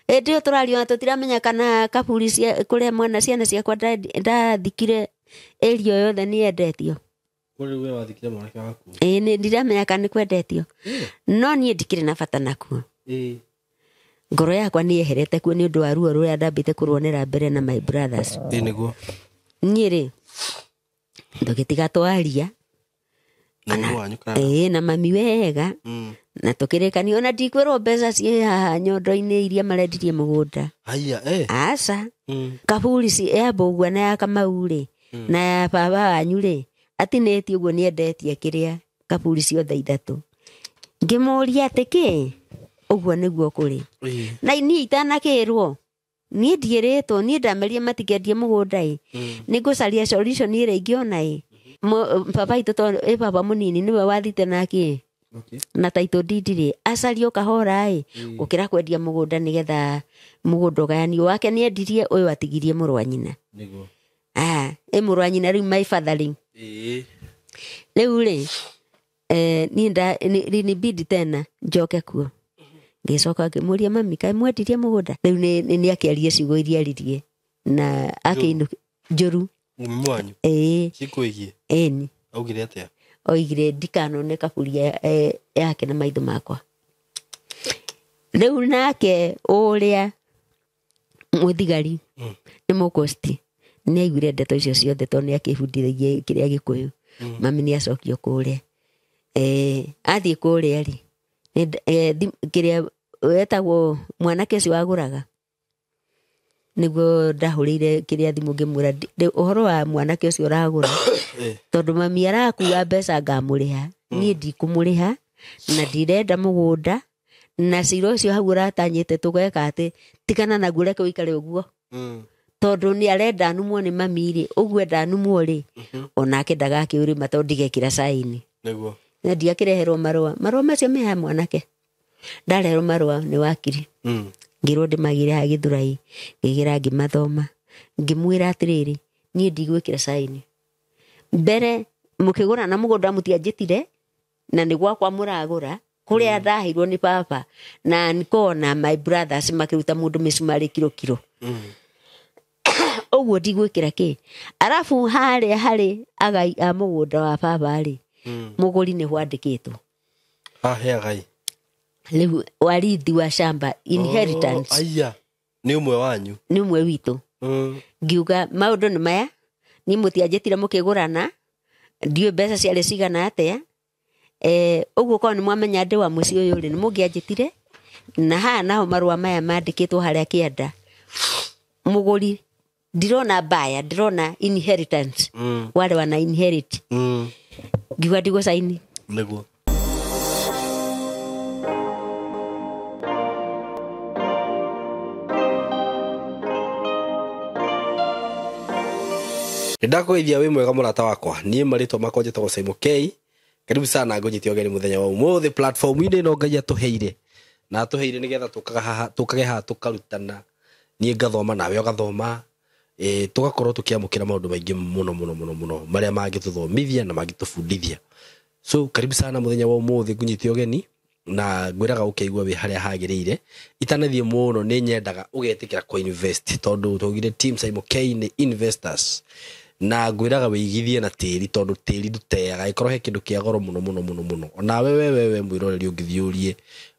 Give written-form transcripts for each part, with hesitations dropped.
ndio turario tutiramenya kana kaburi cia kuria mwana ciana ciakwa ndathikire erio yothe ni endetio. Kuri we wathikire mwanake waku? Ni ndiramenya kana ni kwendetio. No nie ndikire na bata nakuo. Ngoro yakwa ni eherete kuo ni undu wa ruo ruria ndambite kuruonera mbere na my brothers. Niguo. Nyiri. Ndogitiga twaria. Na mami wega. Na tukirekania ona ndikwirwo mbeca cie haha nyondo-ini iria marendirie mugunda. Haya Asa. Kaburi ci Mbugua na ya Kamau ri na ya baba wanyu ri atineti uguo ni endetie kiria kaburi ciothe ithatu. Ngimuria atiki uguo niguo kuri. Na ni itanakirwo ni ndieretwo ni ndameria matigendie mugunda ni ngucaria solution ire ingiona baba itu baba munini niwe wathite nake na taito didire acario kahora gukira kwendia mugunda nigetha mugunda ugayani wake ni endirie uyu atigirie muru wa nyina niguo muru wa nyina riu my fathering riu ri ni bidi tena njoke kuo ngicoka ngimuria mami kai mwendirie mugunda riu ni akiaria ciugo iria ririe na akinu njuru mwanyu cikuigie ni augire atia oigire ndikanone kaburi yake na maitho makwa. Riu nake uria muthigari ni mukosti ni aiguire ndeto icio ciothe to ni akibundithagia kiria Gikuyu. Mami ni acokio kuria athie kuria ri kiria wetagwo mwanake ucio waguraga niguo ndahurire kiria thimu ngimura uhoro wa mwanake ucio uragura tondu mami arakuwa mbeca ngamuriha ni ndikumuriha na ndirenda mugunda na ciro ucio hau uratanyite tugeka ati tikana na gure kuikare uguo tondu ni arenda numwo ni mami ri uguo ndanumwo ri onake ndagakiurima tondu ndigekira saini niguo na ndiakireherwo marua macio meha mwanake ndareherwo marua ni wakiri ngirwo ndimagire ha Githurai ngigira ngimathoma ngimwira atiriri nie ndigwikira saini mbere mukigura na mugunda mutianjitire na ni gwakwa muragura kuria ndahirwo ni papa na nikona my brothers makiruta mundu misumari kiro uguo ndigwikira ki arafu hari agai a mugunda wa papa ri muguri ni hwandikitwo he agai riu warithi wa shamba inheritance aya ni umwe wanyu ni umwe witu ngiuga maundu ni maya ni mutianjitire mukigurana ndio mbeca ciale cigana atia uguo ko ni mwamenya ndi wa muci uyu ri ni mungianjitire na ha naho marua maya mandikitwo haria kienda muguri ndirona baya ndirona inheritance wale wana inherit ngiuga ndigo saini niguo ndakwithia wi mwega murata wakwa nie marito makwa njitagwo Simon K. Karibu sana ngonyitio gani muthenya wa umuthi platform ine no Ngai atuheire na atuheire nigetha tukage ha tukarutana nie ngathoma nawe ugathoma tugakorwo tukiamukira maundu maingi muno maria mangituthomithia na mangitufundithia. So karibu sana muthenya wa umuthi ngonyitio gani na ngwiraga ukeigua wi haria hagirire itanathie muno ni nyendaga ugetikira ko invest tondu tugire team Simon K ni investors na ngwiraga wigithie na tiri tondu tiri nduteaga ikorwo he kindu kia goro muno ona wewe mwiroreri ungithiurie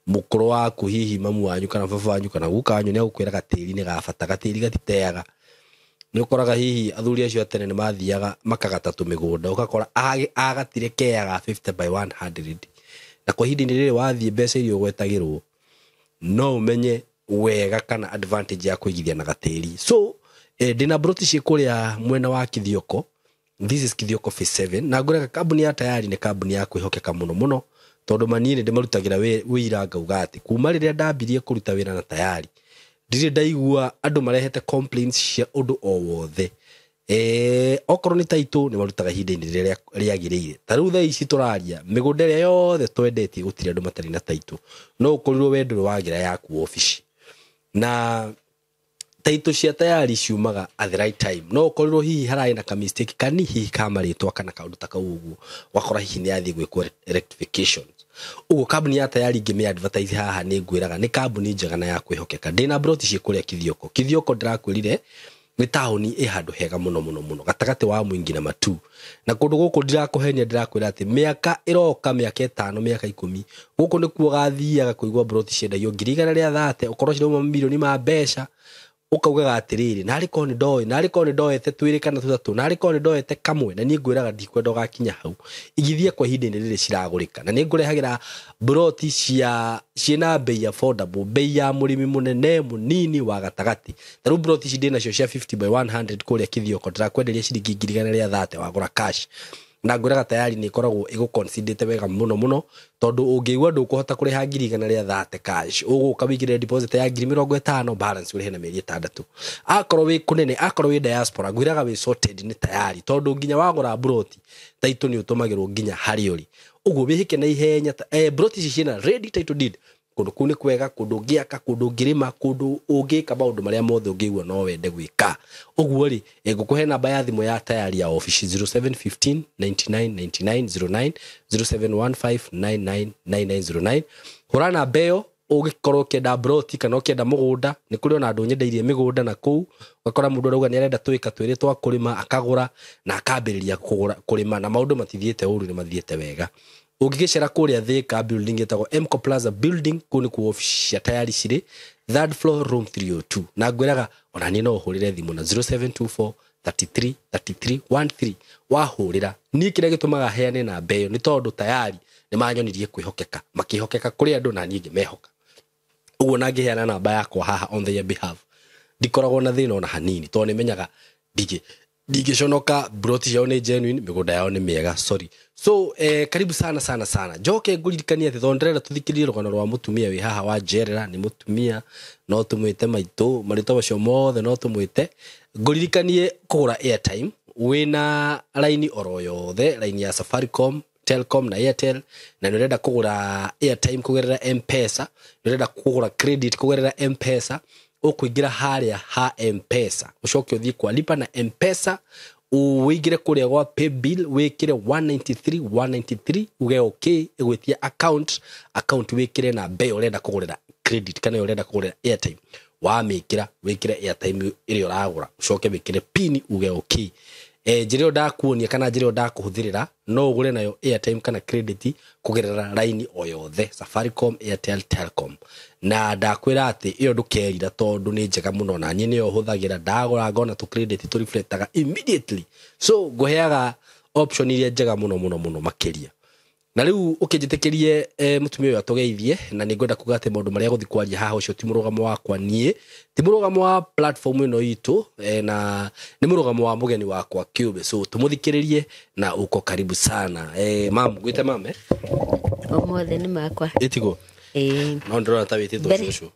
mukuru waku hihi mamu wanyu kana baba wanyu kana guka wanyu ni agukwiraga tiri ni gabata gatiri gatiteaga ni ukoraga hihi athuri acio atene ni mathiaga makagata tumigunda ukakora agatire keaga 50 by 100 na kwa hindi nire wathie mbeca irio gwetagirwo no umenye wega kana advantage ya kuigithia na gatiri. So dina broti cikuria mwena wa Kithioko. This is Kithioko phase 7 na ngureka kambuni ya tayari ni kambuni ya kwihokeka muno tondu manini ndimarutagira wira ngauga ati kuma riria ndambirie kuruta wira na tayari ndire ndaigua andu marehete complaints cia undu o wothe okorwo ni taito ni marutaga hinda-ini riria riagirire tariu thaa ici turaria migunda iria yothe twendetie gutire andu matari na taito no ukorirwo wendo wagira yaku office na taito cia tayari ciumaga at the right time no ukorirwo hihi harai na ka mistake kani hihi kamaritwa kana kaundu ta kauguo wakora hihi ni athie gwikwo rectifications ugo kambuni ya tayari ngime advertise haha ni ngwiraga ni kambuni njega na ya kwihokeka ndina broti cie kuria kithioko ndirakwirire ni taoni handu hega muno gatagati wa Mwingi na Matu na kundu guku ndirakuhenia ndirakwira ati miaka iroka miaka 5 miaka 10 guku ni kuo gathiaga kuigwa broti ciendagio 130 ukorwo ciroma milioni ma mbeca ukaugaga atiriri nari ko ni ndoete twiri kana tuthatu nari ko ni ndoete kamwe na ni ngwiraga ndikwenda gakinya hau igithie kwa ihinda riri ciragurika na ni ngurehagira broti ciena bei affordable bei ya murimi munene munini wa gatagati taru broti cidina cio cia 50 by 100 kuria kithioko ndirakwenderia ciringi 130 wagura cash na ngwiraga tayari ni koragwo iguconsiderate wega muno tondu ungiigwa ndukuhota kuriha 130 cash uguka wigire deposit ya 50 balance urihe na mieri 6 akorwo wi kunene akorwo wi diaspora ngwiraga wi sorted ni tayari tondu nginya wagura broti title ni utumagirwo nginya hari uri uguo wihike na ihenya broti ciina ready title deed kundu kuni kwega kundu ngiaka kundu ngirima kundu ungika maundu maria mothe ungigwa no wende gwika uguo ri ngukuhe namba ya thimu ya tayari ya office 0715 999909 0715999909 hurana beo ugikorwo kenda broti kana kenda mugunda ni kuri ona andu nyendeirie migunda na kuu wakora mundu arauga ni arenda twika twiri twa kurima akagura na akambiriria kurima na maundu matithiete uru ni mathiete wega ugigicera kuria Thika building etagwo Mco Plaza building kuni ku office ya tayari ciri 3rd floor room 302 na ngwiraga ona ni no uhurire thimu na 0724 3313 wahurira ni kire gitumaga heane na beyo ni tondu tayari ni manyonirie kwihokeka makihokeka kuri andu na ninge mehoka uguo na ngiheana namba yakwa haha on their behalf ndikoragwo na thina ona hanini to ni menyaga digiconoka broti yao ni genuine migunda yao ni miega sorry so karibu sana joke nguririkania ati thondrera tuthikirie rugano rwa mutumia wi haha wa Jerera ni mutumia no tumwite maitu marito bacio mothe no tumwite nguririkanie kugura airtime wina line oro yothe line ya Safaricom Telcom na Airtel na nurenda kugura airtime kugerera M-Pesa nurenda kugura credit kugerera M-Pesa ukuingira haria ha M-Pesa ucoke uthii kwa lipa na M-Pesa uwigire kuria gwa pay bill wikire 193 uge okay igwitia account wikire na bei urenda kugurira credit kana urenda kugurira airtime wamikira wikire airtime iri uragura ucoke wikire pin uge okay njire ndakuonia kana njire ndakuhuthirira no ugure nayo airtime kana credit kugerera line o yothe Safaricom Airtel Telcom na ndakwira ati iyo ndukerira tondu ni njega muno na nyine yo huthagira ndagura ngona tu credit tu reflectaga immediately so nguheaga option iria njega muno makiria na riu ukijitekerie mutumia uyu atugeithie na ningwenda kugate maundu maria guthi kwaria haha ucio ti murugamo wakwa nie ti murugamo wa platform ino itu na ni murugamo wa mugeni wakwa Cube so tumuthikiririe na uko karibu sana mam gwite mame omothe ni makwa itigo no ndrona ta witito ucio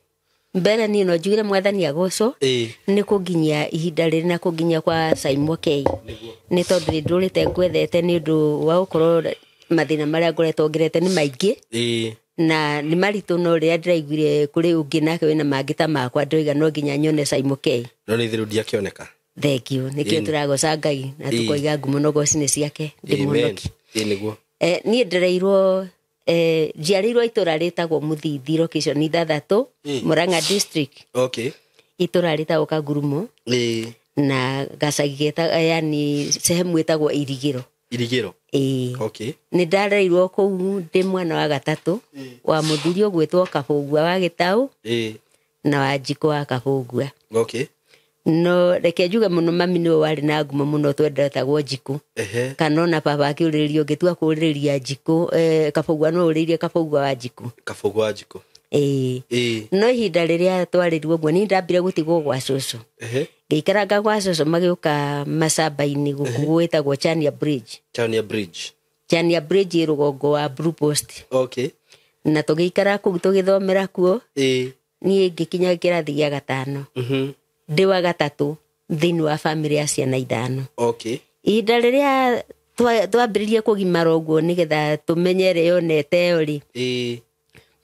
mbere ni no njugire mwathani agoco ni kuginya ihinda riri na kuginya kwa Simon K ni tondu ndurite ngwethete ni ndu wa ukorwo mathina maria ngoretwo ngerete ni maingi na ni maritu no ria ndiraiguire kuri ungi nake wina mangita makwa ndoiga no nginya nyone Simon K no ni thiru dia kioneka thank you nikio turagoca Ngai na tukoiga ngumo no gocine ciake ndimunoki niguo ni ndireirwo njiarirwo itura ritagwo Muthithi location ithathatu Murang'a district okay itura ritagwo Kagurumo na gacagi geta yani sehemu itagwo Irigiro okay ni ndareirwo kuu ndi mwana wa gatatu wa muthuri ogwetwo Kabugua wa Gitau na wa Njiko wa Kabugua okay no reke njuge muno mami ni wari na ngumo muno twendetagwo Njiko kana na baba akiuririo ngitua kuriria Njiko Kabugua no uririe Kabugua wa Njiko no ihinda riria twaririrwo guo ni ndambire gutigwo gwa cucu ngikaranga gwa cucu magiuka macamba-ini guku gwitagwo Chania Bridge rugongo wa Blue Post okay na tugikara kuu tugithomera kuo ni ngikinya kirathi gia gatano ndi wa gatatu thini wa family ya ciana 5 okay ihinda riria twambiririe kugimara uguo nigetha tumenyere yonete uri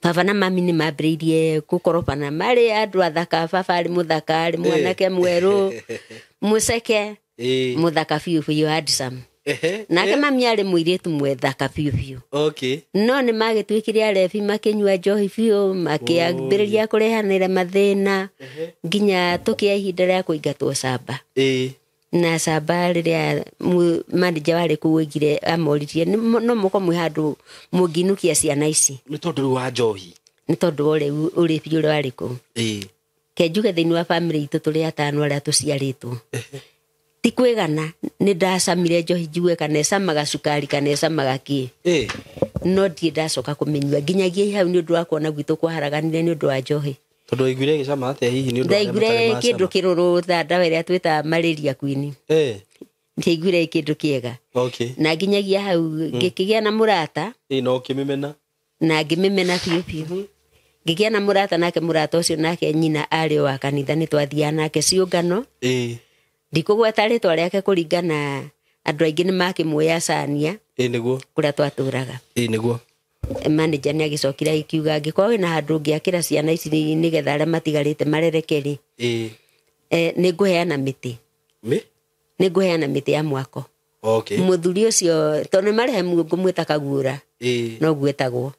baba na mami ni mambiririe gukorobana mari andu athaka baba ari muthaka ari mwanake mweru muceke muthaka fiu handsome nake mami arĩ mũirĩtu mwethaka biũ biũ. Okay. No nĩ magĩtuĩkire arebi makĩnyua njohi biũ makĩambĩrĩria kũrehanĩra mathĩna nginya tũkĩa ihinda rĩa kũingatwo Camba. Na Camba rĩrĩa manager warĩ kũu oigire amoririe no mũkorwo mwĩ handũ mũnginukia ciana ici. Nĩ tondũ wa njohi. Nĩ tondũ ũrĩ biũ ũrĩa warĩ kũu. Ke njuge thĩinĩ wa bamĩrĩ itũ tũrĩ atano arĩa tũciarĩtwo. Ti kwĩgana nĩ ndacamire njohi njigue kana ĩcamaga cukari kana ĩcamaga kĩ. No ndirĩ ndacoka kũmenyua nginyagia hau nĩ ũndũ wa kuona gwitũ kwaharaganire nĩ ũndũ wa njohi. Tondũ waiguire gĩcama atĩa hihi nĩ ũndũ wa ndaiguire kĩndũ kĩrũrũ ndawa ĩrĩa twĩtaga malaria queen. Ndaiguire kĩndũ kĩega. Na nginyagia hau ngĩkĩgĩa na mũrata. No ũkĩmĩmena. Na ngĩmĩmena biũ biũ. Ngĩgĩa na mũrata nake mũrata ũcio nake nyina arĩ wa kanitha nĩ twathiaga nake ciũngano. Ndikũgweta rĩtwa rĩake kũringana andũ aingĩ nĩ makĩmuoyacania. Nĩguo. Kũrĩa twatũraga. Nĩguo. Manager nĩ agĩcokire akiuga angĩkorwo wĩna handũ ũngĩakĩra ciana ici nĩgetha arĩa matigarĩte marereke-rĩ. Nĩ ngũheana mĩtĩ. Nĩ mĩtĩ ya mwako. Mũthuri ũcio tondũ marehemu ngũmwĩta Kaguũra. No gwĩtagwo.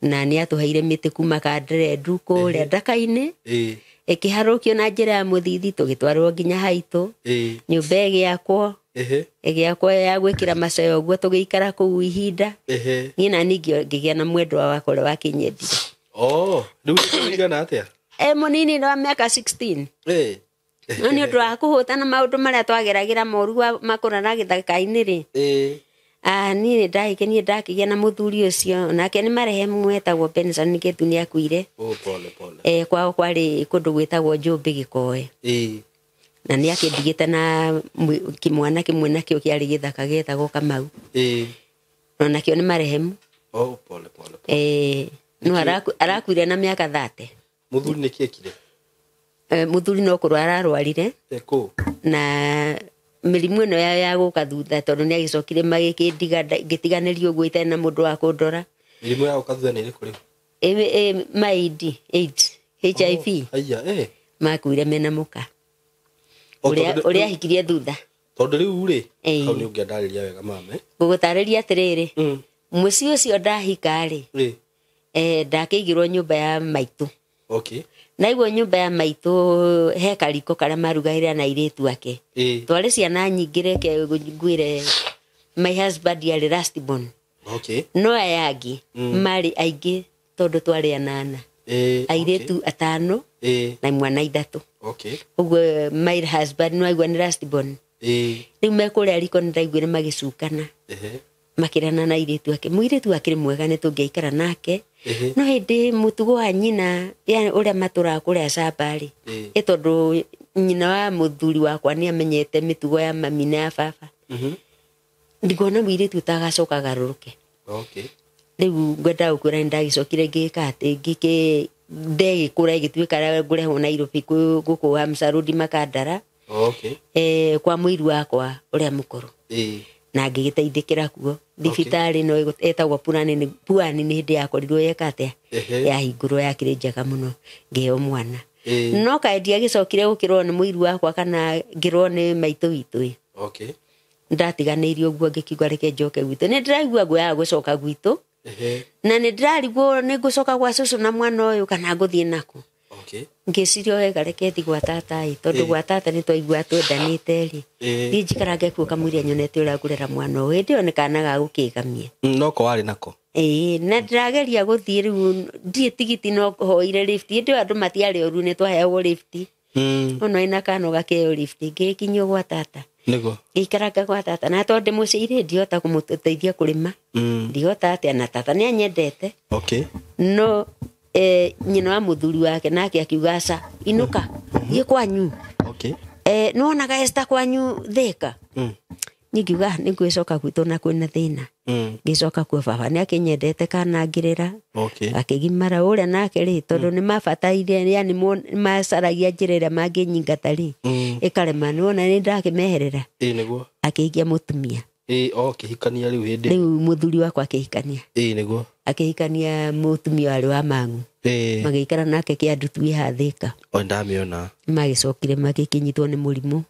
Na nĩ atũheire mĩtĩ kuma Kanderendu kũrĩa Ndaka-inĩ. Ĩkĩharũkio na njĩra ya mũthithi tũgĩtwarwo nginya haitũ. Nyũmba ĩgĩakwo ya gwĩkĩra macoya ũguo tũgĩikara kũu ihinda. Niĩ na ningĩ ngĩgĩa na mwendwa wakwa ũrĩa wakĩnyendire. Rĩu ũigana atĩa? Mũnini wa mĩaka 16. No nĩ ũndũ wa kũhũtana maũndũ marĩa twageragĩra moru makũrana gĩthaka-inĩ-rĩ. Niĩ nĩ ndakĩgĩa na mũthuri ũcio nake nĩ marehemu wetagwo Benson Gĩtu nĩ akuire. Kwao kwarĩ kũndũ gwĩtagwo Njũmbĩ Gĩkoe. Na nĩ akĩndigĩte na kĩmwana kĩmwe nakĩo kĩarĩ gĩthaka gĩtagwo Kamau. No nakĩo nĩ marehemu. No arakuire na mĩaka 30. Mũthuri nĩ kĩekire? Mũthuri no kũrwara arwarire. Na mĩrimũ ĩno ya gũka thutha tondũ nĩ agĩcokire magĩtiganĩrio ũguo itarĩ na mũndũ wa kũndora. Mĩrimũ ya gũka thutha nĩ ĩrĩkũ rĩu? AIDS, HIV. Makuire mena mũka. Ũrĩa ahikirie thutha. Tondũ rĩu-rĩ, hau nĩ ũngĩandarĩria wega mame. Ngũgũtarĩria atĩrĩrĩ. Mũciĩ ũcio ndahika-rĩ, ndakĩigirwo nyũmba ya maitũ. Naiguo nyũmba ya maitũ he kariko karĩa marugagĩra na airĩtu ake. Twarĩ ciana nyingĩ reke ngwĩre my husband arĩ last born. No aya angĩ marĩ aingĩ tondũ twarĩ 8. Airĩtu 5 na mwana 3. Ũguo my husband no aigua nĩ last born. Rĩu me kũrĩa riko nĩ ndaiguire magĩcukana. Makĩrana na airĩtu ake. Mũirĩtu akĩrĩ mwega nĩ tũngĩaikara nake. No hĩndĩ mũtugo wa nyina ũrĩa matũraga kũrĩa Camba-rĩ. Tondũ nyina wa mũthuri wakwa nĩ amenyete mĩtugo ya mami na ya baba. Ndikuona mũirĩtu ũtagacoka agarũrũke. Rĩu ngwenda gũkwĩra nĩ ndagĩcokire ngĩka atĩ ndegĩkũra ĩgĩtuĩka ngũrehwo Nairobi gũkũ Hamsa Road Makandara. Kwa mũiru wakwa ũrĩa mũkũrũ. Na ngĩgĩteithĩkĩra kuo thibitarĩ no etagwo Pwani nĩ hĩndĩ yakorirwo yeka atĩa yahingũrwo yakĩrĩ njega mũno ngĩheo mwana. No kaĩ ndiagĩcokire gũkĩrwo nĩ mũiru wakwa kana ngĩrwo nĩ maitũ witũ. Ndatiganĩirio ũguo ngĩkiuga reke njoke gwitũ. Nĩ ndĩraigua guoya gũcoka gwitũ na nĩ ndĩrarigwo nĩ ngũcoka gwa cũcũ na mwana ũyũ kana ngũthiĩ naku. Ngĩciria wega reke thiĩ gwa tata tondũ gwa tata nĩ twaigua twendanĩte-rĩ. Thiĩ njikarange kuo kamũira nyonete ũrĩa ngũrera mwana ũyũ. Hĩndĩ ĩyo nĩ kana ga gũkĩgamia. Noko warĩ nako. Na ndĩrageria gũthiĩ rĩu ndirĩ tigiti no hoire lift. Hĩndĩ ĩyo andũ matiarĩ oru nĩ twaheagwo lift. Ono ĩna kana ũgakĩheo lift. Ngĩkinyio gwa tata. Ngĩikaranga gwa tata na tondũ ndĩ mũciĩ ndihota kũmũteithia kũrĩma. Ndihota atĩa na tata nĩ anyendete. No nyina wa mũthuri wake nake akiuga aca inũka thiĩ kwanyu. Nĩwonaga Esther kwanyu Thĩka. Niĩ ngiuga nĩ ngwĩcoka gwitũ na kwĩna thĩna. Ngĩcoka kuo baba nĩ akĩnyendete kana ngĩrĩra. Akĩgimara ũrĩa nake-rĩ tondũ nĩ mabataire yani macaragia njĩra ĩrĩa mangĩnyingata-rĩ ĩkarema. Nĩwona nĩ ndakĩmeherera. Akĩhikia mũtumia. Akĩhikania rĩu hĩndĩ. Rĩu mũthuri wakwa akĩhikania. Akĩhikania mũtumia warĩ wa Mang'u. Magĩikara nake Kĩandu twĩ Thĩka. Ndamĩona. Magĩcokire magĩkĩnyitwo nĩ mũrimũ.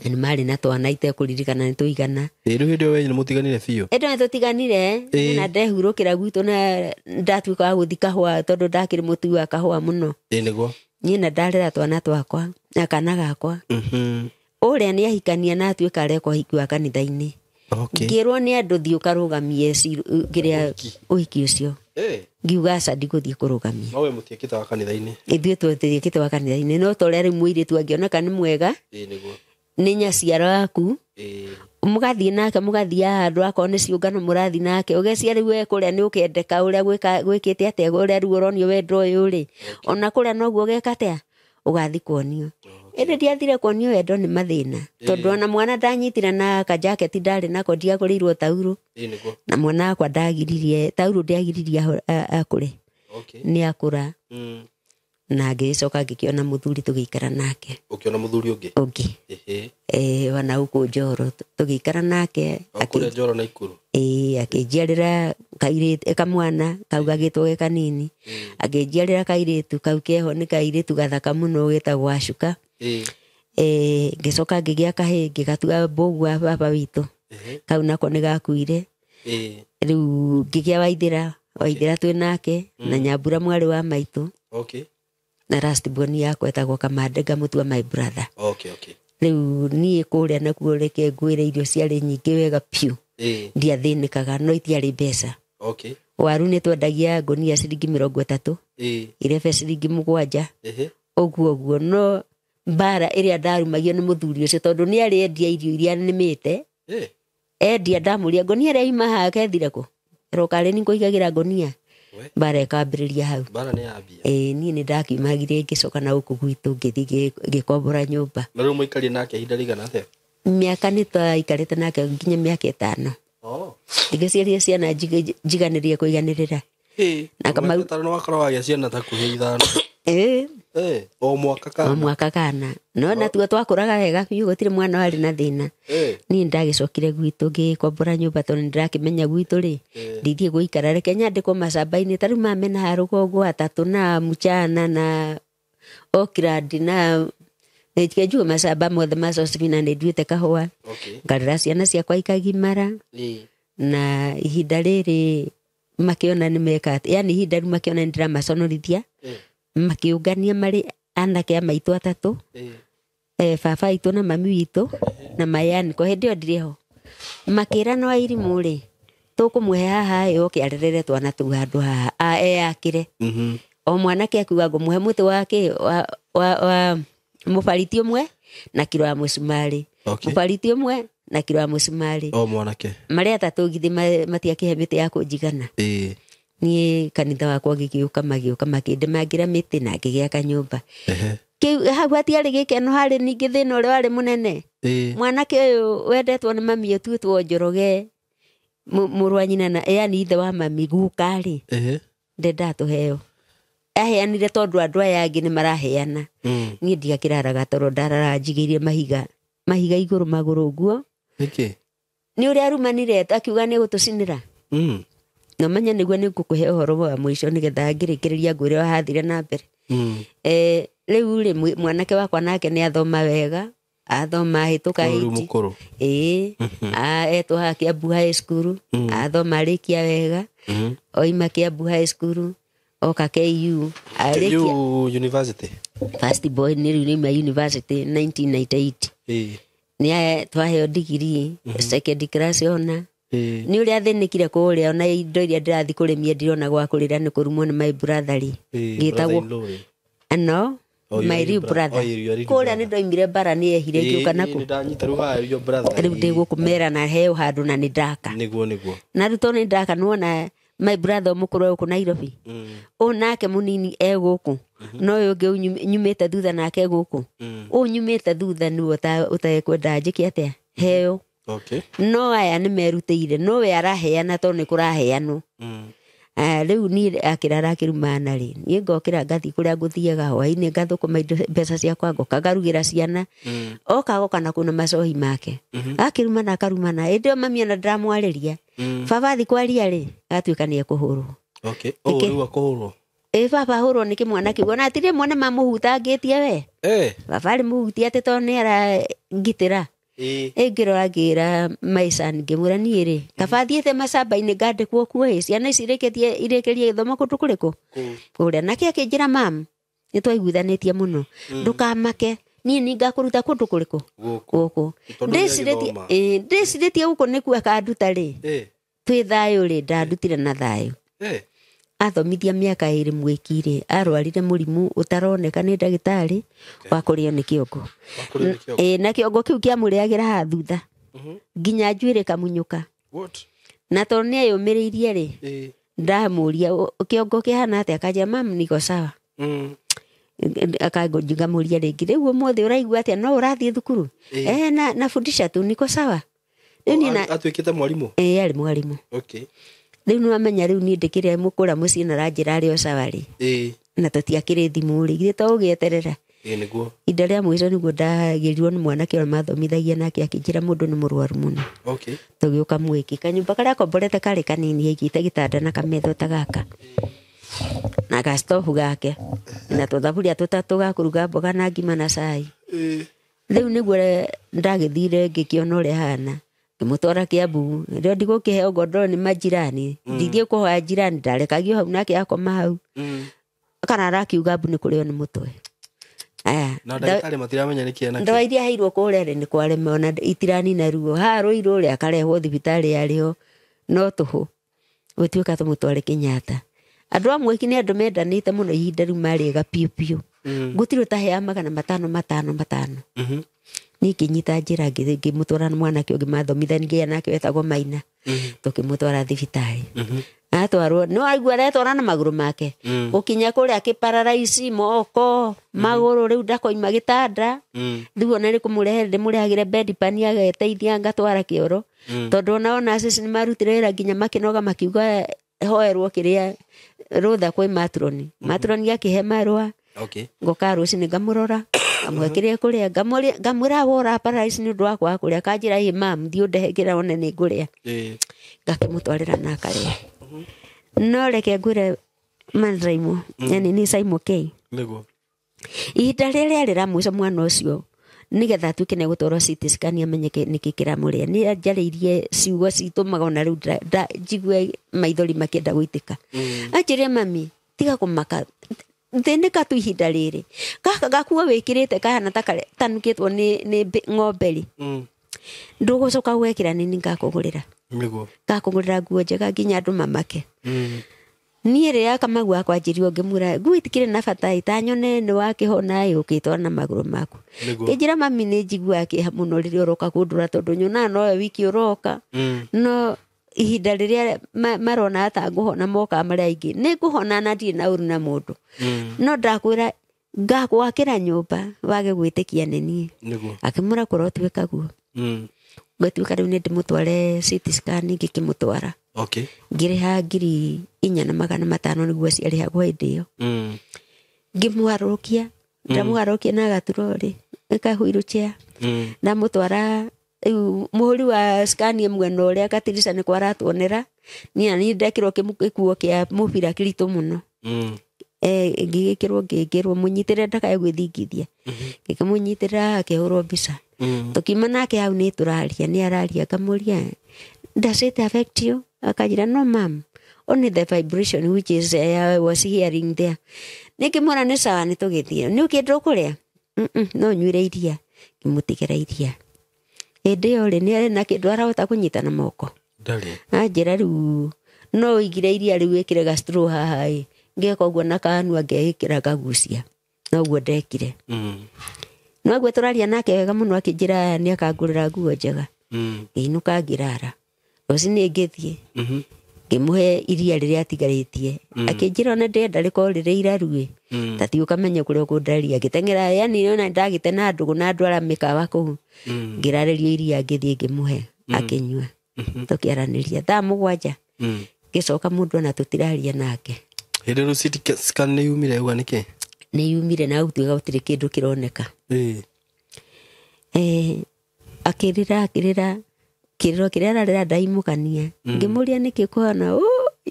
Ni mari na twana itekũririkana nĩ tũigana. Rĩu hĩndĩ ĩyo we nĩ mũtiganire biũ. Ĩndo nĩ tũtiganire na ndehurũkĩra gwitũ na ndatuĩka wa gũthi kahũa tondũ ndakĩrĩ mũtui wa kahũa mũno. Nĩguo. Niĩ na ndarera twana twakwa na kana gakwa. Ũrĩa nĩ ahikania na atuĩka areka ũhiki wa kanitha-inĩ. Ngĩrwo nĩ andũ thiĩ ũkarũgamie kĩrĩa ũhiki ũcio. Ngiuga aca ndigũthiĩ kũrũgamia. No we mũtiĩkĩte wa kanitha-inĩ. Ithuĩ tũtiĩkĩte wa kanitha-inĩ no torĩa rĩu mũirĩtu angĩoneka nĩ mwega. Nĩguo. Nĩ nyaciara waku. Mũgathiĩ nake mũgathiĩ handũ akorwo nĩ ciũngano mũrathiĩ nake ũgecia rĩu we kũrĩa nĩ ũkendeka ũrĩa gwĩkĩte atĩa ũrĩa rĩu ũronio wendo ũyũ rĩ ona kũrĩa noguo geka atĩa ũgathi kuonio. Ĩndĩ ndiathire kuonio wendo nĩ mathĩna tondũ ona mwana ndanyitire na kajaketi ndarĩ nako ndiagũrĩirwo tauro na mwana wakwa ndagiririe tauro ndiagiririe akũre nĩ akũra na ngĩcoka ngĩkĩona mũthuri tũgĩikara nake. Ũkĩona mũthuri ũngĩ? Wana huko Njoro tũgĩikara nake. Akũrĩa Njoro na Ikuru? Akĩnjiarĩra kairĩtu kamwana kau gagĩtwo kanini. Akĩnjiarĩra kairĩtu kau keho nĩ kairĩtu gathaka mũno getagwo Acuka. Ngĩcoka ngĩgĩa kahĩĩ ngĩgatua mbũgu wa baba witũ. Kau nako nĩ gakuire. Rĩu ngĩgĩa Waithĩra twĩ nake na Nyambura mwarĩ wa maitũ. Na last born yakwa etagwo Kamandenga mũtua my brother. Rĩu niĩ kũrĩa nakuo reke ngwĩre irio ciarĩ nyingĩ wega piũ. Ndiathĩnĩkaga no itiarĩ mbeca. Waru nĩ twendagia ngũnia ciringi 30. Irebe ciringi 7. Ũguo no mbara ĩrĩa ndarumagio nĩ mũthuri ũcio tondũ nĩ arĩ endia irio iria nĩmĩte. Endia ndamũria ngũnia ĩrĩa ima haha kethire kũ? Rokarĩ nĩ kũigagĩra ngũnia. Mbara ĩkambĩrĩria hau. Mbara nĩ yambia. Niĩ nĩ ndakiumagire ngĩcoka na gũkũ gwitũ ngĩthiĩ ngĩkombora nyũmba. Na rĩu mũikarire nake ihinda rĩigana atĩa? Mĩaka nĩ twaikarĩte nake nginya mĩaka 5. Ngĩciaria ciana njiganĩrie kũiganĩrĩra. Na Kamau no wakorwo wagĩa ciana ta kuhĩ 5. O mwaka kana. No na tuo twakũraga wega biũ gũtirĩ mwana warĩ na thĩna. Niĩ ndagĩcokire gwitũ ngĩkombora nyũmba tondũ nĩndĩrakĩmenya gwitũ rĩ ndithiĩ gũikara reke nyandĩkwo macamba-inĩ ta rĩu mamena ha rũgongo atatũ na Muchana na Oakland na nĩnjuga macamba mothe ma Josephina nĩnduĩte kahũa. Ngarera ciana ciakwa ikagimara na ihinda rĩrĩ makĩona nĩmeka yani ihinda rĩu makĩona nĩndĩramaconorithia makĩũngania marĩ anake a maitũ atatũ. Baba witũ na mami witũ na mayani ko hĩndĩ ĩyo ndirĩ ho makĩra no Irimũ rĩ tũkũmũhe haha yoke arerere twana tũu handũ haha akĩre. O mwanake akuga ngũmũhe mũtĩ wake wa mũbariti ũmwe na kiro ya mũcumarĩ. Mũbariti ũmwe na kiro ya mũcumarĩ. O mwanake marĩa atatũ githĩ matiakĩhe mĩtĩ ya kũnjigana. Niĩ kanitha wakwa gĩgĩũka makĩndemangira mĩtĩ na ngĩgĩa kanyũmba. Hau hatiarĩ gĩkeno harĩ ningĩ thĩna ũrĩa warĩ mũnene. Mwanake ũyũ wendetwo nĩ mami ũtuĩtwo Njoroge mũrũ wa nyina na yani ithe wa mami guka rĩ ndenda tũheo aheanire tondũ andũ aya angĩ nĩ maraheana. Niĩ ndiakĩraraga tondũ ndarara njigĩire mahiga igũrũ magũrũ ũguo. Nĩ ũrĩa arumanire akiuga nĩ gũtũcinĩra. Na manya nĩguo nĩ ngũkũhe ũhoro wa mũico nĩgetha ngĩrĩkĩrĩria ngwĩre wahathire na mbere. Rĩu rĩ mwanake wakwa nake nĩ athoma wega athoma hĩtũka etwo ha Kiambu High School athoma arĩkia wega oima Kiambu High School oka KU University. First boy nĩ rĩu nĩma university 1998. Nĩ twaheo degree second class ona. Nĩ ũrĩa athĩnĩkire kũrĩa ona indo iria ndĩrathi kũrĩmia ndirona gwa kũrĩra nĩ kũrumwo nĩ my brother rĩ gĩtagwo no my real brother kũrĩa nĩ ndoimire bara nĩ ehire ngĩũka nako rĩu ndĩgũkũmera na heo handũ na nĩ ndaka na rĩu tondũ nĩ ndaka nuona my brother mũkũrũ gũkũ Nairobi nake mũnini gũkũ no ũyũ ũngĩ nyumĩte thutha nake gũkũ nyumĩte thutha nĩwe ũtekwenda njĩke atĩa heo. No aya nĩ merutĩire no we araheana tondũ nĩ kũraheanwo. Rĩu niĩ akĩrara akĩrumana rĩ niĩ ngokĩra ngathi kũrĩa ngũthiaga hwainĩ ngathũkũma indo mbeca ciakwa ngoka ngarugĩra ciana goka na kuna macohi make akĩrumana akarumana ĩndĩ mami ona ndĩramwarĩria baba athi kwaria rĩ atuĩka nĩ ekũhũrwo. Rĩu akũhũrwo baba hurwo nä kä mwana kä u ona atirä mwana mamå hutangä tie we baba arä må hutia atä tondå nä arangitä ra ngä rora ngä ra maica ngä mwä ra niä rä kaba thiä te macamba-inä ngandä kwo kuo ciana ici irä kä rie gä thoma kå ndå kå rä kå kå rä a nake akä njä ra mam nä twaiguithanä tie må no ndå kamake niä ni ngakå ruta kå ndå kå rä kå gå kå ndä cirä tie gå kå nä kuo akanduta rä twä thayå rä ndandutire na thayå athomithia mĩaka 2 mwĩki-rĩ arwarire mũrimũ ũtaroneka nĩ ndagĩtarĩ wa kũrĩo nĩ kĩongo na kĩongo kĩu kĩamũrĩagĩra haha thutha nginya njuĩrĩ kamunyũka na tondũ nĩ eyũmĩrĩirie-rĩ ndamũria kĩongo kĩhana atĩa akanjĩra mam niko sawa akangamũria rĩngĩ rĩu ũmũthĩ ũraigua atĩa no ũrathiĩ thukuru na fundisha tu niko sawa atuĩkĩte mwarimũ arĩ mwarimũ rĩu nĩ wamenya rĩu niĩ ndĩkĩrĩa mũkũra mũciĩ na ranjĩra arĩ o sawa rĩ na tũtiakĩrĩ thimũ rĩ githĩ to ũgĩeterera ihinda rĩa mũico nĩguo ndagĩrirwo nĩ mwanake ũrĩa mathomithagia nake akĩnjĩra mũndũ nĩ mũrwaru mũno tũgĩũka mwĩki kanyũmba karĩa akomborete karĩ kanini aikĩte gĩtanda na kametha ta gaka na gastovu gake na tũthaburia tũtatũ ga kũruga mboga na ngima na cai rĩu nĩguo ndagĩthire ngĩkĩona ũrĩa hana ngĩmũtwara Kĩambu rĩo ndigũkĩheo godoro nĩ majirani ndithiĩ kũhoya jirani ndarekagio hau nake akoma hau kana arakiuga mbu nĩ kũrĩo nĩ mũtwe na ndagĩtarĩ matiramenya nĩ kĩana ndawa iria aheirwo kũrĩa nĩ kwarema ona itiranina ruo haha rũirũ ũrĩa akarehwo thibitarĩ yarĩho no tũhũ gũtuĩka tũmũtware Kenyatta andũ amwe nĩ andũ mendanĩte mũno ihinda rĩu marĩega piũ piũ gũtirĩ ũtahea 500 niĩ ngĩnyita njĩra ngĩmũtwara mwanake ũngĩ mathomithanirie nake wetagwo Maina tũkĩmũtwara thibitarĩ atwarwo no aigua aretwara na magũrũ make gũkinya kũrĩa akĩpararaici moko magũrũ rĩu ndakoima gĩtanda rĩu ona rĩ kũmũrehe ndĩmũrehagĩre bed pan ageteithia ngatwara kĩoro tondũ ona nurses nĩ marutire wĩra nginya makĩnoga makiuga hoerwo kĩrĩa rũtha kwĩ matroni akĩhe marũa ngoka rũcinĩ ngamũrora amwekĩrĩe kũrĩa ngamwĩra wora paralysis nĩ ũndũ wa kwaga kũrĩa akanjĩra ĩ mam thiĩ ũndehekĩra one nĩ ngũrĩa ngakĩmũtwarĩra na akarĩa no reke ngwĩre Mandraimo yani nĩ Simon K ihinda rĩrĩa rĩarĩ rĩa mũico mwana ũcio nĩgetha atuĩke nĩ gũtwarwo CT scan amenyeke nĩkĩ kĩramũrĩa nĩ njarĩirie ciugo citũmaga ona rĩu njigue maithori makĩenda gũitĩka anjĩrĩe mami tiga kũmaka thĩnĩka tu ihinda rĩrĩ gaka gakuo wĩkĩrĩte kahana ta tanukĩtwo nĩ ng'ombe rĩ ndũgũcoka gwekĩra nini ngakũgũrĩra nguo njega nginya andũ mamake niĩ rĩrĩa Kamau akwanjĩrio ngĩmwĩra nguo itikĩrĩ na bata ta nyone nĩ wakĩhona ũkĩtwara na magũrũ maku ngĩnjĩra mami nĩ njiguaga kĩeha mũno rĩrĩa ũroka kũndũra tondũ nyonaga nowe wiki ũroka no ihinda rĩrĩa marona ta ngũhona moka marĩa aingĩ nĩ ngũhona na ndirĩ na ũru na mũndũ no ndakwĩra ngagwakĩra nyũmba wage gwĩtĩkia nĩ niĩ akĩmwĩra korwo tuĩka guo ngatuĩka rĩu nĩ ndĩmũtware CT scan ngĩkĩmũtwara ngĩrĩha 4,500 nĩguo ciarĩhagwo hĩndĩ ĩyo ngĩmũharũrũkia ndamũharũrũkia na gaturori ĩkahuirũkia ndamũtwara mũhũri wa scan mwena ũrĩa Katirica nĩ kwaratuonera niĩ ndekĩrwo gĩkuo kĩa mũbira kĩritũ mũno ngĩgĩkĩrwo mũnyitĩrĩre ndakae gwĩthingithia ngĩkĩmũnyitĩrĩra akĩhũrwo mbica tũkiuma nake hau nĩ tũraria nĩ araria ngamũria does it affect you akanjĩra no mam only the vibration which is was hearing there nĩngĩmwĩra nĩ sawa nĩ tũgĩthiĩ nĩ ũkĩenda kũrĩa no nyuĩre iria ngĩmũtigĩra iria hĩndĩ ĩyo rĩ nĩ arĩ na kĩndũ arahota kũnyita na moko anjĩra rĩu no ũigire iria rĩu wĩkĩre ga straw haha ĩ ngeka ũguo na kanua ngegĩkĩra ngagucia noguo ndekire noguo tũraria nake wega mũno akĩnjĩra nĩ akangũrĩra nguo njega ngĩinũka ngĩrara rũcinĩ ngĩthiĩ ngĩmũhe iria rĩrĩa atigarĩtie akĩnjĩra ona ndĩenda rĩkorwo rĩrĩ iraru ta ti ũkamenya kũrĩa ũkũndaria ngĩteng'era yani ona ndagĩte na ndũgũ na ndwara mĩkawa kũu ngĩrarĩrio iria ngĩthiĩ ngĩmũhe akĩnyua tũkĩaranĩria thaa 7 ngĩcoka mũndũ ona tũtiraria nake hĩndĩ ĩyo CT scan nĩ yumire uga nĩkĩ nĩ yumire na gũtuĩka gũtirĩ kĩndũ kĩroneka akĩrĩra kĩrĩro kĩrĩa ararĩra ndaimũkania ngĩmũria nĩkĩ kũhana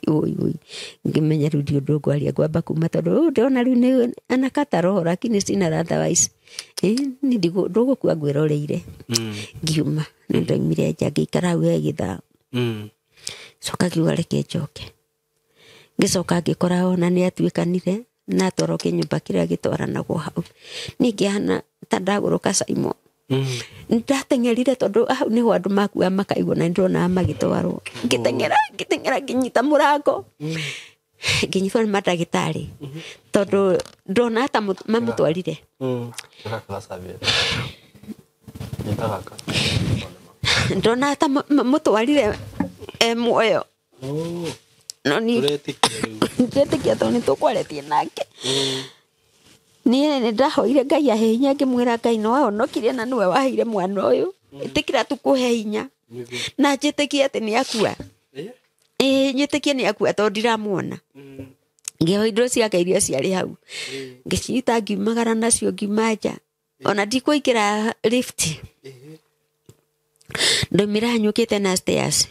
oi ngimenya rudi ndio ngwaria ngwamba kuma tondu ndona riu ni anakata roho lakini sina otherwise ni ndogo kwa ngwiroreire ngiuma ndoimire nja ngikara hau githaa coka kiuga reke njoke ngicoka ngikora ona ni atuikanire na toroke nyumba kiria gitwaranagwo hau ningihana ta ndaguruka Saimo ndatengerire tondu hau niho andu makua makaigwo na ndona magitwarwo ngitengera nginyita murango nginyitwo ni madagitari tondu ndona ata mamutwarire ndona ata mutwarire muoyo no ni ndetikia tondu tukwaretie nake ni ndahoire Ngai ahe hinya ngimwira Ngai no ahonokire na niwe waheire mwana uyu itikira tukuhe hinya na njitikie ati ni akua njitikie ni akua tondu ndiramuona ngĩoya indo ciake iria ciarĩ hau ngĩcita ngiumagara nacio ngiuma nja ona ndikũingĩra lift ndaumĩra nyũkĩte na stairs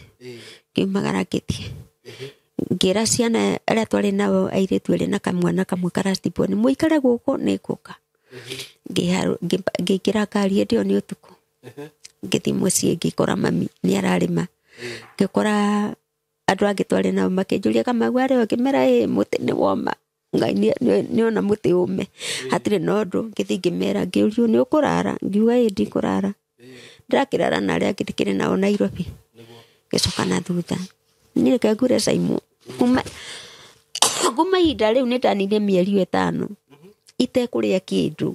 ngiumagara ngĩthiĩ ngĩra ciana arĩa twarĩ nao airĩtu erĩ na kamwana kamwe karacitibwo nĩ mũikare gũkũ nĩ ngũka ngĩingĩra ngari ĩndĩo nĩ ũtukũ ngĩthiĩ mũciĩ ngĩkora mami nĩ ararĩma ngĩkora andũ angĩ twarĩ nao makĩnjũria Kamau arĩ ngĩmera mũtĩ nĩ woma Ngai nĩ ona mũtĩ ũme hatirĩ na ũndũ ngĩthiĩ ngĩmera ngĩũrio nĩ ũkũrara ngiuga ndikũrara ndakĩrara na arĩa angĩ ndĩkĩrĩ nao Nairobi ngĩcoka na thutha niĩ reke ngure Saimo kuma ihinda rĩu nĩ ndanire mĩeri 5 itekũrĩa kĩndũ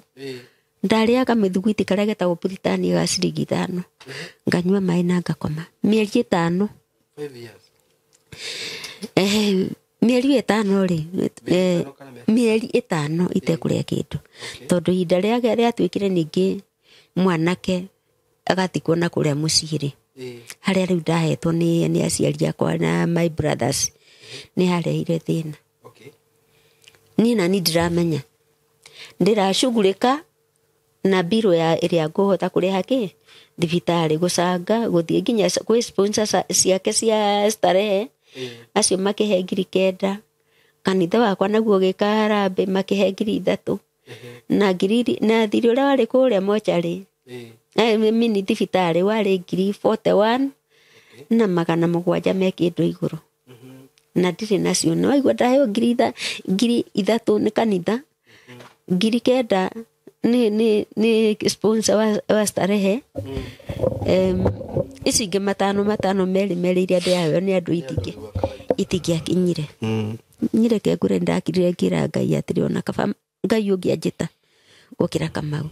ndarĩaga mĩthuguiti karĩa getagwo Britannia ga ciringi 5 nganyua maĩ na ngakoma mĩeri 5 mĩeri 5 rĩ mĩeri 5 itekũrĩa kĩndũ tondu ihinda rĩake rĩatuĩkire ningĩ mwanake agatikwo na kũrĩa mũciĩ rĩ harĩa rĩu ndahetwo nĩ aciari akwa na my brothers nĩ hareire thĩna niĩ na niĩ ndiramenya ndiracugurĩka na biro ya ĩrĩa ngũhota kũrĩha thibitarĩ gũcanga gũthiĩ nginya gwĩ sponsor ciake cia starehe acio makĩhe 9,000 kanitha wakwa naguo gĩka harambĩ makĩhe 3,000 na thirĩ ũrĩa warĩ kũrĩa mocarĩ mini thibitarĩ warĩ 41 na 700 me kĩndũ igũrũ na ndirĩ nacio no aigua ndaheo 3,000 nĩ kanitha 9,000 ni sponsor wa starehe ici ingĩ 5 merĩ iria ndĩaheo nĩ andũ itingĩakinyire nyireke ngure ndakirire ngira Ngai atĩrĩ ona kaba Ngai ũngĩanjĩta gũkĩra Kamau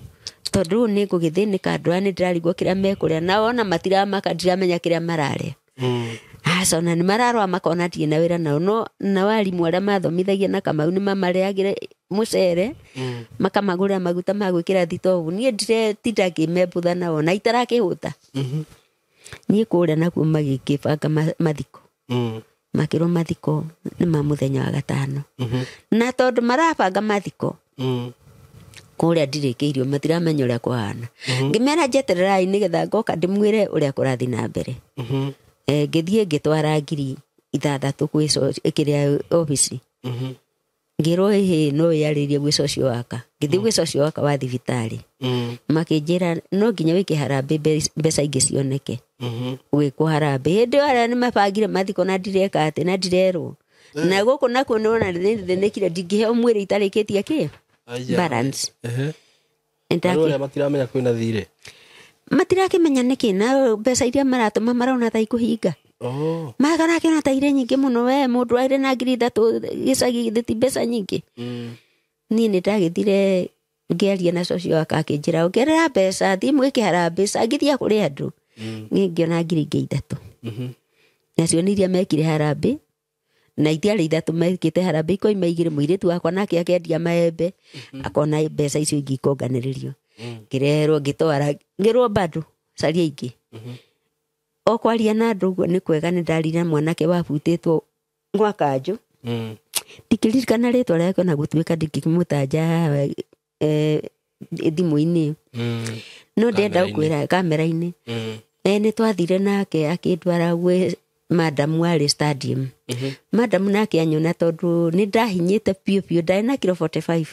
tondu nĩ ngũgĩthĩnĩka andũ aya nĩ ndĩrarigwo kĩrĩa mekũrĩa na ona matiramaka ndiramenya kĩrĩa mararĩa ona nĩ mararwa makona ndirĩ na wĩra nao no na warimũ arĩa mathomithagia na Kamau nĩ mamareagĩre mũcere makamagũrĩra maguta ma gwĩkĩra thitobu niĩ ndiretinda ngĩmembũtha nao na itarakĩhũta niĩ kũrĩa nakuo magĩkĩbanga mathiko makĩrwo mathiko nĩ ma mũthenya wa gatano na tondu marabanga mathiko kũrĩa ndirĩkĩirio matiramenya ũrĩa kũhana ngĩmera njetererai nĩgetha ngoka ndĩmwĩre ũrĩa kũrathiĩ na mbere ngĩthiĩ ngĩtwara 6,000 kwĩ kĩrĩa obici ngĩrwo no yarĩrie gwĩ social worker ngĩthiĩ gwĩ social worker wa thibitarĩ makĩnjĩra no nginya wĩke harambĩ mbeca ingĩ cioneke gwĩkwo harambĩ hĩndĩ ĩyo arĩa nĩ mabangire mathiko na ndireka atĩ na ndirerwo na gũkũ nakuo nĩ wona nĩthĩnĩkire ndingĩheo mwĩrĩ itarĩkĩtie balance arĩa matiramenya kwĩna thirĩ matirakĩmenya nĩkĩ na mbeca iria maratũma marona ta ikũhinga magarakĩona ta irĩ nyingĩ mũno we mũndũ arĩ na 3,000 gĩcagi githĩ ti mbeca nyingĩ niĩ nĩ ndagĩthire ngĩaria na social worker akĩnjĩra ongerera mbeca thiĩ mwĩke harambĩ cangithia kũrĩ andũ niĩ ngĩona 3,000 nacio nĩ iria mekire harambĩ na itiarĩ 3 mekĩte harambĩ ikoima 2 mũirĩtu wakwa nake akĩendia maembe akona mbeca icio ingĩ ikonganĩrĩrio ngĩreherwo ngĩtwara ngĩrwo bado caria ingĩ o kwaria na andũ ũguo nĩ kwega nĩ ndarire mwanake wabutĩtwo gwa kanjũ ndikĩririkana rĩtwa rĩake na gũtuĩka ndingĩmũtanja thimũ-inĩ no ndenda gũkwĩra kamera-inĩ nĩ twathire nake akĩndwara gwĩ madam warĩ stadium Madam nake anyona tondu ni ndahinyite piu ndari na kilo 45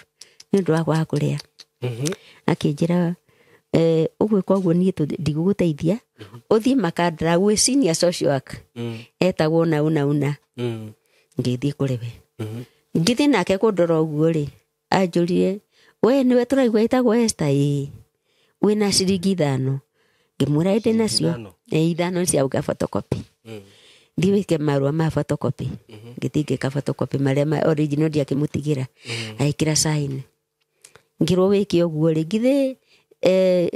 ni ndu wa kuria akinjira ugwika uguo nie ndigũgũteithia uthie makandara gwi senior social worker etagwo una ngithie kuri we ngithie nake kundora uguo ri anjurire we niwe turaigua itagwo Esther wina ciringi 5 ngimwira ndi nacio 5 cia uga photocopy ndiwike marua ma photocopy ngithie ka photocopy maria ma original dia kimutigira aikira sign ngiro wiki uguo ri ngithie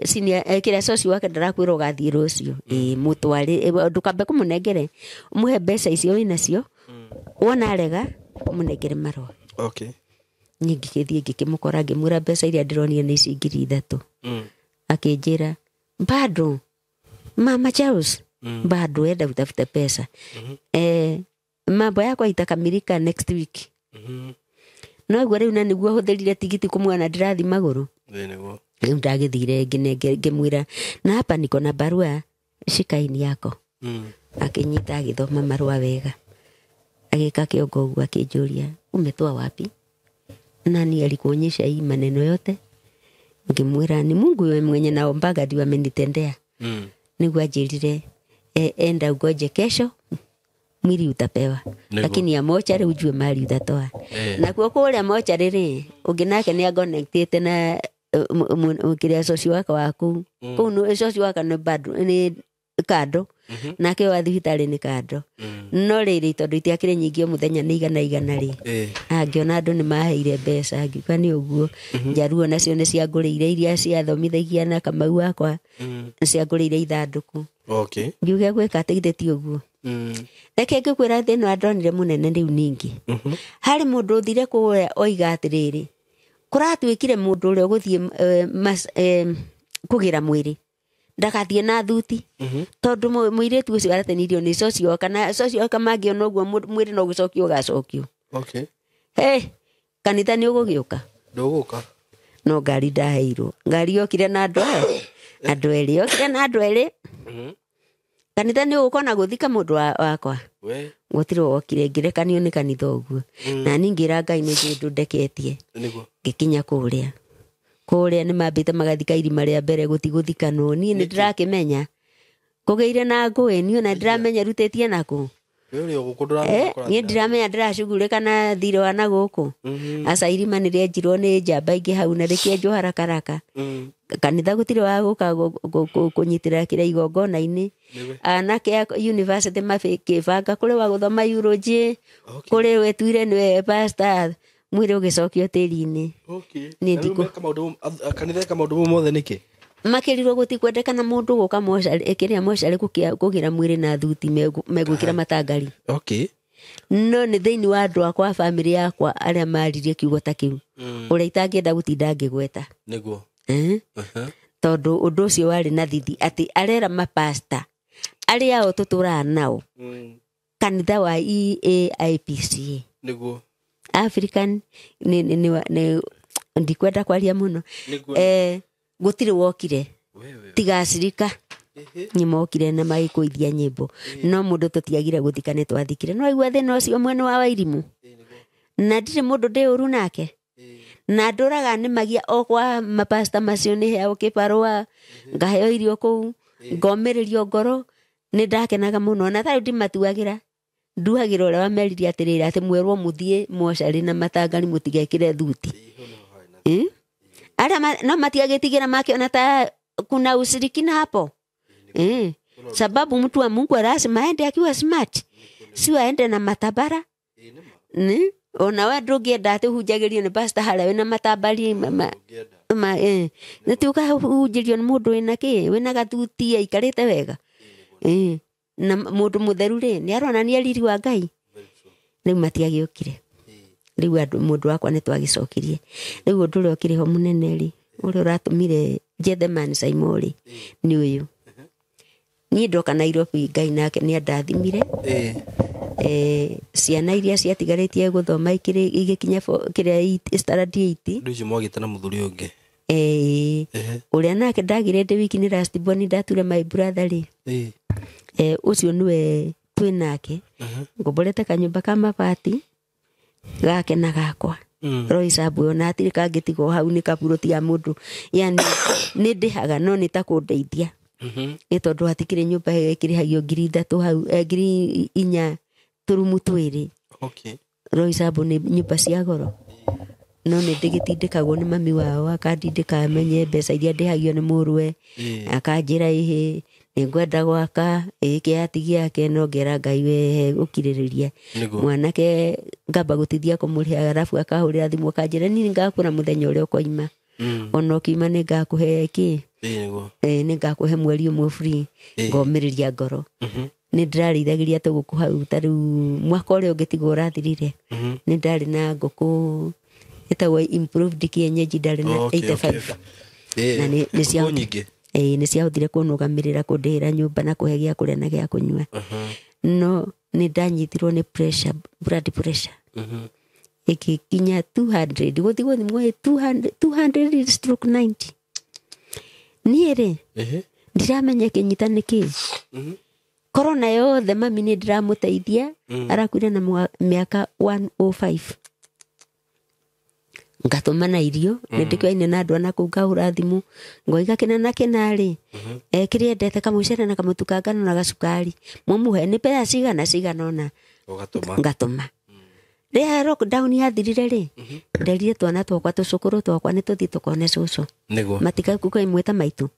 senior kira social worker ndarakwira ugathie rucio mutwari ndukambe kumunengere umuhe mbeca icio winacio wona arega umunengere marua ngithie ngikimukora ngimwira mbeca iria ndironire ni ici 3,000 akinjira bado mama Charles bado enda utafuta pesa mambo yako itakamilika next week no igwa riu na niguo hutherire tigiti kumwana ndirathi maguru niguo riu ndagithire ngimwira na hapa niko na barua shikaini yako akinyita agithoma marua wega agika kiongo uguo akinjuria umetwa wapi nani alikuonyesha hii maneno yote ngimwira ni Mungu yeye mwenye naombaga ndio amenitendea niguo ajirire enda ugoje kesho mwili utapewa lakini ya mochari ujue mali utatoa na kwa kule mochari ri unginake ni connected na kiria social worker waku kuno social worker no bado ni kado nake wa thibitari ni kado no riri tondu itiakire nyingi muthenya ni igana ri angiona andu ni maheire mbeca angika ni uguo njaruo nacio ni cia ngurire iria cia thomithagia na Kamau wakwa cia ngurire ithanduku ngiuga gwika ateithĩtie uguo reke ngikwira thĩno andonire munene riu ningi hari mundu uthire kuya oiga atiriri kuratwikire mundu uria guthie kugira mwiri ndakathie na thuti tondu muiretu ucio aratenirio ni socio kana socio kama ngiona uguo mwiri no gucokio gacokio kanitha ni ugugiuka nduguka no ngari ndaheirwo ngari yokire na andu eri yokire na andu eri kanitha ni ugukona guthika mundu wakwa we gutire wokire ngirekanio ni kanitha uguo na ningira Ngai ni jindu ndeketie ngikinya kuria ni mambite magathika irima ria mbere gutiguthikanwo ni ndirakimenya kugeire na ngui ni ona ndiramenya rutĩtie naku ni ndiramenya ndiracugurika na thiro wa na guku asa irima ni rienjirwo ni njamba ingi hau na rikienjwo haraka kanitha gutire wa guka kunyitira kira igongona-ini anake university mabanga kuri wa guthoma eulogy kuri wetuire ni pastor mwire ugicokio tiri-ini ni ndiko kanitha kama maundu mothe niki makirirwo gutikwendekana mundu guka mochari ikiria mochari kugira mwiri na thuti megwikira matangari no ni thiini wa andu akwa family yakwa aria maririe kiugo ta kiu uria itangienda gutinda ngigweta niguo tondu undu ucio wari na thithi ati arera mapasta aria o tutura nao kanitha wa EAIPC niguo African ni ndikwenda kwaria muno gutire wokire tigacirika nyimokire na magikuithia nyimbo no mundu tutiagire guthikane twathikire no igwa thina ucio mwene wa Wairimu na ndire mundu ndi uru nake na nduraga ni magia okwa mapasta macio ni heo kiparua ngaheo irio kuu ngomiririo ngoro ni ndakenaga muno na tari ndimatuagira nduhagira uria wameririe atiriri ati mwerwo muthie mochari na matangari mutigekire thuti aria no matiagitigira makiona ta kuna ushirikina hapo sababu mtu wa Mungu lazima aende akiwa smart si aende na matabara ona we ndungienda ati hunjagirio ni pastor haria wina matabari nituka hunjirio ni mundu wina ki wina gathuti aikarite wega na mundu mutheru ri ni aronania riri wa Ngai riu matiagiukire riu andu mundu wakwa ni twagicokirie riu undu uri okire ho munene ri uri uratumire Jedheman Saimori ni uyu ni ndoka Nairobi Ngai nake ni andathimire ciana iria ciatigaritie guthoma igikinya kiria standard 8 nduju mwagite na muthuri ungi uria nake ndagire ndi wiki ni last born ndature my brother ri ucio niwe twinake ngomborete kanyumba ka mabati gake na gakwa Roysabu ona atiri kangitigo hau ni kaburoti ya mundu yani ni ndihaga no ni ta kundeithia ni tondu hatikire nyumba ikirihagio 3,000 hau 4,000 turumu 2 Roysabu ni nyumba cia goro no ni ndigitindikagwo ni mami wao akandindika amenye mbeca iria ndihagio ni murwe akanjira ihe ngwenda gwaka kiati giake no ngera Ngai we ukiririria mwanake ngamba gutithia kumurihia arafu akahurira thimu akanjira ni ngakura muthenya uria ukoima ona ukima ni ngakuhe ki ni ngakuhe mweri umwe free ngomiriria ngoro ni ndirarĩithagiria tuguku hau taru mwaka uria ungitigwo urathirire ni ndari na nguku itawe improved kienyeji ndari na 85 na ni cia nyingi ni ciahotire kunugamirira kundihira nyumba na kuhe gia kuria na gia kunyua no ni ndanyitirwo ni pressure blood pressure ikikinya 200 guthigwo thimwe 200/90 niere ndiramenya kinyita niki corona yothe mami ni ndiramuteithia arakwire na miaka 105 ngatumana irio ndikwaine na andu ana kuu ngahura thimu ngoiga kinana kinari kiri endete kamucere na kamutuka ngano na gacukari mumuhe ni pesa cigana ona ngatuma ria lockdown yathirire ri nderire twana twakwa tucukuru twakwa ni tuthi tukone cucu matika kuka imweta maitu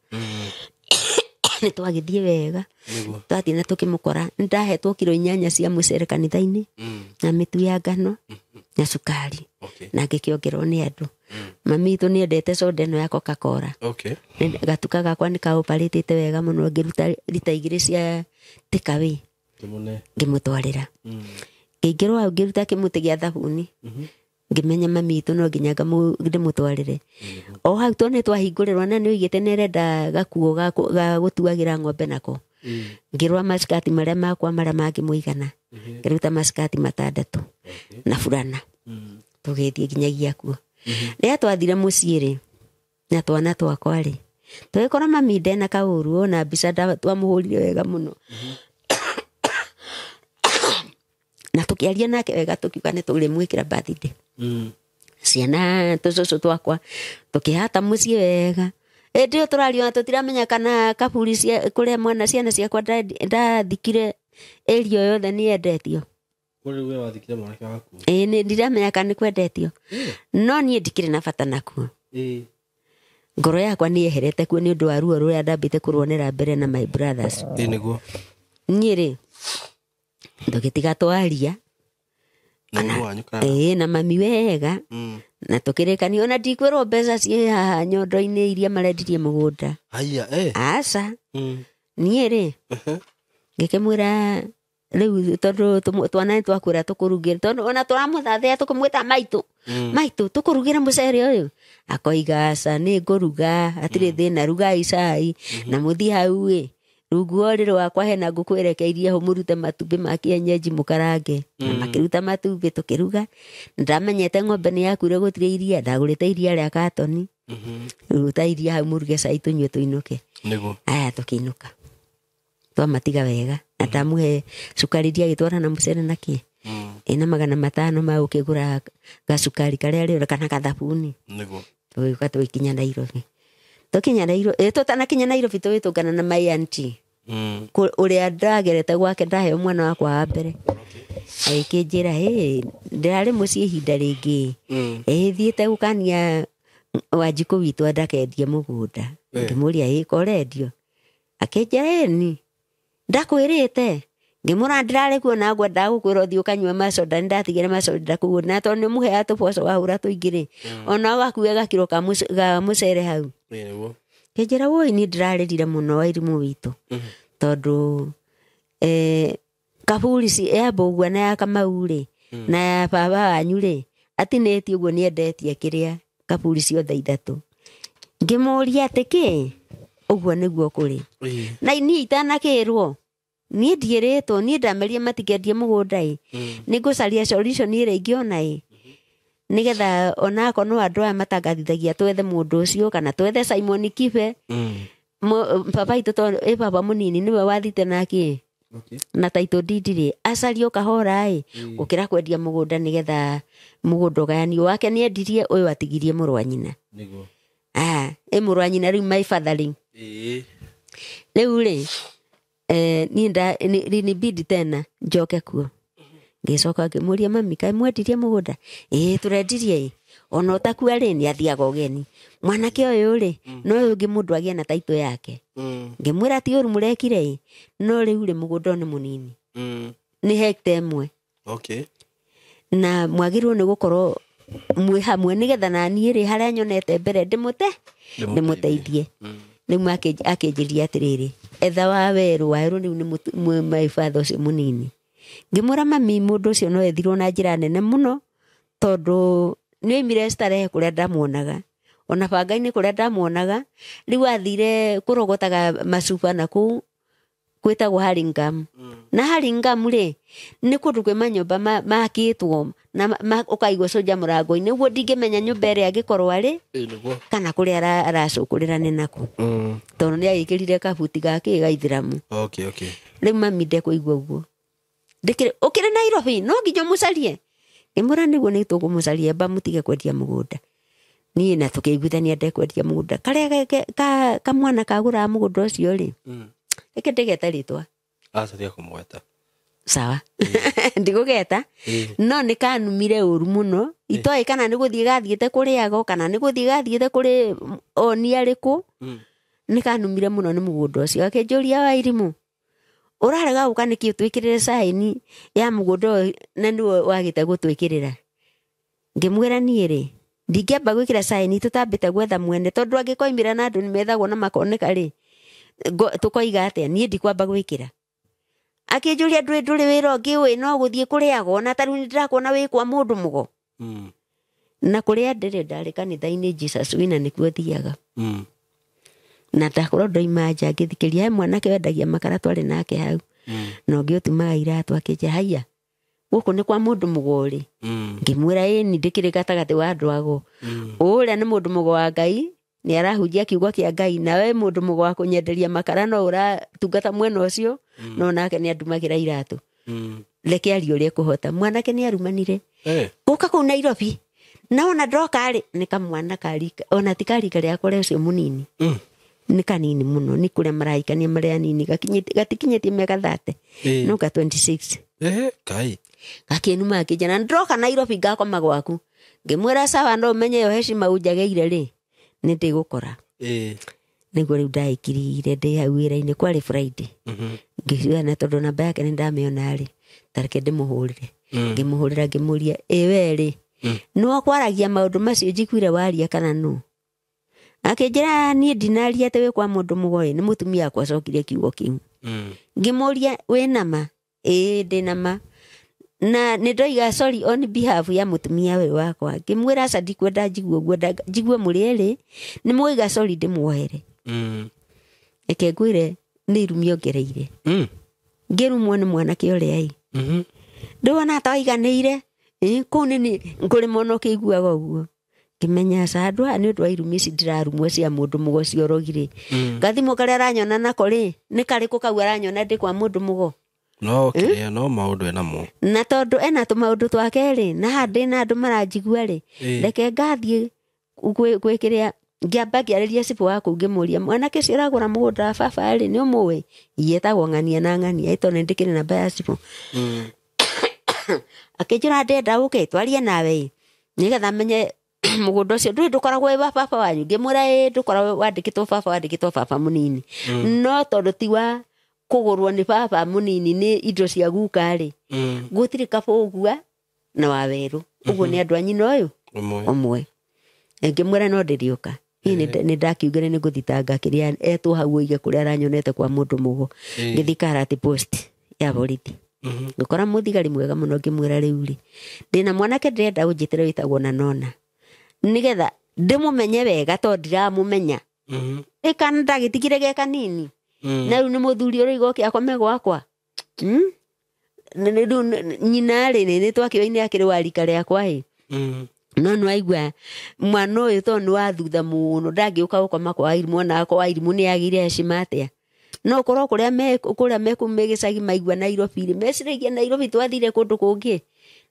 ni twagithie wega twathi na tukimukora ndahetwo kilo 8 cia mucere kanitha-ini na mitu ya ngano na sukari na ngikiongerwo ni andu mami itu ni endete soda no ya Coca-Cola gatuka gakwa ni ka operatete wega muno ngiruta lita 2 cia takeaway ngimutwarira ngirwa ngiruta kimuti gia thabuni ngimenya mami itu no nginyaga ndimutwarire o hau tone twahingũrĩrwo na nĩ oigĩte nĩrenda gakuo ga gũtuagira ng'ombe nako ngirwa maskati maria makwa maria mangĩmũigana ngiruta maskati 6 na fulana tugĩthiĩ nginyagia kuo rĩrĩa twathire mũciĩ rĩ na twana twakwa rĩ twĩkora mami ndena kaũru ona mbica twamũhũrire wega mũno na tukiaria nake wega tukiuga nĩ tũrĩmwĩkĩra birthday ciana tucucu twakwa tukihata muciĩ wega ndio turario na tutiramenya kana kaburi cia kuria mwana ciana ciakwa ndathikire erio yothe ni endetio kuri we wathikire mwanake waku ni ndiramenya kana ni kwendetio no nie ndikire na bata nakuo ngoro yakwa ni eherete kuo ni undu wa ruo ruria ndambite kuruonera mbere na my brothers niguo nie ri ndogitiga twaria na mami wega na tukirikania ona ndikwirwo mbeca cie haha nyondo-ini iria marendirie mugunda aca nie ri ngikimwira riu tondu twana twakwira tukurugira tondu ona turamuthathia tukumwita maitu tukurugira mucere uyu akoiga aca ni nguruga atiri thina rugai cai na muthi hau ruguoriro wakwa hena nguku erekeirie ho murute matumbi ma kienyeji mukarange na makiruta matumbi tukiruga ndamenyete ng'ombe ni yakwire gutire iria ndagurite iria ria katoni ruta iria hau muruge cai tunywe tuinuke niguo aya tukiinuka twamatiga wega na ndamuhe cukari iria gitwara na mucere naki ina 500 ma ukigura gacukari karia ri kana kathabuni niguo tuka twikinya Nairobi tukinya Nairobi tutanakinya Nairobi twitungana na my auntie uria ndagerete gwake ndahe mwana wakwa wa mbere aikinjira ndirari mucii ihinda ringi thiete gukania Wanjiku witu andakendie mugunda ngimuria korendio akinjira ni ndakwirite ngimura ndirari kuona ngwenda gukwira thio kanywa macoda ndatigire macoda kuo na tondu muhe atuboco wahura tuingire ona wakuwe gakiro ka mucere hau niguo kinjira woi ni ndirarĩrire muno wairimu witu tondu kaburi ci ya mbugua na ya Kamau ri na ya baba wanyu ri atinĩtie ũguo ni endetie kiria kaburi ciothe 3 ngimuria atiki ũguo niguo kuri na ni itanakirwo ni ndierĩtwo ni ndameria matikendie mugunda ni ngucaria solution ire ingiona nigetha onako no andu aya matangathithagia twethe mundu ucio kana twethe Simon Kibe papa itu to baba munini niwe wathite naki Okay. na title deed ri acario kahora gukira kwendia mugunda nigetha mugunda ugayanio wake ni endirie uyu atigirie muru wa nyina Niguo. muru wa nyina riu my father riu riu ri ni bidi tena njoke kuo ngicoka ngimuria mami kai mwendirie mugunda turendirie ona utakua ri ni athiaga ugeni mwanake uyu ri no uyu ngi mundu agia na title yake ngimwira ti uru murekire no riu ri mugunda ni munini ni hectare imwe okay na mwagirwo ni gukorwo mwe hamwe nigetha na nie ri haria nyonete mbere ndimuteithie riu akinjiria atiriri etha waweru riu ni my father ucio munini ngimwira mami mundu ucio no ethirwo na njira nene muno tondu ni oimire starehe kuria ndamuonaga ona banga-ini kuria ndamuonaga riu athire kurogotaga macuba na kuu gwitagwo Haringam na Haringam ri ni kundu kwi manyumba makitwo na ukaigwo soja murango-ini guo ndingimenya nyumba iri agikorwo ari kana kuria aracukurira ni naku tondu ni agikirire kabuti gake gaithiramu okay riu mami ndekuigua uguo ndikire ukire Nairobi no nginya mucarie imura niguo ni tukumucaria mutige kwendia mugunda ni na tukiguithania ndekwendia mugunda karia kamwana kagura mugunda ucio ri eke ndigeta ritwa acaria kumweta sawa ndigugeta no ni kanumire uru muno itoi kana ni guthie gathiete kuriago kana ni guthie gathiete kuri oni ariku ni kanumire muno ni mugunda ucio akinjuria wa irimu urarega uka niki utwikirire saini ya mugunda na ni wagite gutwikirira ngimwira nie ri ndingeba gwikira saini tutambite gwetha mwene tondu angikoimira na andu ni methagwo na makoneka ri tukoiga atia nie ndikwamba gwikira akinjuria nduri wira ungi wi no guthie kuriago na taru ndirakuona wi kwa mundu mugo na kuria ndiri ndari kanitha-ini Jesus wina nikuo thiaga na ndakorwo ndoima nja ngithikiria mwanake wendagia makara twari nake hau no ngiutumaga iratu akinjira haiya guku ni kwa mundu mugori ngimwira ni ndikiri gatagati wa andu ago uria ni mundu mugo wa Ngai ni arahujia kiugo kia Ngai nawe mundu mugo wa kunyenderia makara no uratungata mwena ucio no nake ni andumagira iratu reke ario ri kuhota mwanake ni arumanire guka kuu Nairobi na ona ndoka ri ni kamwana karika ona tikarika ria kore ucio munini ni kanini muno ni kuria maraikania maria nini gatikinyetie miaka 30 no ka 26 kai gakinuma akijana ndoka Nairobi ngakoma gwaku ngimwira sawa ndo menye yo heshima unjageire ri ni ndigukora niguo riu ndaikirire ndi hau wira-ini kwari Friday ngiciana tondu namba yake ni ndamiona ri tareke ndimuhurire ngimuhurira ngimuria we ri no kwaragia maundu macio njiguire waria kana no akinjira ni ndinaria te we kwa mundu mugori ni mutumia akwa cokirie kiugo kiu ngimuria we nama ndinama na nidoiga sorry on behalf ya mutumia we wakwa ngimwira aca ndikwenda njigwe muri eri ni muiga sorry ndimuohere eke ngwire ni irumi ongereire ngirumwo ni mwanake uria ai ndiwona ta oiganire kuu ni nguri mono kiguaga uguo ngimenya sadwa ni undu wa irumi ici ndirarumwo cia mundu mugo ciorogire ngathimo karia aranyona nako ri ni kariku kau aranyona ndi kwa mundu mugo no no maundu enamo na tondu ena tumaundu twake ri na handi na andu maranjigua ri reke ngathie gwikiria ngiamba ngiariria cibu waku ngimuria mwanake cio uragura mugunda baba ri ni umuwi yetagwo ng'ania na ng'ania ito ni ndikire namba ya cibu akinjira ndenda uke twarie nawe nigetha menye mugunda ucio ndukoragwo wi wa baba wanyu ngimwira ndukoragwo wandikitwo baba munini no tondu ti wa kugurwo ni baba munini ni indo cia guka ri gutiri kabugua na waweru uguo ni andu anyina uyu umwe ngimwira no ndiriuka ni ndakiugire ni guthitanga kiria etu hau uige kuria aranyonete kwa mundu mugo ngithikara ati post ya borithi ngikora muthigari mwega muno ngimwira riu ri ndina mwanake ndirenda unjitire witagwo na nona nigetha ndimumenye wega to ndiramumenya ikana ndagitigire ge kanini na riu ni muthuri uri igoke akome gwakwa nyina ri ni twakiwa-ini akiri warika riakwa i no no aigua mwana uyu to ni wa thutha muno ndangiuka gukoma kwa Wairimu ona kwa Wairimu ni agire heshima atia no korwo kuria me kumegicagi maigua Nairobi ri meciragia Nairobi twathire kundu kungi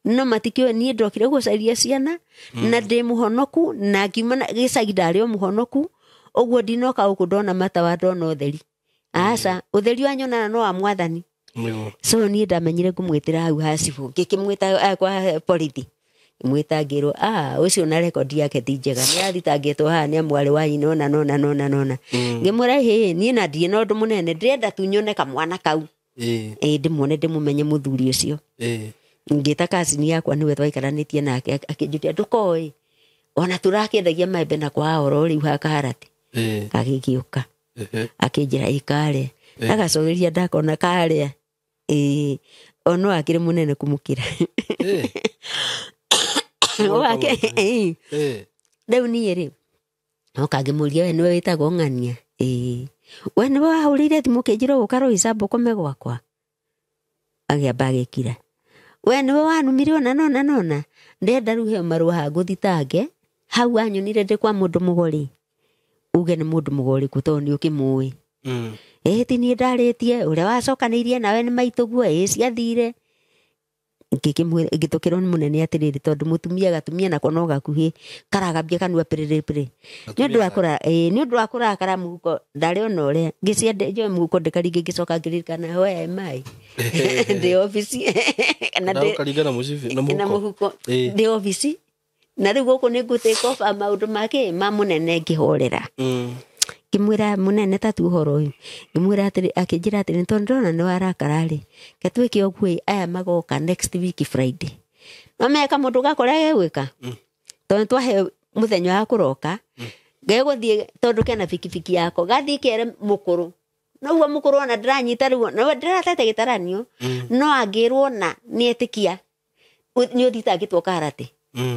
no matikio nie ndokire gucaria ciana na ndi muhonoku na ngiuma gicagi ndari o muhonoku oguo ndinoka ukundona matawa ndona utheri aca utheri wanyona no wa mwathani so nie ndamenyire kumwitira hau hacibu ngikimwita kwa polisi mwita ngiro ucio na record yake ti njega ni athitangitwo haha ni amwari wa nyina nona ngimwira nie na ndie no ndu munene ndirenda tu nyone kamwana kau ndimwone ndimumenye muthuri ucio ngita kasini yakwa niwe twaikaranitie nake akinjutia ndukoi ona turakendagia maembe na kwa oro riu hakarati kagigiuka akinjira ikare agacogeria ndakona kare ono akire munene kumukira wake riu nie ri okangimuria we niwe witagwo ng'ania we niwe wahurire thimu kinjira gukaro icambo kome gwakwa agiamba agikira we niwe wanumire nona ndenda riu he marua ha nguthitange hau anyonire ndi kwa mundu mugori uge ni mundu mugori kutonio kimui ti nie ndaritie uria wacokanirie nawe ni maituguo ciathire ngitukirwo ni munene atiriri tondu mutumia gatumia nako no gakuhi karagambia kanua piriri ni undu wa kurakara muhuko ndari ona uria ngiciende njoe muhuko ndikaringi ngicoka ngirikana we mai ndi office na muhuko ndi office na riu guku ni ngutake off maundu make ma munene ngihorera kimwira munene tatu uhoro uyu ngimwira atiri akinjira atiri tondu ndona ni warakara ri ketwike oguo aya magoka next week Friday mameka mundu gakora gwika tondu twahe muthenya wa kuroka geguthie tondu kena fikifiki yako gathie kere mukuru no uwa mukuru ona ndiranyita riu no ndiratete gitaranio no angirwo na nietikia ni uthitangitwo karate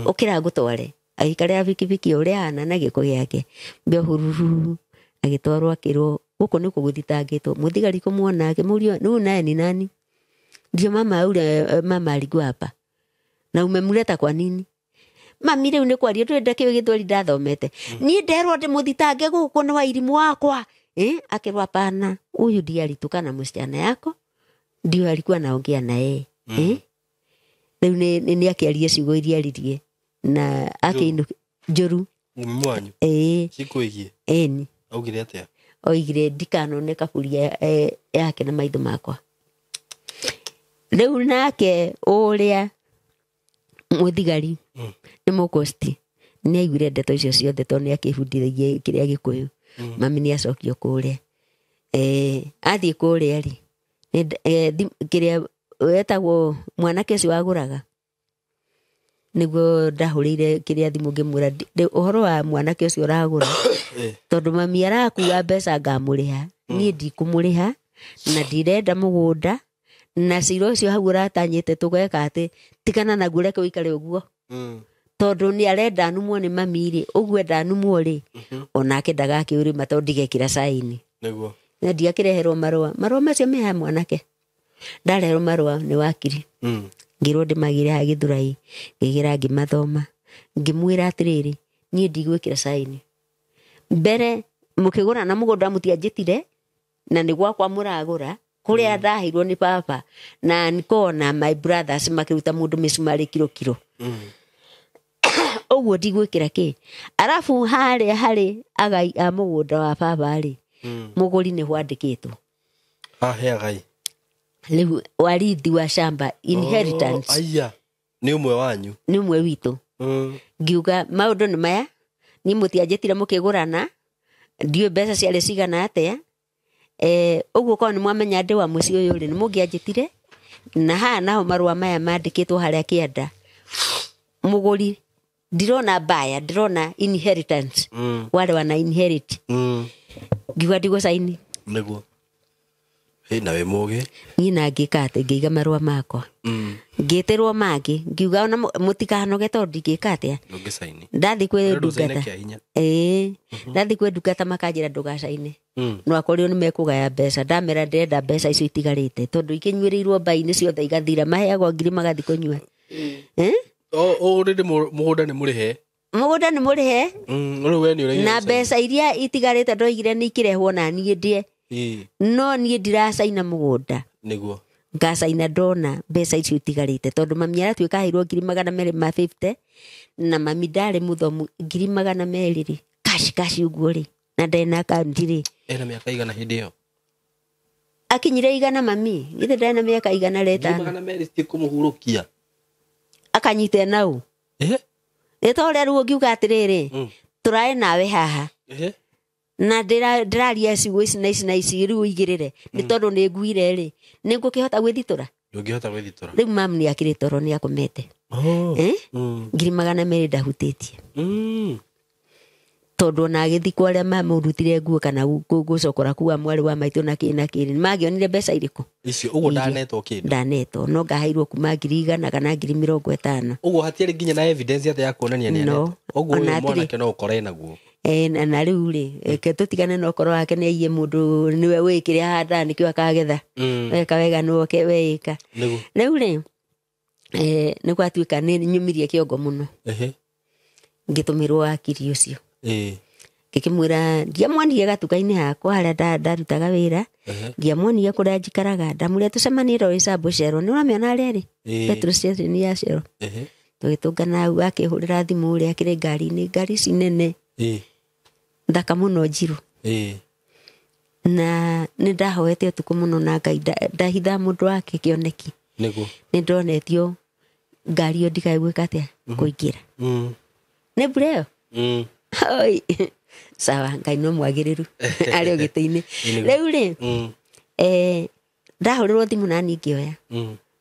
ukira ngutware aikare fikifiki uria ana na giko giake mbio hururu agitwarwo akirwo guku ni kuguthitangitwo muthigari kumwona akimurio nu naye ni nani ndio mama ule mama alikuwa hapa na umemleta kwa nini mami riu ni kwaria twenda kiwe githwari ndathomete ni nderwo ndi muthitange guku ni wa irimu wakwa akirwa pana huyu ndiye alitukana msichana yako ndio alikuwa naongea naye riu ni akiaria ciugo iria aririe na akinu njuru mwanyu cikuigie ni augire atia oigire ndikanone kaburia yake na maitho makwa riu nake uria muthigari ni mukosti ni aiguire ndeto icio ciothe tondu ni akibundithagia kiria gikuyu mami ni acokio kuria athie kuria ri kiria wetagwo mwanake ucio waguraga niguo ndahurire kiria thimu ngimwira uhoro wa mwanake ucio uragura tondu mami arakuwa mbeca ngamuriha nie ndikumuriha na ndirenda mugunda na cira ucio hau uratanyite tugeka ati tikana na gure kuikare uguo tondu ni arenda numwo ni mami ri uguo ndanumwo ri onake ndagakiurima tondu ndigekira saini niguo na ndiakireherwo marua macio meha mwanake ndareherwo marua ni wakiri ngirwo ndimagire ha githurai ngigira ngimathoma ngimwira atiriri nie ndigwikira saini mbere mukigura na mugunda mutianjitire na ni gwakwa muragura kuria ndahirwo ni papa na nikona my brothers makiruta mundu misumari kiro oguo ndigwikira ki arafu hari agai a mugunda wa papa ri muguri ni hwandikitwo he agai riu warithi wa shamba inheritance aya ni umwe wanyu ni umwe witu ngiuga maundu ni maya ni mutianjitire mukigurana ndio mbeca ciale cigana atia uguo ko ni mwamenya ndi wa muci uyu ri ni mungianjitire na ha naho marua maya mandikitwo haria kienda muguri ndirona baya ndirona inheritance wale wana inherit ngiuga ndigo saini niguo na we muge ni na ngikate ngiga marua makwa ngiterwo magi ngiuga ona mutikanoge tondu ngikate ngisaini ndathi kwe ndugata ndathi kwe ndugata makanjira ndugacaine no akorio ni mekugaya mbeca ndamera ndenda mbeca icio itigarite tondu ikinywirirwo mbai-ini ciothe igathira maheagwo ngiri magathi kunywa already mugunda ni murihe na mbeca iria itigarite ndoigire ni ikirehwo na nie ndie no niĩ ndiracaina mũgũnda niguo ngacaina ndona mbeca icio itigarĩte tondũ mami aratuĩka aheirwo 250 na mami ndarĩ mũthomu 200 cash ũguo rĩ na ndarĩ na akaunti rĩ ena mĩaka igana hĩndĩ ĩyo akinyire igana mami githĩ ndarĩ na mĩaka igana letano 200 citikũmũhurũkia akanyite nau ĩtorĩa rĩu ũngiuga atĩrĩrĩ tũrae nawe haha na ndĩraria ciugo ici na ici rĩu igĩrĩre nĩ tondũ nĩ nguire rĩ nĩ ngũkĩhota gwĩthitũra ndũngĩhota gwĩthitũra rĩu mamu nĩ akĩrĩ toro nĩ akomete 200 ndahutĩtie tondũ ona agĩthikwo arĩa mamũrutire nguo kana gũcokora kuwa mwarĩ wa maitũ na kĩrĩ magĩonire mbeca irĩkũ icio ũguo ndanetwo kĩndũ ndanetwo no ngaheirwo kuma 100 kana 50 ũguo hatiarĩ nginya na evidence atĩ ya kuonania nĩ anetwo ũguo mwanake no ũkore naguo na rĩu rĩ ke tũtigane na ũkoro wake nĩ aiye mũndũ nĩwe wĩkĩre handa nĩkĩo akagetha weka wega nĩwoke weĩka rĩu rĩ nĩ gwatuĩka nĩ nyumirie kĩongo mũno ngĩtũmĩrwo wakiri ũcio ngĩkĩmwĩra ndiamuonirie gatuka-inĩ hakwa harĩa ndarutaga wĩra ndiamuonirie kũrĩa njikaraga ndamwĩra tũcemanie rorĩ Sabo Shero nĩ ũramĩona harĩa rĩ petrol station ya Shero tũgĩtũngana hau akĩhũrĩra thimũ ũrĩa akĩrĩ ngari-inĩ ngari ici nene thaka mũno njirũ na nĩ ndahoete ũtukũ mũno na Ngai ndahitha mũndũ wake kĩoneki nĩ ndonetio ngari ĩyo ndikaigwĩka atĩa kũingĩra nĩ mbura ĩyo oi sawa Ngai no mwagĩrĩru arĩ ũgĩtĩ-inĩ rĩu rĩ ndahũrĩrwo thimũ na niĩ ngĩoya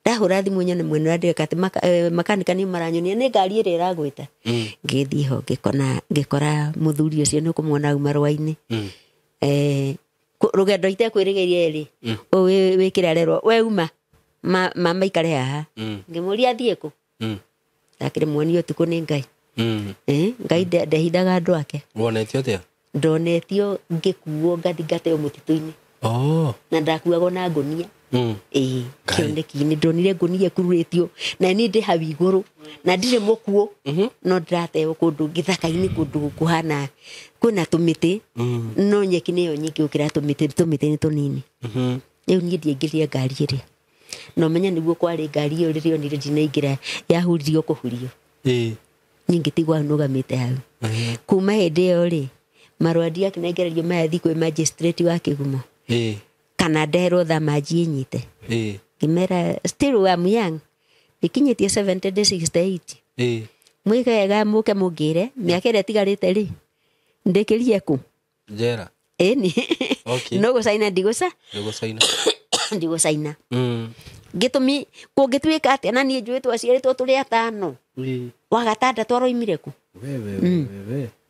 ndahũra thimũ nyone mwene wa ndireka atĩ makanika nĩ maranyonia nĩ ngari ĩrĩa ĩragwĩta ngĩthiĩ ho ngĩkora mũthuri ũcio nĩ ũkũmuona au marũa-inĩ rũgendo itekwĩrĩgĩrie rĩ wĩkĩre arerwo we uma mama ikare haha ngĩmũria thiĩ kũ ndakĩrĩ muonia ũtukũ nĩ Ngai Ngai ndehithaga andũ ake wonetio atĩa ndonetio ngĩkuo ngathi ngateo mũtitũ-inĩ na ndakuagwo na ngũnia kĩoneki-inĩ ndonire ngũnia ĩkururĩtio na niĩ ndĩ hau igũrũ na ndirĩ mũkuũ no ndĩrateo kũndũ gĩthaka-inĩ kũndũ kũhana kwĩna tũmĩtĩ no nyeki nĩyo nyingĩ gũkĩra tũmĩtĩ nĩ tũnini rĩu niĩ ndiaingĩrire ngari ĩrĩa no menya nĩguo kwarĩ ngari ĩyo rĩrĩa onire ndinaingĩra yahuririo kũhurio niĩ ngĩtigwo hau nũgamĩte hau kuma hĩndĩ ĩyo rĩ marũa ndiakĩnengererio maya thiĩ kwĩ magistrate wa Kĩgumo kana ndeherwo thamanji ĩnyite ngĩmera still I'm young ikinyĩtie 70 68 mwĩgega mũke mũngĩre mĩaka ĩrĩa ĩtigarĩte rĩ ndĩkĩrie kũ njera ĩni no gũcaina ndigũcaina gĩtũmi kũngĩtuĩka atĩa na niĩ njũĩ twaciarĩtwo tũrĩ atano wa gatandatũ aroimire kũ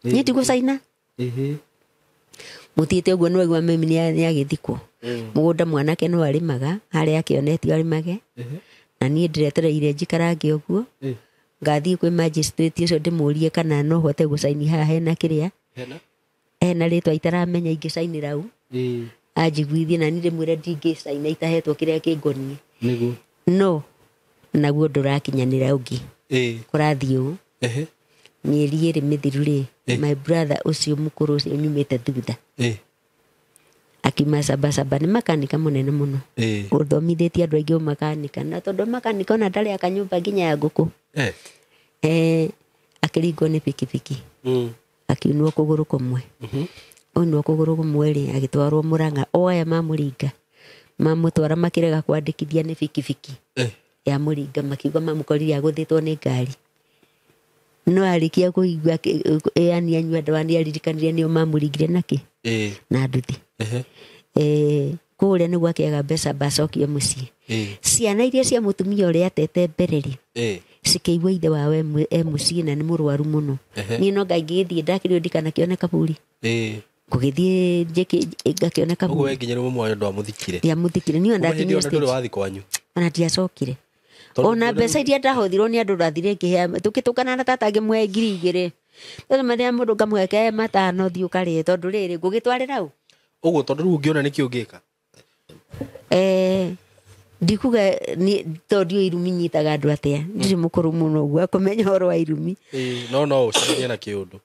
niĩ ndigũcaina mũthiĩte ũguo nĩwaigua mami nĩ agĩthikwo mũgũnda mwanake no arĩmaga harĩa akĩonetio arĩmage na niĩ ndĩretereire njikarange ũguo ngathiĩ kwĩ magistrate ũcio ndĩmũrie kana no hote gũcaini haha hena kĩrĩa hena rĩtwa itaramenya ingĩcainĩra au anjiguithie na niĩ ndĩmwĩre ndingĩcaina itahetwo kĩrĩa kĩngonie no naguo ndũrakinyanĩra ũngĩ kũrathiĩ ũũ mĩeri ĩrĩ mĩthiru rĩ my brother ũcio mũkũrũ ũcio nyumĩte thutha akiuma Sabasaba nĩ makanika mũnene mũno ũthomithĩtie andũ aingĩ makanika na tondũ makanika ona ndarĩ akanyũmba nginya ya ngũkũ akĩringwo nĩ pikipiki akiunwo kũgũrũ kũmwe oinwo kũgũrũ kũmwe rĩ agĩtwarwo Mũrang'a oya mamũringa mamũtwara makĩrega kwandĩkithia nĩ pikipiki ya mũringa makiuga mamũkorire agũthĩtwo nĩ ngari no arĩkia kũigua yani anyua ndawa nĩ aririkanire nĩo mamũringire nakĩ na nduthi kũrĩa nĩguo akĩaga mbeca bacokio mũciĩ ciana iria cia mũtumia ũrĩa atete mbere rĩ cikĩigua ithe wao e mũciĩ na nĩ mũrwaru mũno niĩ no ngagĩthiĩ ndakĩrĩo ndikanakĩone kaburi ngũgĩthiĩ ngakĩone kaburi ũguo nginya rĩu mwana ndwamũthikire ndiamũthikire niĩ ndakinyire stage wathi kwanyu ona ndiacokire ona mbeca iria ndahũthirwo nĩ andũ rathire ngĩhea tũkĩtũkana na tata ngĩmũhe 2,000 tondũ marĩa mũndũ ngamũheke 500 thiĩ ũkarĩe tondũ rĩrĩ ngũgĩtwarĩra u ũguo tondũ rĩu ũngĩona nĩkĩ ũngĩka ndikuga tondũ irumi nyitaga andũ atĩa ndirĩ mũkũrũ mũno ũguo akũmenya ũhoro wa irumi no ũcemanie na kĩũndũ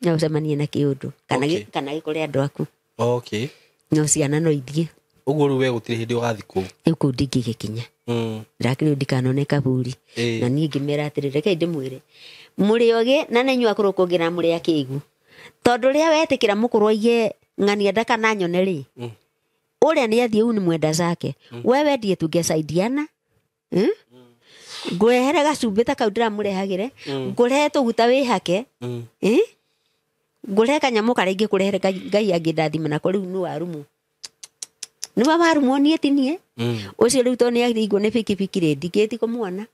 no ũcemanie na kĩũndũ kana gĩkore andũ aku no ciana no ithie uguo riu we gutire hindi ugathi ku riu kuu ndingĩgĩkinya ndakĩrĩ ndikanone kaburi na niĩ ngĩmera atĩrĩ reke ndĩmwĩre mũrĩ ogĩ na nĩ inyuĩ akũrũ kũngĩra mũrĩ akĩigu tondũ rĩrĩa wetĩkĩra mũkũrũ aige ng'ania ndakana nyone rĩ ũrĩa nĩ athiĩ nĩ mwenda zake we wendie tũngĩcaidiana ngũrehere gacumbĩ ta kau ndĩramũrehagĩre ngũrehe tũguta wĩhake ngũrehe kanyamũ karĩa ingĩkũrehere Ngai angĩndathima nako rĩu nĩ warumu nĩ warumu niĩ ti niĩ ũcio rĩu to nĩ aigwo nĩ bikibiki rĩ ndingĩthi kũmuona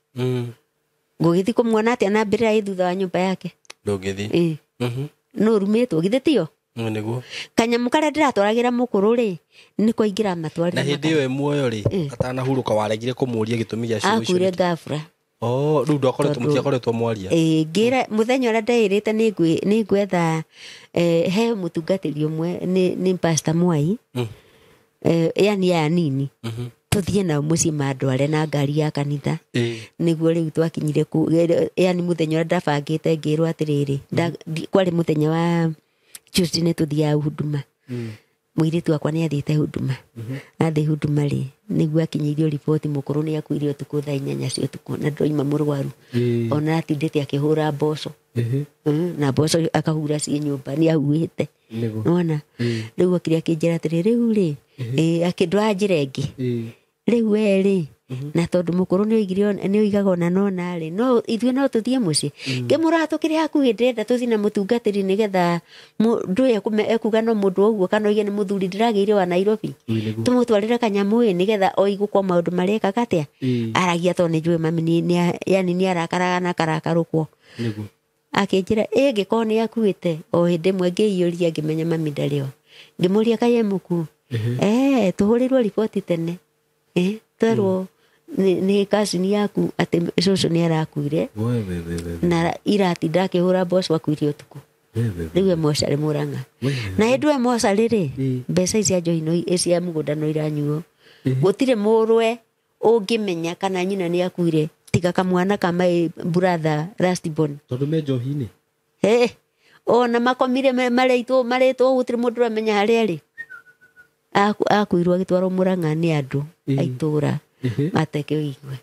ngũgĩthi kũmuona atĩa na mbere ya thutha wa nyũmba yake ndũngĩthi no rumĩtwo githĩ tio nĩguo kanyamũ karĩa ndĩratwaragĩra mũkũrũ rĩ nĩ kũingĩra matwarĩra na hĩndĩ ĩyo muoyo rĩ atanahurũka waregire kũmũria gĩtũmi gĩa ciugo icio akuire gafra rĩu ndakoretwo mũtiakoretwo mwaria ngĩra mũthenya ũrĩa ndaĩrĩte nĩ ngwetha he mũtungatĩri ũmwe nĩ Pastor Mwai yani aya nini tũthiĩ nao mũciĩ mandware na ngari ya kanitha nĩguo rĩu twakinyire yani mũthenya ũrĩa ndabangĩte ngĩrwo atĩrĩrĩ kwarĩ mũthenya wa Tuesday nĩ tũthiaga huduma mũirĩtu wakwa nĩ athiĩte huduma athiĩ huduma rĩ nĩguo akinyĩirio riboti mũkũrũ nĩ akuire ũtukũ thaa 8 cia ũtukũ na ndoima mũrwaru ona atindĩte akĩhũra mboco na mboco akahura ciĩ nyũmba nĩ ahuĩte nĩwona rĩu akĩrĩa akĩnjĩra atĩrĩ rĩu rĩ akĩndwara njĩra ĩngĩ rĩu we rĩ na tondũ mũkũrũ nĩ oigaga ona nona rĩ no ithuĩ no tũthiĩ mũciĩ ngĩmũratũkĩre hakuhĩ ndĩrenda tũthiĩ na mũtungatĩri nĩgetha ndũĩ ekuga no mũndũ ũguo kana oige nĩ mũthuri ndĩragĩire wa Nairobi tũmũtwarĩre kanyamũ nĩgetha oigũkwo maũndũ marĩa ekaga atĩa aragia tondũ nĩ njũĩ mami yani nĩ arakaraga na karakarũkwo akĩnjĩra ngĩkorwo nĩ akuĩte o hĩndĩ ĩmwe ngĩiyũria ngĩmenya mami ndarĩ o ngĩmũria kaĩ mũkuũ tũhũrĩrwo riboti tene twerwo nĩ kacini yaku atĩ cũcũ nĩ arakuire na iratinda akĩhũra mboco akuire ũtukũ rĩu mocarĩ Mũrang'a na hĩndĩ mocarĩ rĩ mbeca icia njohi cia mũgũnda no iranyuo gũtirĩ mũrwe ũngĩmenya kana nyina nĩ akuire tiga kamwana ka my brother Rustborn tondũ me njohi-inĩ ona makomire marĩtwo gũtirĩ mũndũ ũramenya harĩa rĩ akuirwo agĩtwarwo Mũrang'a nĩ andũ aitũra mateke ũigue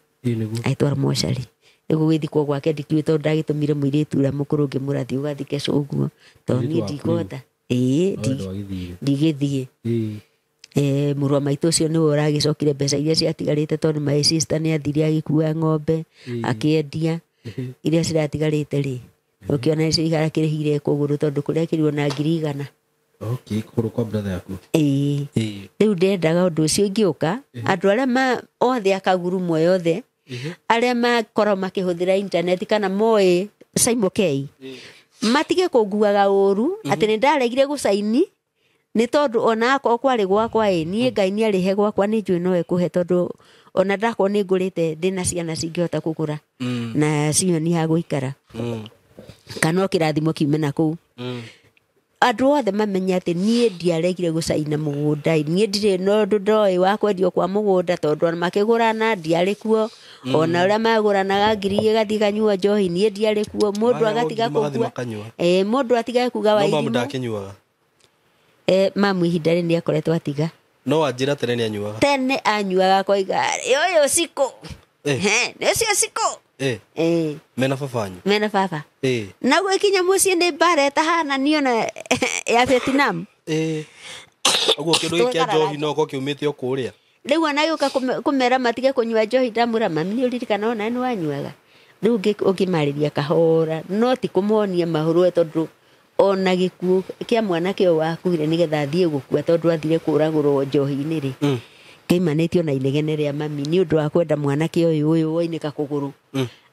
aitwara mocarĩ nĩguo gĩthikwo gwake ndikĩũĩ tondũ ndagĩtũmire mũirĩtu ũrĩa mũkũrũ ngĩmũrathi ũgathike ũguo tondũ niĩ ndikũhota ndigĩthiĩ mũrũ wa maitũ ũcio nĩwe ũragĩcokire mbeca iria ciatigarĩte tondũ my sister nĩ athire agĩkua ng'ombe akĩendia iria ciratigarĩte rĩ ũkĩona icio igarakĩrĩhire kũgũrũ tondũ kũrekĩrirwo na 100 kũgũrũ kwa brother yaku rĩu ndendaga ũndũ ũcio ingĩũka andũ arĩa othe akagurumo yothe arĩa makorwo makĩhũthĩra intaneti kana moĩ Simon K matige kũnguaga ũru atĩ nĩ ndaregire gũcaini nĩ tondũ ona akoo kwarĩ gwakwa niĩ Ngai nĩ arĩhe gwakwa nĩ njũĩ no ekũhe tondũ ona ndakorwo nĩ ngũrĩte ndĩna ciana cingĩhota kũgũra na cioni ha gũikara kana kĩrathimo kiume na kũu andũ othe mamenya atĩ niĩ ndiaregire gũcaina mũgũnda niĩ ndirĩ no ũndũ ndoĩ wa kwendio kwa mũgũnda tondũ ona makĩgũrana ndiarĩ kuo ona ũrĩa magũranaga ngiri ĩgathiĩ kanyua njohi niĩ ndiarĩ kuo mũndũ agatiga kũgua mũndũ atigaga kuga wa irimũ ndakĩnyuaga mamu ihinda rĩ nĩ akoretwo atiga no anjĩra tene nĩ anyuaga tene anyuaga koiga ũyũ cikũ nĩ ũcio cikũ mena babanyu mena baba na gwĩkinya mũciĩ nĩ mbara ĩtahana niona ya Vietnam ũguo kĩndũ gĩkĩ njohi no ko kiumĩte o kũrĩa rĩu ona gĩũka kũmera matige kũnyua njohi ndamũra mami nĩ ũririkana ona nĩ wanyuaga rĩu ũngĩmarĩria kahora no ti kũmonia mahũrwe tondũ ona gĩkuũ kĩa mwanake ũyũ wakuire nĩgetha athiĩ gũkua tondũ athire kũragũrwo njohi-inĩ rĩ kĩimanĩtio na inegene rĩa mami nĩ ũndũ wa kwenda mwanake ũyũ woinĩka kũgũrũ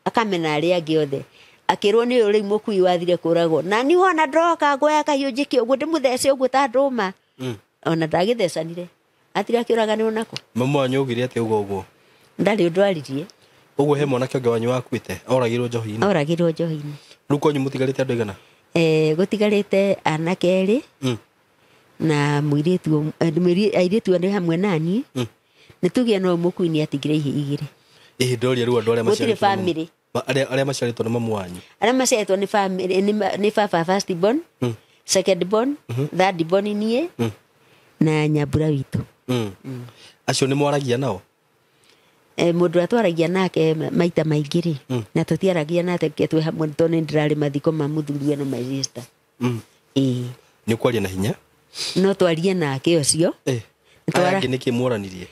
akamena arĩa angĩ othe akĩrwo nĩ ũyũ rĩu mũkui wathire kũragwo na niĩ ona ndoka ngoya kahiũ njĩke ũguo ndĩmũthece ũguo ta ndũma ona ndagĩthecanire atire akĩũraganĩrwo nako mama wanyu augire atĩ ũguo ndarĩ ũndũ aririe ũguo he mwanake ũngĩ wanyu wakuĩte oragirwo njohi-inĩ rĩu kwanyu mũtigarĩte andũ aigana gũtigarĩte anake erĩ na mũirĩtu airĩtu nĩ hamwe nani nĩ tuge no mũkui nĩ atigire igĩrĩ ndoria rĩu andũ gũtirĩ family arĩa maciarĩtwo nĩ mamu wanyu arĩa maciarĩtwo nĩ family nĩ baba first born second born third born niĩ na Nyambura witũ. Acio nĩ mwaragia nao? Mũndũ atwaragia nake maita maingĩ rĩ, na tũtiaragia nake twĩ hamwe tondũ nĩ ndĩrarĩ mathiko ma mũthuri no my sister. Nĩ kwaria na hinya? No twarie nake ũcio. Aya angĩ nĩkĩ mworanirie?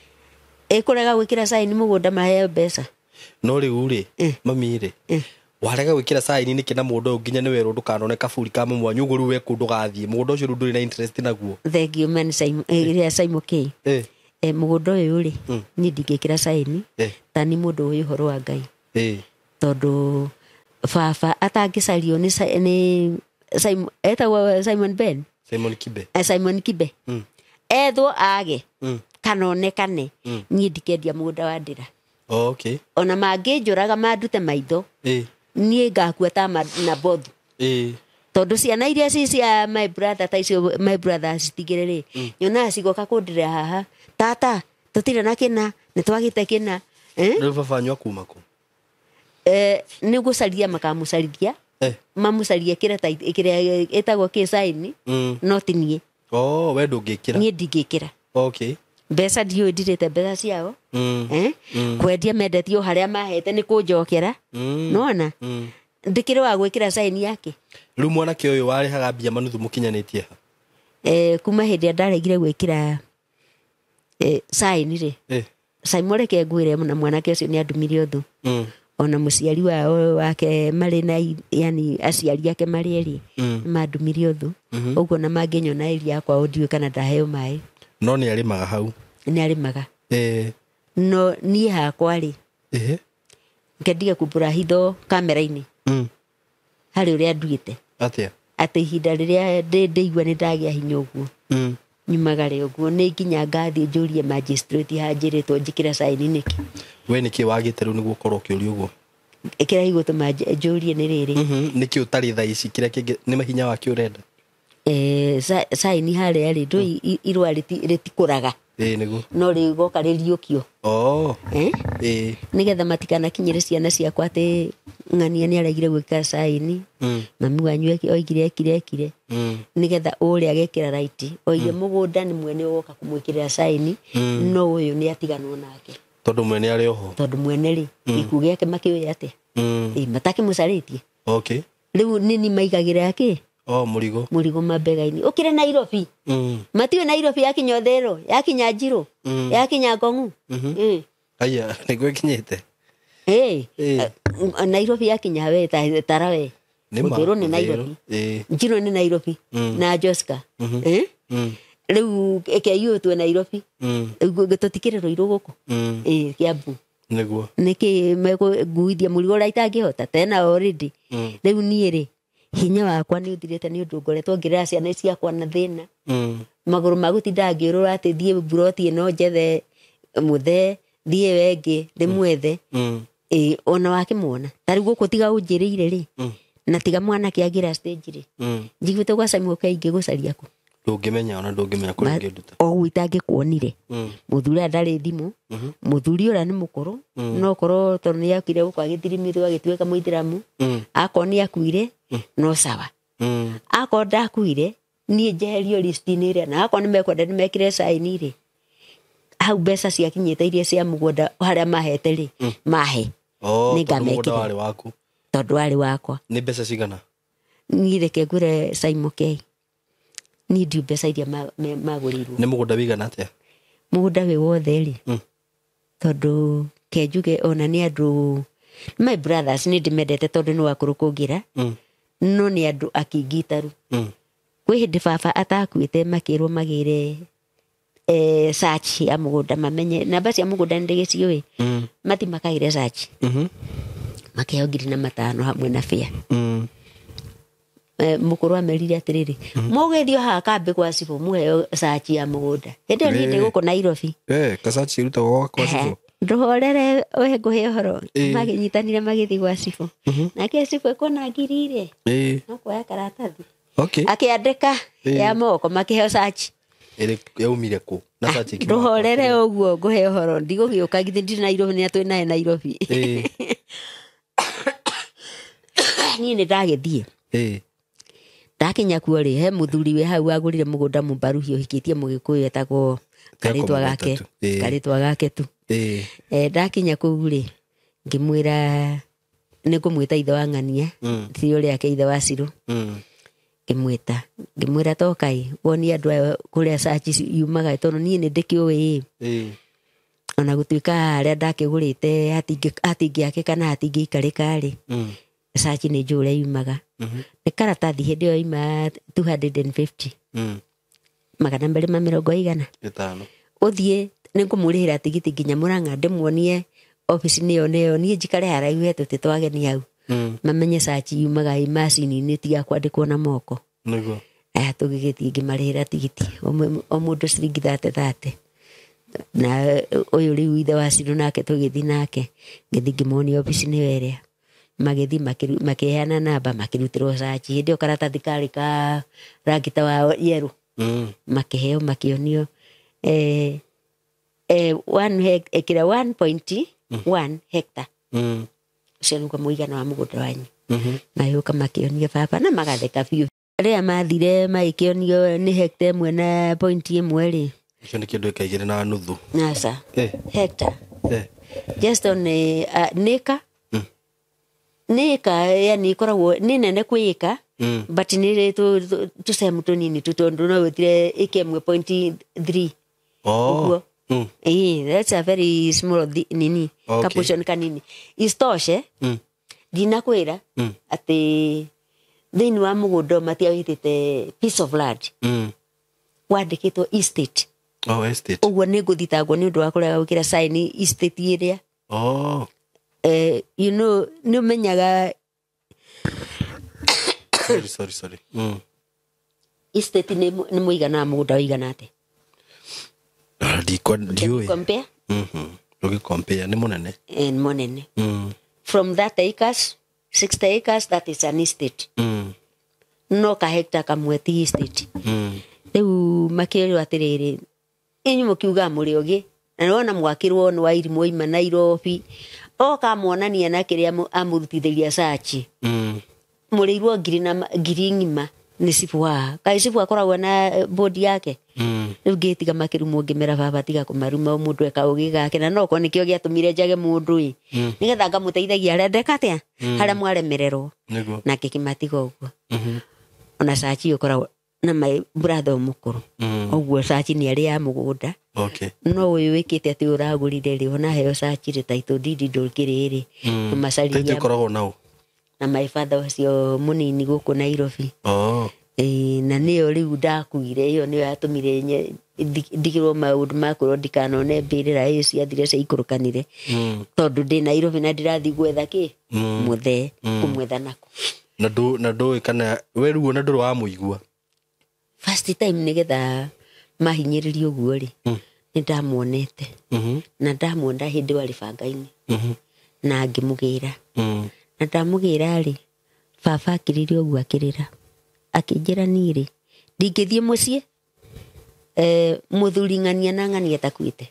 Kũrega gwĩkĩra saini mũgũnda maheo mbeca. No rĩu rĩ, mami rĩ, warega gwĩkĩra saini nĩkĩ na mũndũ nginya nĩ werũ ndũkanone kaburi ka mũmwanyu ũguo rĩu we kũndũ gathiĩ mũgũnda ũcio rĩu ndũrĩ na interest naguo? Thengiũ man Simon K. Mũgũnda ũyũ rĩ, niĩ ndingĩkĩra saini tani mũndũ ũyũ ũhoro wa Ngai. Tondũ baba atangĩcario nĩ etagwo Simon Ben. Simon Kibe. Ethwo age kana onekane niĩ ndikendia mũgũnda wa Ndĩra. Ona mangĩnjũraga mandute maitho niĩ ngakua ta na bothu. Tondũ ciana iria cia my brother ta icio my brother citigĩre rĩ, nyonaga cigoka kũndĩra haha, tata tũtirĩ na kĩna nĩ twagĩte kĩna. Rĩu baba wanyu akuma kũ? Nĩ gũcaria makamũcarithia mamũcarie kĩrĩa ĩtagwo kĩsaini no ti niĩ. We ndũngĩkĩra? Niĩ ndingĩkĩra. Mbeca ndiũĩ ndirĩte mbeca ciao. Kwendia mendetio harĩa mahete nĩ kũnjokera. Nona ndĩkĩrĩ wa gwĩkĩra saini yake. Rĩu mwanake ũyũ warehaga mbia manuthu mũkinyanĩtie ha? Kuma hĩndĩ ndaregire gwĩkĩra saini rĩ, Simon reke ngwĩre na mwanake ũcio nĩ andumire ũthũ. Ona mũciari wake marĩ na yani aciari ake marĩ erĩ mandumire ũthũ. Ũguo na mangĩnyona iria yakwa ũndiũ kana ndaheo maĩ. No nĩ arĩmaga hau? Nĩ arĩmaga. No niĩ hakwa rĩ, ngendige kumbũra hitho kamera-inĩ harĩ ũrĩa nduĩte. Atĩ ihinda rĩrĩa ndĩigua nĩ ndagĩa hinya ũguo nyumagare ũguo nĩ nginya ngathiĩ njũrie magistrate hanjĩrĩtwo njĩkĩra saini nĩkĩ. We nĩkĩ wagĩte rĩu nĩguo ũkorwo ũkĩũria ũguo? Kĩrĩa gĩgũtũma njũrie nĩ rĩrĩ. Nĩkĩ ũtarĩ thaa ici kĩrĩa kĩngĩ nĩ mahinya wakĩ ũrenda? Saini harĩa rĩ ndũĩ irũa rĩtikũraga. Nĩguo. No rĩgoka rĩriũkio. Nĩgetha matikanakinyĩre ciana ciakwa atĩ ng'ania nĩ aregire gwĩkĩra saini, mami wanyu oigire ekire, nĩgetha ũrĩa agekĩra raiti oige mũgũnda nĩ mwene woka kũmwĩkĩrĩra saini, no ũyũ nĩ atiganwo nake. Tondũ mwene arĩ oho? Tondũ mwene rĩ, gĩkuũ gĩake makĩoya atĩa? Matakĩmũcarĩtie. Rĩu nĩ maigagĩra kĩ? Mũrigo mabega-inĩ. Ũkĩre Nairobi. Matiwe Nairobi yakinya Otherero, yakinya Njirũ, yakinya Ngong'u. Aya, nĩguo ĩkinyĩte? Nairobi yakinya we tara we. Otherero nĩ Nairobi. Njirũ nĩ Nairobi. Na Joska. Rĩu KU twĩ Nairobi. Tũtikĩrĩ Rũirũ gũkũ. Kiambu. Nĩguo. Nĩkĩ megũguithia mũrigo ũrĩa itangĩhota tena already. Rĩu niĩ rĩ hinya wakwa nĩ ũthirĩte nĩ ũndũ ngoretwo ngĩrera ciana ciakwa na thĩna. Magũrũ ma gũtinda ngĩũrũra atĩ thiĩ buroti ĩno njethe mũthe thiĩ wengĩ ndĩmwethe. Ona wakĩmuona ta rĩu gũkũ tiga ũnjĩrĩire rĩ na tiga mwanake agĩra stage rĩ njiguĩte gwa Simon K ingĩgũcaria kũ? Ndũngĩmenya ona ndũngĩmenya kũrĩa ũngĩnduta. O itangĩkuonire mũthuri ndarĩ thimũ, mũthuri ũrĩa nĩ mũkũrũ no korwo tondũ nĩ yakire gũkũ agĩthirimithwo agĩtuĩka mũithĩramu, akorwo nĩ akuire no sawa, akorwo ndakuire niĩ njeherio list-inĩ ĩrĩa, na akorwo nĩ mekwenda nĩ mekĩre saini rĩ hau mbeca ciakinyĩte iria cia mũgũnda harĩa mahete rĩ mahe nĩ ngamekĩra tondũ warĩ wakwa. Nĩ mbeca cigana? Niĩ reke ngwĩre Simon K niĩ ndiũ mbeca iria magũrĩirwo. Nĩ mũgũnda wĩigana atĩa? Mũgũnda wĩ wothe rĩ tondũ kenjuge ona nĩ andũ my brothers nĩ ndĩmendete tondũ nĩ wakũrũ kũngĩra no nĩ andũ akingitaru. Kwĩ hĩndĩ baba atakuĩte makĩrwo magĩre search ya mũgũnda mamenye namba cia mũgũnda nĩ ndĩgĩciũĩ mati makagĩre search makĩheo 5,000 hamwe na fare. Mũkũrũ amerire atĩrĩrĩ mũgĩthio haha kambĩ gwa cibũ mũheo search ya mũgũnda hĩndĩ ĩyo niĩ ndĩ gũkũ Nairobi. Search ĩrutagwo kwa cibũ? Ndũhorere we ngũhe ũhoro magĩnyitanire magĩthiĩ gwa cibũ nake cibũ ekuona ngiri no kuoya karatathi akĩandĩka ya moko makĩheo search. Yaumire kũ? Na search ĩkiuma? Ndũhorere ũguo ngũhe ũhoro ndigũgĩũka githĩ ndirĩ Nairobi nĩ atwĩ naye Nairobi. Niĩ nĩ ndagĩthiĩ ndakinya kuo ri he muthuri we hau agurire mugunda Mumbaruhi hikitie Mugikuyu etagwo karitwa gake tu ndakinya kuu ri ngimwira nikumwita ithe wa Ng'ania ti uri ake ithe wa Ciru ngimwira tokai woni andu kuria sachi yumaga tondu nie ni ndikiui ona gutuika aria ndakigurite hatingi ake kana hatingi ikarika ri sachi ni njure yumaga ni karatathi hindi yo ima 250 magana mbere ma 150 uthie nikumurihira tigiti nginya Murang'a ndimwonie office niyo nie njikare haraihu tuti twageni hau mamenye sachi yumaga imacini ni tiga kwandikwo na moko niguo tugigitie ngimarihira tigiti o mundu ciringi 30 na uyu riu ithe wa Ciru nake tugithi nake ngithi ngimonia office ni weria magithi makiheana namba makirutirwo sachi hindi o karatathi kari ka rangita wa yeru makiheo makionio 1.1 hectare ucio niguo muigana wa mugunda wanyu na yuka makionio baba na magatheka biu ria mathire magikionio ni hectare imwe na point imwe ri icio ni kindu ikaigire na nuthu nasa hectare just on nika yani ikoragwo ni nene kwika but ni tusemu tunini tutondu no wetire ikemwe 0.3 that's a very small nini capuchon kanini istoshe dinakwira ati thini wa mugunda matiawitite piece of land wandikitwo estate estate uguo ni nguthitagwo ni undu wa kuria gukira sign estate iria you know ni menyaga sorry estate ni muigana wa mugunda uigana ate ndioi compare compare ni munene munene from 30 acres 60 acres that is an estate no ka hectare kamwe ti estate riu makirwo atiriri inyu mukiuga muri ogi na nona mwakirwo ni wa irimu ima Nairobi oka muonania na kiria amurutithiria sachi murirwo ngiri ngima ni sibwa kai sibwa akoragwo na body yake riu ngitiga makirumo ngimera baba tiga kumaruma mundu eka ugi gake na noko nikio giatumire njage mundu nigetha ngamuteithagia aria ndekatia haria mwaremererwo na kikimatiga uguo ona sachi ukoragwo na my brother mukuru uguo sachi ni aria mugunda no uyu wikite ati uragurire ri ona heo sachi ri taito didi ndukiriri masariria koragwo nao na my father ucio munini guku Nairobi na niyo riu ndakuire iyo niyo yatumire ndigirwo maundu makuru ndikanone mbirira iyo ciathire ciaikurukanire tondu ndi Nairobi na ndirathi gwetha ki muthe kumwetha nako na ndu kana weruo na nduru wa muigua first time nigetha mahinyiririo guo ri ni ndamuonete na ndamuonda hindi wari bangaini na ngimugira na ndamugira ri baba akiririo guo akirira akinjira niri ndingithie mucie muthuri Ng'ania na Ng'ania takwite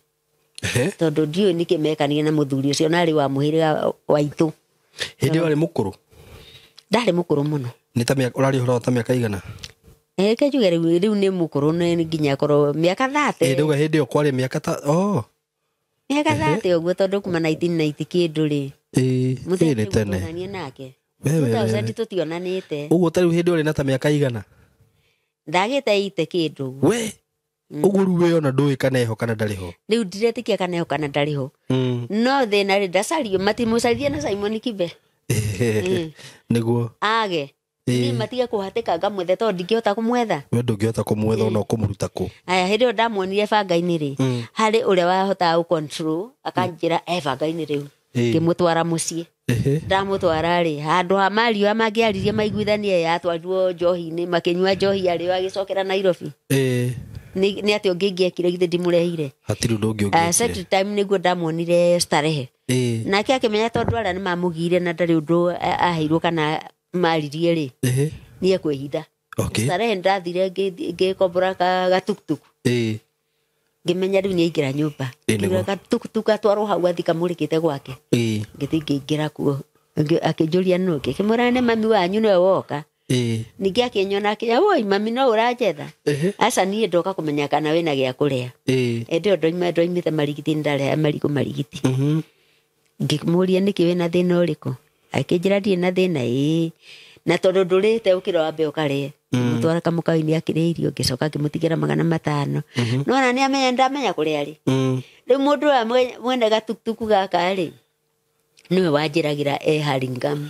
tondu ndio nikimekania na muthuri ucio nari wa muhiriga waitu hindi wari mukuru ndari mukuru muno ni ta miaka urari horo ta miaka igana kejuge riu ni mukuru ni nginya korwo miaka 30 nduga hindi yo kwari miaka ta miaka 30 uguo tondu kuma 1990 kindu ri muthuri tene Ng'ania nake wewe tutionanite uguo tari hindi uri na ta miaka igana ndagite ite kindu we uguru we ona ndui kana eho kana ndariho riu ndiretikia kana eho kana ndariho no thina ri ndacario matimucarie na Simon Kibe niguo age ni matiga kuhatika ngamwethe tondu ndingihota kumwetha we ndungihota kumwetha ona kumuruta ku aya hindi ndamuonire bangaini ri hari uria wahota u control akanjira bangaini riu ngimutwara mucie ndamutwara ri handu ha mario amangiaririe maiguithanie yatwarirwo njohi-ini makinyua njohi ari agicokera Nairobi ni ati ungiekire githe ndimurehire hatiru ndungi set time niguo ndamuonire Starehe nake akimenya tondu ara ni mamugire na ndari undu aheirwo kana maririe ri ni ekwihitha Starehe ndathire ngikombora gatuktuku ngimenya riu ni aingira nyumba gatuktuku atwarwo hau athika murikite gwake ngithi ngira kuo akinjuria nuke kimurane mami wanyu niwe woka Ningĩ akĩnyona akĩnya oi mami no ũranjetha aca niĩ ndoka kũmenya kana wĩna gĩa kũrĩa ĩndĩ ndoimĩte marigiti ndareha marigũ marigiti ngĩmũria nĩkĩ wĩna thĩna ũrĩkũ akĩnjĩra ndirĩ na thĩna na tondũ ndũrĩte ũkĩra wambe ũkarĩe mũtwara kamũkao-inĩ akĩrĩa irio ngĩcoka ngĩmũtigĩra 500 no na nĩamenya ndamenya kũrĩa arĩ rĩu mũndũ ũyũ mwene gatukutuku gaka rĩ niwe wanjĩragĩra Haringam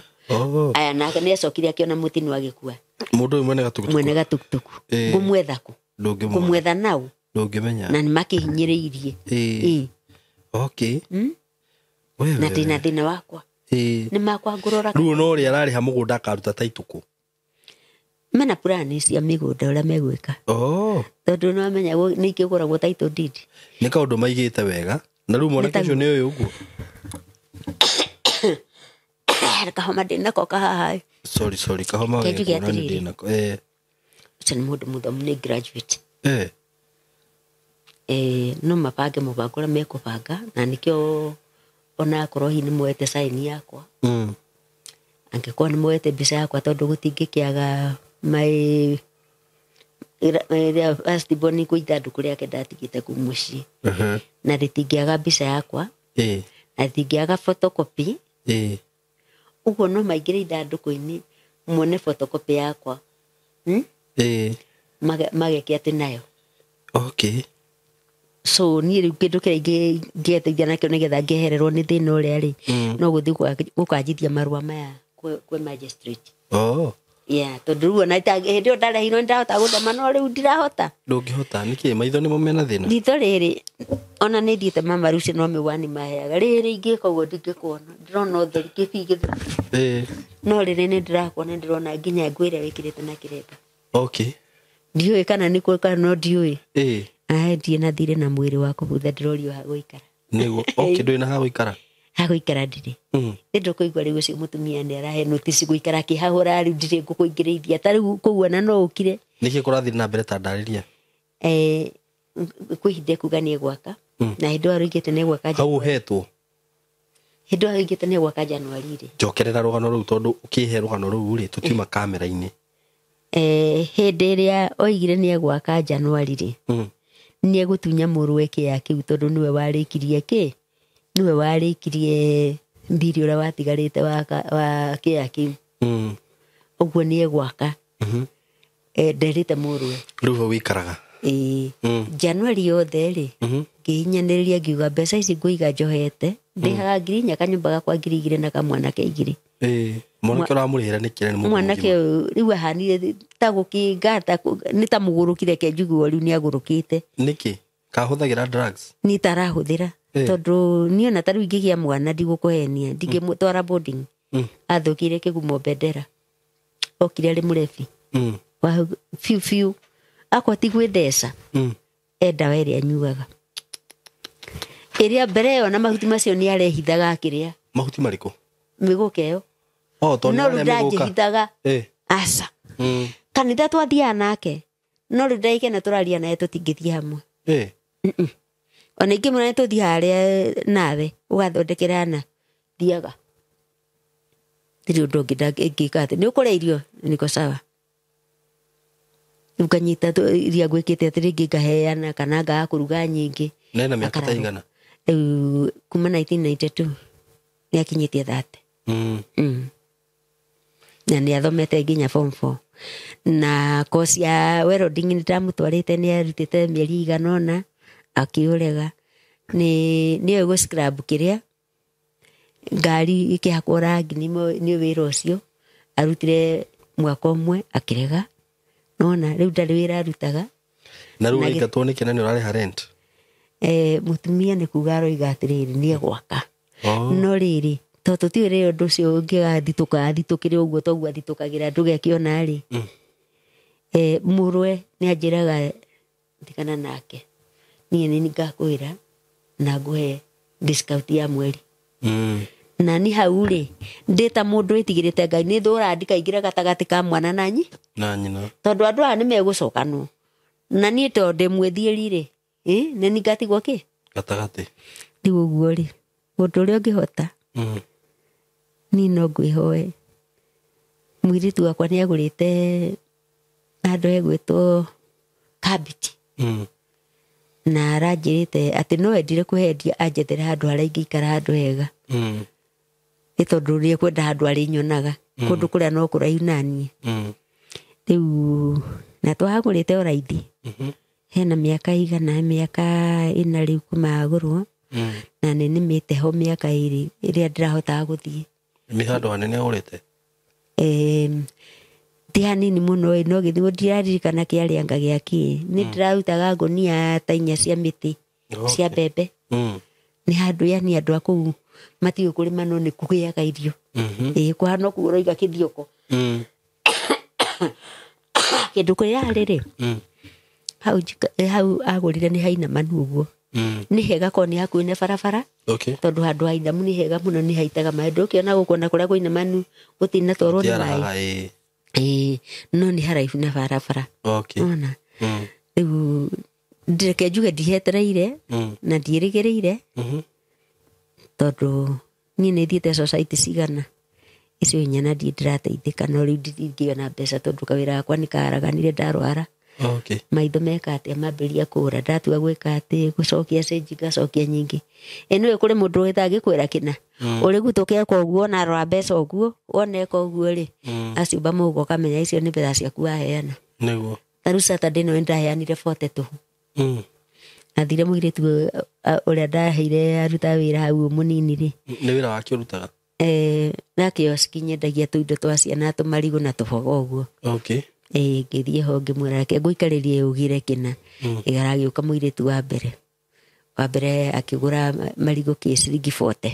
aya nake nĩacokire akĩona mũtino agĩkua mũndũ ũyũ mwene gatukutuku ngũmwetha kũ ngũmwetha naũ ndũngĩmenya na nĩmakĩhinyĩrĩirie okay na ndĩna thĩna wakwa nĩ makwa ngũrora rĩu no ũrĩa ararĩha mũgũnda akaruta taitũkũ mena plani cia mĩgũnda ũrĩa megwĩka tondũ nĩwamenya nĩikĩgũragwo title deed nĩ kaũndũ maigĩte wega na rĩu mwanake ũcio nĩ ũyũ ũguo kahoma ndĩnako kahaha sorry kahoma ndĩnako ũcio nĩ mũndũ mũthomu nĩ graduate no mabange mũbango ũrĩa mekũbanga na nĩkĩo ona akorwo hihi nĩmoete saini yakwa angĩkorwo nĩmoete mbica yakwa tondũ gũtingĩkĩaga first born kũ ithandũkũ rĩake ndatigĩte kũu mũciĩ na rĩtingĩaga mbica yakwa na rĩtingĩaga photocopy ũguo no maingĩre ithandũkũ-inĩ muone photocopy yakwa mageke atĩ nayo so niĩ rĩu kĩndũ kĩrĩa ingĩteithia nakĩo nĩgetha ngĩehererwo nĩ thĩna ũrĩa rĩ no gũthiĩ gũkanjithia marũa maya kwĩ magistrate tondũ rĩu ona hĩndĩ ĩyo ndarehirwo nĩndahota gũthoma no rĩu ndirahota ndũngĩhota nĩkĩ maitho nĩmo mena thĩna ritho rĩrĩ ona nĩ thiĩte mama Lucy no mĩwani maheaga rĩrĩ ingĩka ũguo ndingĩkuona ndĩrona ũtheri kĩbigĩ no rĩrĩ nĩ ndĩrakuona ndĩrona nginya nguo ĩrĩa wĩkĩrĩte na kĩremba ndiũĩ kana nĩ kuo kana no ndiũĩ ndirĩ na thirĩ na mwĩrĩ wa kũbutha ndĩrorio ha gũikara nĩguo ndũrĩ na ha gũikara ndirĩ ndũkũigua rĩu ũcio mũtumia nĩ arahe notice gũikara akĩhahũra rĩu ndirĩ ngũkũingĩrĩithia ta rĩu kũu ona no ũkire nĩkĩ kũrathiĩ na mbere ta ndarĩria kwĩhinde kuga nĩ gwaka na hĩndĩ ĩyo aroigĩte nĩ gwaka hau ũhetwo hĩndĩ ĩyo aroigĩte nĩ gwaka Januari rĩ njokerera rũgano rũu tondũ ũkĩhe rũgano rũu rĩ tũtiuma kamera-inĩ hĩndĩ ĩrĩa oigire nĩ gwaka Januari rĩ nĩ egũtunya mũrũwe kĩya kĩu tondũ nĩwe warĩkirie mbiri ũrĩa watigarĩte wa kĩya kĩu ũguo nĩ egwaka nderĩte mũrũwe rĩu ho wĩikaraga Januari yothe rĩ ngĩhinyanĩrĩria ngiuga mbeca ici ngũiga njohete ndĩhaga ngiri inya kanyũmba gakwa 2,000 na kamwanake 2 mwanake ũramũrĩhĩra nĩkĩ nĩ mwanake rĩu ahanire ta gũkĩngata nĩ ta mũgũrũkire kenjiguo rĩu nĩ agũrũkĩte nĩkĩ kahũthagĩra drugs nĩ tarahũthĩra tondũ niĩ ona ta rĩu ingĩgĩa mwana ndigũkũhenia ndingĩmũtwara boarding athũkire kĩgumo Bendera okire arĩ mũrebi wa fiu akwa ti gwĩtheca ndawa ĩrĩa anyuaga ĩrĩa mbere ĩyo na mahuti macio nĩ arehithaga akĩrĩa mahuti marĩkũ mĩgũka ĩyo no rĩu ndangĩhithaga aca kanitha twathiaga nake no rĩu ndaikena tũraria naye tũtingĩthiĩ hamwe ona ingĩmwĩra nĩ tũthiĩ harĩa nawe ũgathondekera na thiaga ndirĩ ũndũ ũngĩ ngĩka atĩ nĩ ũkũrĩa irio nĩko sawa nganyita iria gwĩkĩte atĩ rĩngĩ ngaheana kana ngaga kũruga nyingĩ nena mĩaka ta igana rĩu kuma 1992 nĩ akinyĩtie 30 na nĩ athomete nginya form 4 na course ya welding nĩ ndamũtwarĩte nĩ arutĩte mĩeri 100 akĩũrega nĩ gũ scrub kĩrĩa ngari ikĩhakwo rangi nĩ wĩra ũcio arutire mwaka ũmwe akĩrega nona rĩu ndarĩ wĩra arutaga na rĩu aingatwo nĩkĩ na nĩ ũrarĩha rent mũtumia nĩ kuga aroiga atĩrĩrĩ nĩ gwaka no rĩrĩ tondũ tũtiũĩ rĩrĩ ũndũ ũcio ũngĩgathitũkĩre ũguo toguo athitũkagĩra ndũgekĩona rĩ mũrwe nĩ anjĩraga ndikana nake niĩ nĩ ngakwĩra na ngũhe discount ya mweri na ni hau rĩ ndĩta mũndũ wĩtigĩrĩte Ngai nĩ thũra ndikaingĩra gatagatĩ ka mwana na nyina tondũ andũ aya nĩ megũcokanwo na niĩ tondũ ndĩmwĩthiĩri rĩ nĩ ngatigwo kĩ gatagatĩ rĩu ũguo rĩ ũndũ ũrĩa ũngĩhota niĩ no ngwĩhoe mwiritu wakwa nĩ agũrĩte handũ hegwĩtwo Kabiti na aranjĩrĩte atĩ no endire kũhendia anjethere handũ harĩa ingĩikara handũ hega nĩ tondũ nĩ ekwenda handũ harĩ nyonaga kũndũ kũrĩa no kũraihu naniĩ rĩu na twahagũrĩte o raithi hena mĩaka 4 rĩu kũmagũrwo na nĩ nĩmĩte ho mĩaka 2 ĩrĩa ndĩrahotaga gũthiĩ nĩ handũ hanene agũrĩte ti hanini mũno no gĩthimo ndiraririkana kĩarĩanga gĩaki nĩ ndĩrarutaga ngũnia ta 4 cia mĩtĩ cia mbembe nĩ handũ yani andũ a kũu matiũĩ kũrĩma no nĩ kũgĩaga irio kũhana kũu ũroiga kĩthioko kĩndũ kũrĩa rĩrĩ hau agũrire nĩ hainamanu ũguo nĩ hega korwo nĩ hakuhĩ na barabara tondũ handũ hainamu nĩ hega mũno nĩ haitaga maĩ ndũkĩona gũkũ na kũrĩa kũinamanu gũtinatwarwo nĩ maĩ no nĩ haraihu na barabara ona rĩu ndĩreke njuge ndihetereire na ndiĩrĩgĩrĩire tondũ niĩ nĩ thiĩte society cigana icio nyana ndirateithĩka no rĩu ndingĩona mbeca tondũ kawĩra gakwa nĩ karaganire ndarwara maitho meka atĩ mambĩrĩria kũũra ndatua gwĩka atĩ gũcokia cenji ngacokia nyingĩ nĩwe kũrĩ mũndũ wĩtangĩkwĩra kĩna ũrĩ gũtũkeka ũguo na arwa mbeca ũguo woneka ũguo rĩ aciumba mũhuko ũkamenya icio nĩ mbeca ciaku waheana tarĩu Saturday no ndaheanire 40 tũhu athire mũirĩtu ũrĩa ndaheire aruta wĩra hau mũnini rĩ nĩ wĩra wake ũrutaga na kioski nyendagia tũindo twa ciana tũmarigũ na tũboga ũguo ngĩthiĩ ho ngĩmwĩra reke ngũikarĩrie ũgire kĩna ĩgaragĩũka mũirĩtu wa mbere akĩgũra marigũ ciringi 40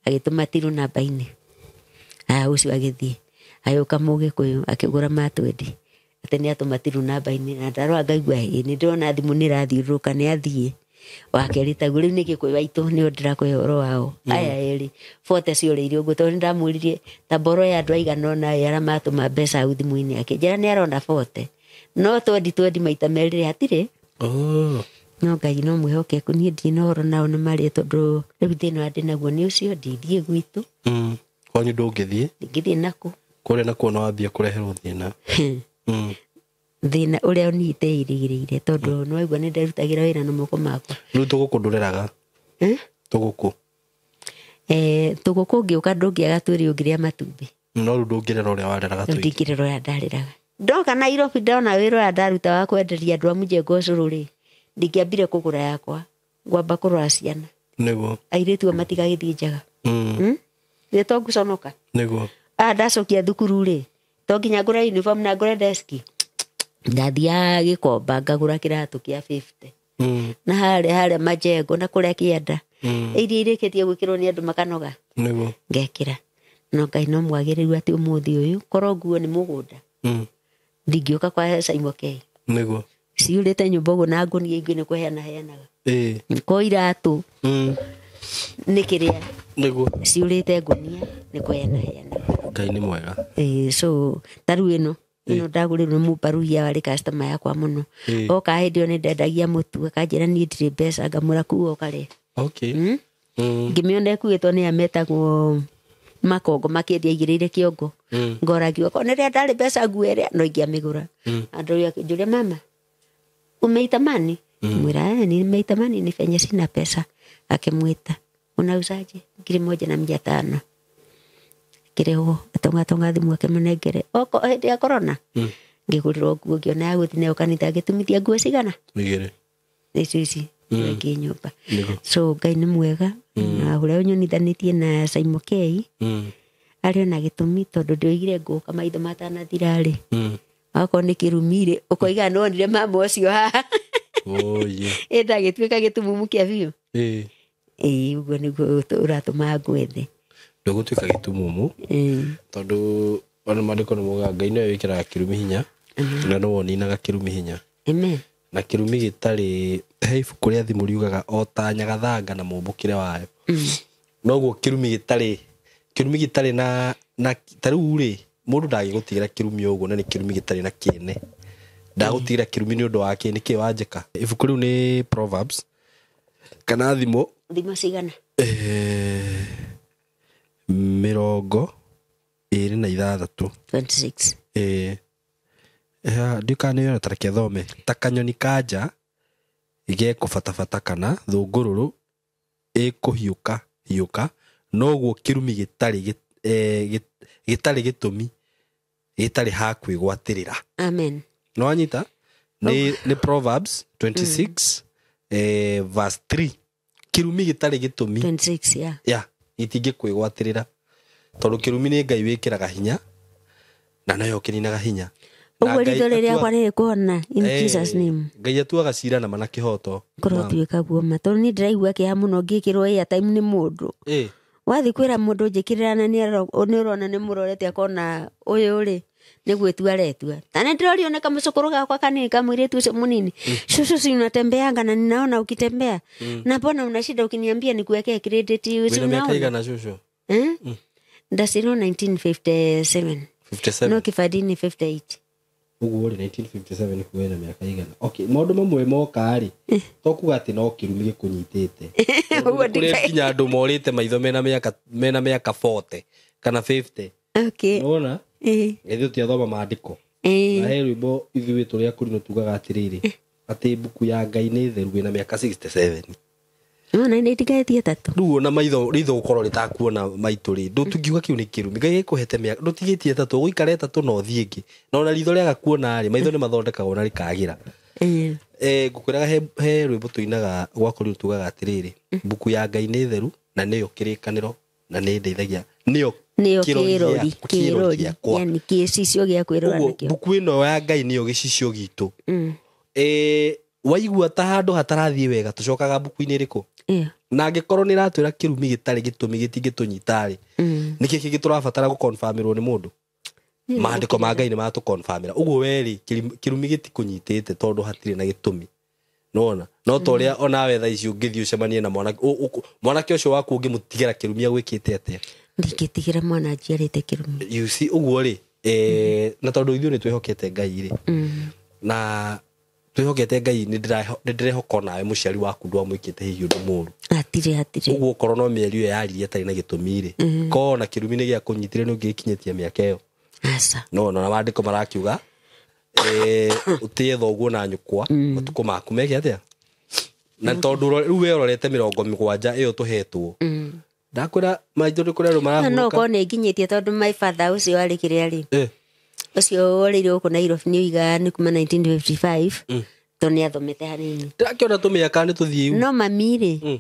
agĩtũma Tiru namba-inĩ ũcio agĩthiĩ agĩũka Mũgĩkũyũ akĩgũra matwendi atĩ nĩ atũma Tiru namba-inĩ na ndarora ngaigua nĩ ndĩrona thimũ nĩ ĩrathiũrũrũka nĩ athiĩ wakerĩ taguo rĩu nĩ Gĩkũyũ aitũ nĩo ndĩrakũhe ũhoro wao aya erĩ 40 ciũrĩire ũguo tondũ nĩndamwĩririe ta mboro ya andũ aigana ũna arĩa matũma mbeca hau thimũ-inĩ akĩnjĩra nĩ arona 40 no twendi maita merĩ hatirĩ no Ngai no mwĩhokeku niĩ ndirĩ na ũhoro nao nĩ marĩ tondũ rĩu thĩna wa ndĩ naguo nĩ ũcio ndithiĩ gwitũ kwanyu ndũngĩthiĩ ndingĩthiĩ naku kũrĩa nakuo no wambia kũreherwo thĩna ũrĩa niĩ iteĩrĩgĩrĩire tondũ no waigua nĩ nderutagĩra wĩra na moko makwa rĩu tũgũkũ ndũreraga tũgũkũ tũgũkũ ngĩũka ndũngĩaga twĩrĩ ũngĩrĩa matumbĩ no rĩu ndũngĩrera ũrĩa wareraga twĩrĩ ndingĩrera ũrĩa ndareraga ndoka Nairobi ndona wĩra ũrĩa ndaruta wa kwenderia andũ a Mũjengo ũcũrũ rĩ ndingĩambire kũgũra yakwa ngwamba kũrora ciana nĩguo airĩtu matigagĩthiĩ njaga nĩ to ngũconoka nĩguo ndacokia thukuru rĩ to nginya ngũra uniform na ngũre desk ndathiaga Gĩkomba ngagũra kĩratũ kĩa 50 na harĩa Majengo na kũrĩa Kĩanda iria irĩkĩtie gwĩkĩrwo nĩ andũ makanoga nĩguo ngekĩra no Ngai no mwagĩrĩru atĩ ũmũthĩ ũyũ korwo nguo nĩ mũgũnda ndingĩũka kwa Simon K nĩguo ciũrĩte nyũmba ũguo na ngũnia ingĩ nĩ kũheanaga ko iratũ nĩ kĩrĩa nĩguo ciũrĩte ngũnia nĩ kũheanaga Ngai nĩ mwega so tarũ ĩno ndagũrĩrwo mũbaruhia warĩ customer yakwa mũno oka hĩndĩ ĩyo nĩ ndendagia mũtu akanjĩra niĩ ndirĩ mbeca ngamũra kuo kare ngĩmĩona ĩkuĩtwo nĩ ametagwo Makongo makĩendia igĩrĩire kĩongo ngoragio ko nĩrĩa ndarĩ mbeca nguere no ingĩamĩgũra andũ akĩnjũria mama umeitamani mwĩra nimeitamani ni penye sina pesa akimwita unauzaje 1,500 kirego atonga thimu akĩmũnengere oko hĩndĩ ya corona ngĩgũrĩrwo nguo ngĩona ya gũthiĩ nayo kanitha ngĩtumithia nguo cigana igĩrĩ ici weke nyũmba so Ngai nĩ mwega na ũrĩa ũnyonithanĩtie na Simon K arĩ na gĩtũmi tondũ ndĩoigire ngũka maitho matanathira rĩ akorwo nĩ kĩrumire ũkoiga nonire mama ũcio haha ndagĩtuĩka gĩtumumu kĩa biũ ũguo nĩguo ũratũma ngwethe ndũgũtuĩka gĩtumumu tondũ ona maandĩko nĩ moigaga Ngai nĩwe wĩkĩraga kĩrumi hinya na no woninaga kĩrumi hinya na kĩrumi gĩtarĩ he ibuku rĩa thimũ riugaga o ta nyagathanga na mũmbũkĩre wayo noguo kĩrumi gĩtarĩ na tarĩu rĩ mũndũ ndagĩgũtigĩra kĩrumi ũguo na nĩ kĩrumi gĩtarĩ na kĩene ndagũtigĩra kĩrumi nĩ ũndũ wake nĩ kĩĩ wanjĩka ibuku rĩu nĩ Proverbs kana thimũ cigana 40 ĩrĩ na ithathatũ 26 ndiũkanĩona tareke thome ta kanyoni kanja igekũbatabata kana thũngũrũrũ ĩkũhiũka hiũka noguo kĩrumi gĩtarĩ gĩtũmi gĩtarĩ ha kwĩgwatĩrĩra. Amen. No wanyita nĩ Proverbs 26 verse 3 kĩrumi gĩtarĩ gĩtũmi 26 gĩtingĩ kwĩgwatĩrĩra tondũ kĩrumi nĩ Ngai wĩkĩraga hinya na nayo kĩninaga hinya. Ũguo ritho rĩrĩa kwa rĩrĩ kuona in Jesus name. Ngai atuaga cira na mana kĩhoto. Korwo tuĩka guo ma tondũ nĩ ndĩraigua kĩeha mũno ngĩkĩrwo airtime nĩ mũndũ. Wathi kwĩra mũndũ njĩkĩrĩra na nĩ ũrona nĩ mũrorete akona ũyũ rĩ nĩ gwĩtua aretua. Na nĩ ndĩrorio nĩ kamũcũkũrũ gakwa kanini kamwĩrĩtu ũcio mũnini. Shushu si unatembeanga na ninaona ukitembea. Na mbona unashida ukiniambia nikuwekee credit usi unaona. Miaka igana shushu? Ndasino 1957. 57? No kifadini 58. Uguo rĩ 1957 kuwe na miaka igana. Okay, maũndũ mamwe moka rĩ tokuga atĩ no kĩrumi gĩkũnyitĩte. Kũrĩ kinya andũ morĩte maitho mena mĩaka 40 kana 50. Okay. Unaona? Ithuĩ tũthoma maandĩko. Na he rwĩmbo ithuĩ tũrĩa kũrino tugaga atĩrĩrĩ atĩ mbuku ya Ngai nĩ theru ĩna mĩaka 67. Na nĩ ndikaetie tatu. Rĩu ona maitho gũkorwo rĩtakuona maitũ rĩ ndũtungiuga kĩu nĩ kĩrumi. Ngai gĩkũhete mĩaka ndũtigĩtie tatu gũikara tatu no thiĩ ĩngĩ. Na ona ritho rĩaga kuona rĩ maitho nĩ mathondekagwo na rĩkagĩra. Ngũkwĩraga he rwĩmbo tũinaga gwa kũrino tugaga atĩrĩrĩ mbuku ya Ngai nĩ theru na nĩyo kĩrĩkanĩro na nĩ ndeithagia nĩyo kĩrori yani gĩcicio gĩa kwĩrora nakĩo. Mbuku ĩno ya Ngai nĩyo gĩcicio gitũ. Waigua ta handũ hatarathiĩ wega tũcokaga mbuku-inĩ ĩrĩkũ? Na angĩkorwo nĩ ratwĩra kĩrumi gĩtarĩ gĩtũmi gĩtingĩtũnyita rĩ nĩkĩ kĩngĩ tũrabatara gũkonfirmĩrwo nĩ mũndũ? Maandĩko ma Ngai nĩ matũkonfirmĩra. Ũguo we rĩ kĩrumi gĩtikũnyitĩte tondũ hatirĩ na gĩtũmi. Nona no ta ũrĩa onawe thaa ici ũngĩthiĩ ũcemanie na mwanake ũcio waku ũngĩmũtigĩra kĩrumi agwĩkĩte atĩa? Ndingĩtigĩra mwana njiarĩte kĩrumi. You see ũguo rĩ na tondũ ithuĩ nĩ twĩhokete Ngai rĩ na twĩhokete Ngai nĩ ndĩrehoka nawe mũciari waku ndwamwĩkĩte hihi ũndũ mũũru. Hatirĩ. Ũguo korwo no mĩeri ĩyo yaririe atarĩ na gĩtũmi rĩ korwo na kĩrumi nĩ gĩa kũnyitire nĩ ũngĩkinyĩtie mĩaka ĩyo. No na maandĩko marakiuga ũtĩye thoguo na nyũkwa ũtukũ maku meke atĩa. Na tondũ rĩu we ũrorete 70 ĩyo tũhetwo ndakwĩra maitho nĩ kũrĩa marahurũka. No korwo nĩ nginyĩtie tondũ my father ũcio arĩ kĩrĩa rĩ ũcio ũrĩire gũkũ Nairobi nĩ oiga nĩ kuma 1955 tondũ nĩ athomete hanini. Ndakĩona tũmĩaka nĩ tũthiĩ. No mami rĩ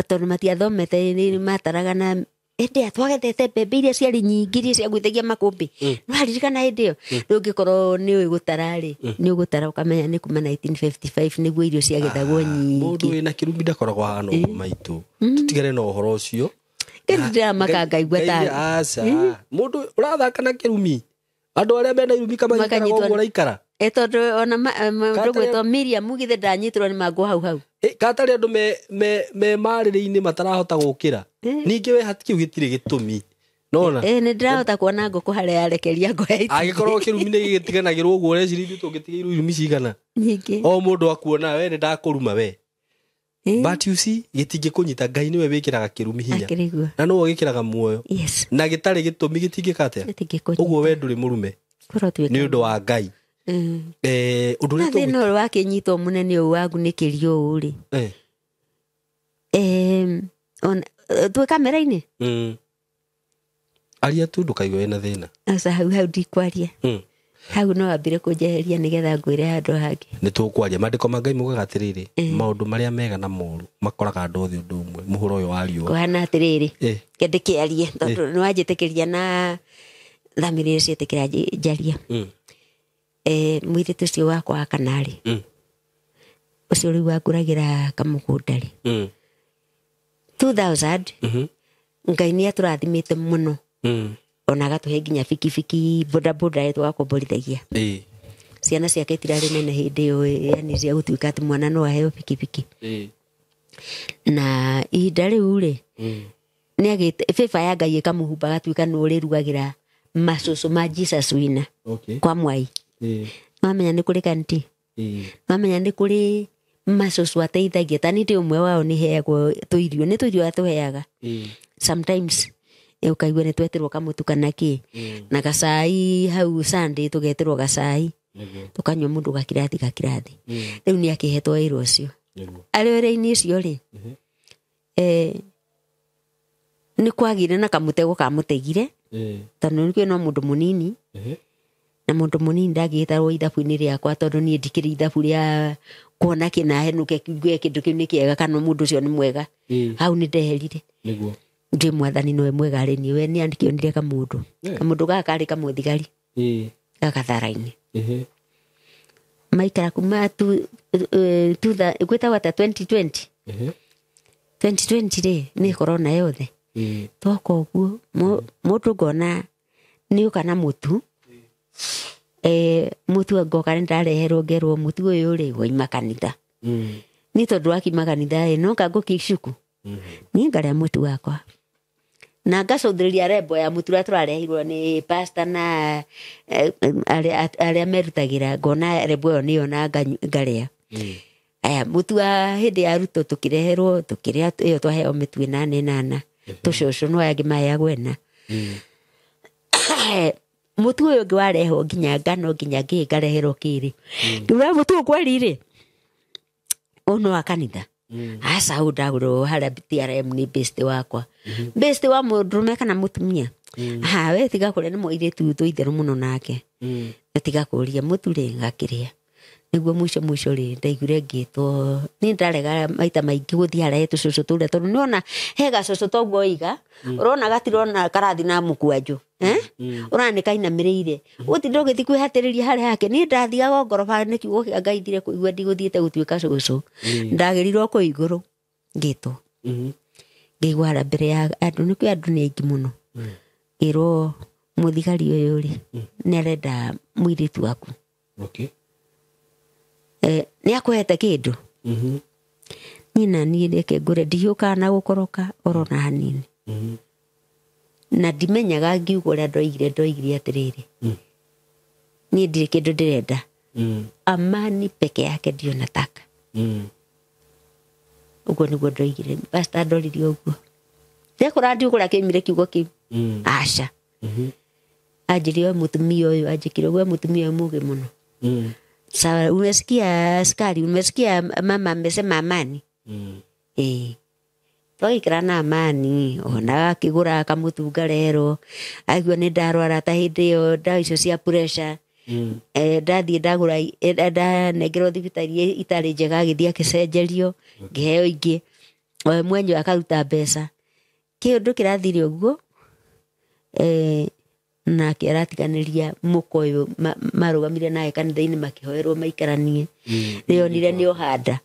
tondũ matiathomete nĩ mataraga na hĩndĩ twagethete mbembe iria ciarĩ nyingĩ iria cia gwĩthegia makũmbĩ. No aririkana hĩndĩ ĩyo rĩu ũngĩkorwo nĩ ũĩ gũtara rĩ nĩ ũgũtara ũkamenya nĩ kuma 1955 nĩguo irio ciagethagwo nyingĩ. Mũndũ wĩna kĩrumi ndakoragwo hana ũguo maitũ. Tũtigane na ũhoro ũcio. Ndĩramaka ngaigua ta mũndũ ũrathaka na kĩrumi. Andũ arĩa mena irumi kamanyitana ũguo ũraikara. Tondũ ona mũndũ gwĩtwo Miriam githĩ ndanyitirwo nĩ mangũ hau. Katarĩ andũ me marĩrĩ-inĩ matarahota gũkĩra. Ningĩ we hatikĩu gĩtirĩ gĩtũmi. Nona? Nĩ ndĩrahota kuona ngũkũ harĩa yarekeria ngo ya itinga. Angĩkorwo kĩrumi nĩ gĩtiganagĩrwo ũguo ũreciria ithuĩ tũngĩtigĩirwo irumi cigana. O mũndũ akuona we nĩ ndakũruma we. But you see gĩtingĩkũnyita. Ngai nĩwe wĩkĩraga kĩrumi hinya na nĩwe wĩkĩraga muoyo na gĩtarĩ gĩtũmi gĩtingĩka atĩa. Ũguo we ndũrĩ mũrume nĩ ũndũ wa Ngai. Ũndũ ũrĩa thĩna ũyũ wakĩnyitwo mũnene ũyũ wagunĩkĩrio ũũ rĩ twĩ kamera-inĩ aria tu ndũkaigue wĩna thĩna. Aca hau ndikwaria hau no wambire kũnjeheria nĩgetha ngwĩre handũ hangĩ. Nĩ tũkwaria maandĩko ma Ngai mugaga atĩrĩrĩ maũndũ marĩa mega na moru makoraga andũ othe ũndũ ũmwe mũhuro ũyũ wa riũa. Kũhana atĩrĩrĩ ndĩkĩarie tondũ nĩ wanjĩtĩkĩria na thamĩrĩ ciĩtĩkĩra njaria. Mũirĩtu ũcio wakwa wa kanarĩ ũcio rĩu wangũragĩra kamũgũnda rĩ 2000 Ngai nĩ atũrathimĩte mũno ona agatũhe nginya bikibiki bodaboda tũgakomborithagia. Ciana ciake itirarĩ nene hĩndĩ ĩyo yani cia gũtuĩka atĩ mwana no aheo bikibiki. Na ihinda rĩu rĩ nĩ agĩte bĩba ya Ngai ĩkamũhumba agatuĩka nĩ ũrĩrugagĩra macũcũ ma Jesus wina kwa Mwai. Mamenya nĩ kũrĩ kanti mamenya nĩ kũrĩ macũcũ ateithagia ta nĩ ndĩ ũmwe wao nĩ heagwo tũirio nĩ tũirio atũheaga sometimes ukaigua nĩ tweterwo kamutu kana kĩ na gacai hau Sunday tugeterwo gacai tukanywa mundu gakirathi riu ni akihetwo wĩra ũcio arĩ wĩra-inĩ ũcio rĩ nĩ kwagire na kamutego kamutegire tondũ nĩ no mundu munini na mundu munini ndagĩtarwo ithabu-inĩ rĩakwa tondũ niĩ ndikĩrĩ ithabu rĩa kuona kĩna henuke kiuge kĩndũ kĩu nĩ kĩega kana mũndũ ũcio nĩ mwega hau nĩ ndeherire ndĩ mwathani nowe mwega arĩ niĩ we nĩ andĩkĩonire kamundu gaka karĩ kamũthigari gakathara-inĩ maikara kuma gwĩtagwo ta 2020 rĩ nĩ korona yothe twoka ũguo mũndũ ngona nĩ ũka na mũtu mũtu ngoka nĩ ndareherwo ngerwo mũtu ũyũ rĩ wauma kanitha nĩ tondũ wakiuma kanitha no ngagũkia icuku niĩ ngarĩa mũtu wakwa na ngacũthĩrĩria rembo ya mũtu ũrĩa tũrarehirwo nĩ pastor na arĩa merutagĩra ngona rembo ĩyo nĩyo na ngarĩa aya mũtu wa hĩndĩ ya Ruto tũkĩreherwo tũkĩrĩa ĩyo twaheo mĩtu 8 tũcũcũ no angĩ maheagwo 4 mũtu ũyũ ũngĩ warehwo nginya ngano nginya ngĩ ngareherwo kĩrĩ ngiuga mũtu ũkweri rĩ ũno wa kanitha asa ndagũrwo harĩa TRM nĩ best wakwa best wa mũndũrũme kana mũtumia we tiga kũrĩa nĩ mũirĩtu tũitherũ mũno nake tiga kũria mũtu rĩ ngakĩrĩa nĩguo mũico rĩ ndaiguire ngĩtwo nĩ ndarega maita maingĩ gũthiĩ harĩa tũcũcũ tũrĩa tondũ nĩona he gacũcũ toguo iga ũrona gatirona karathi na mũkwanjũ ũrona nĩ kainamĩrĩire gũtinda ũgĩthiĩ kwĩhatĩrĩria harĩa hake niĩ ndathiaga ngoroba nĩ kiugo kĩa Ngai thire kũigua ndigũthiĩte gũtuĩka cũcũ ndagerirwo kũ igũrũ ngĩtwo ngĩigua harĩa mbere ya andũ nĩ kwĩ andũ nĩ aingĩ mũno ngĩrwo mũthigari ũyũ rĩ nĩ arenda mũirĩtu waku nĩ akũhete kĩndũ niĩ na niĩ reke ngũre ndihiũkaga na gũkoroka orona hanini na ndimenyaga ngiuga ũrĩa ndoigire atĩrĩrĩ niĩ ndirĩ kĩndũ ndĩrenda amani peke yake ndio nataka ũguo nĩguo ndoigire pastor ndoririe ũguo ndekora ndiũgũra kĩmire kiugo kĩu aca anjĩrire mũtumia ũyũ anjĩkire ũguo mũtumia ũyũ mũũgĩ mũno sawa umesikia askari umesikia mama amesema amani twaikara na amani ona akĩgũra kamutu ngarero aigua nĩ ndarwara ta hĩndĩ ĩyo ndawa icio cia pressure ndathiĩ ndagũra ndanengerwo thibitarĩ itarĩ njega agĩthiĩ akĩcenjerio ngĩheo ingĩ mwenyewe akaruta mbeca kĩũndũ kĩrathire ũguo nake aratiganĩria mũko ũyũ marũgamire naye kanitha-inĩ makĩhoerwo maikaranie nĩonire nĩ ohanda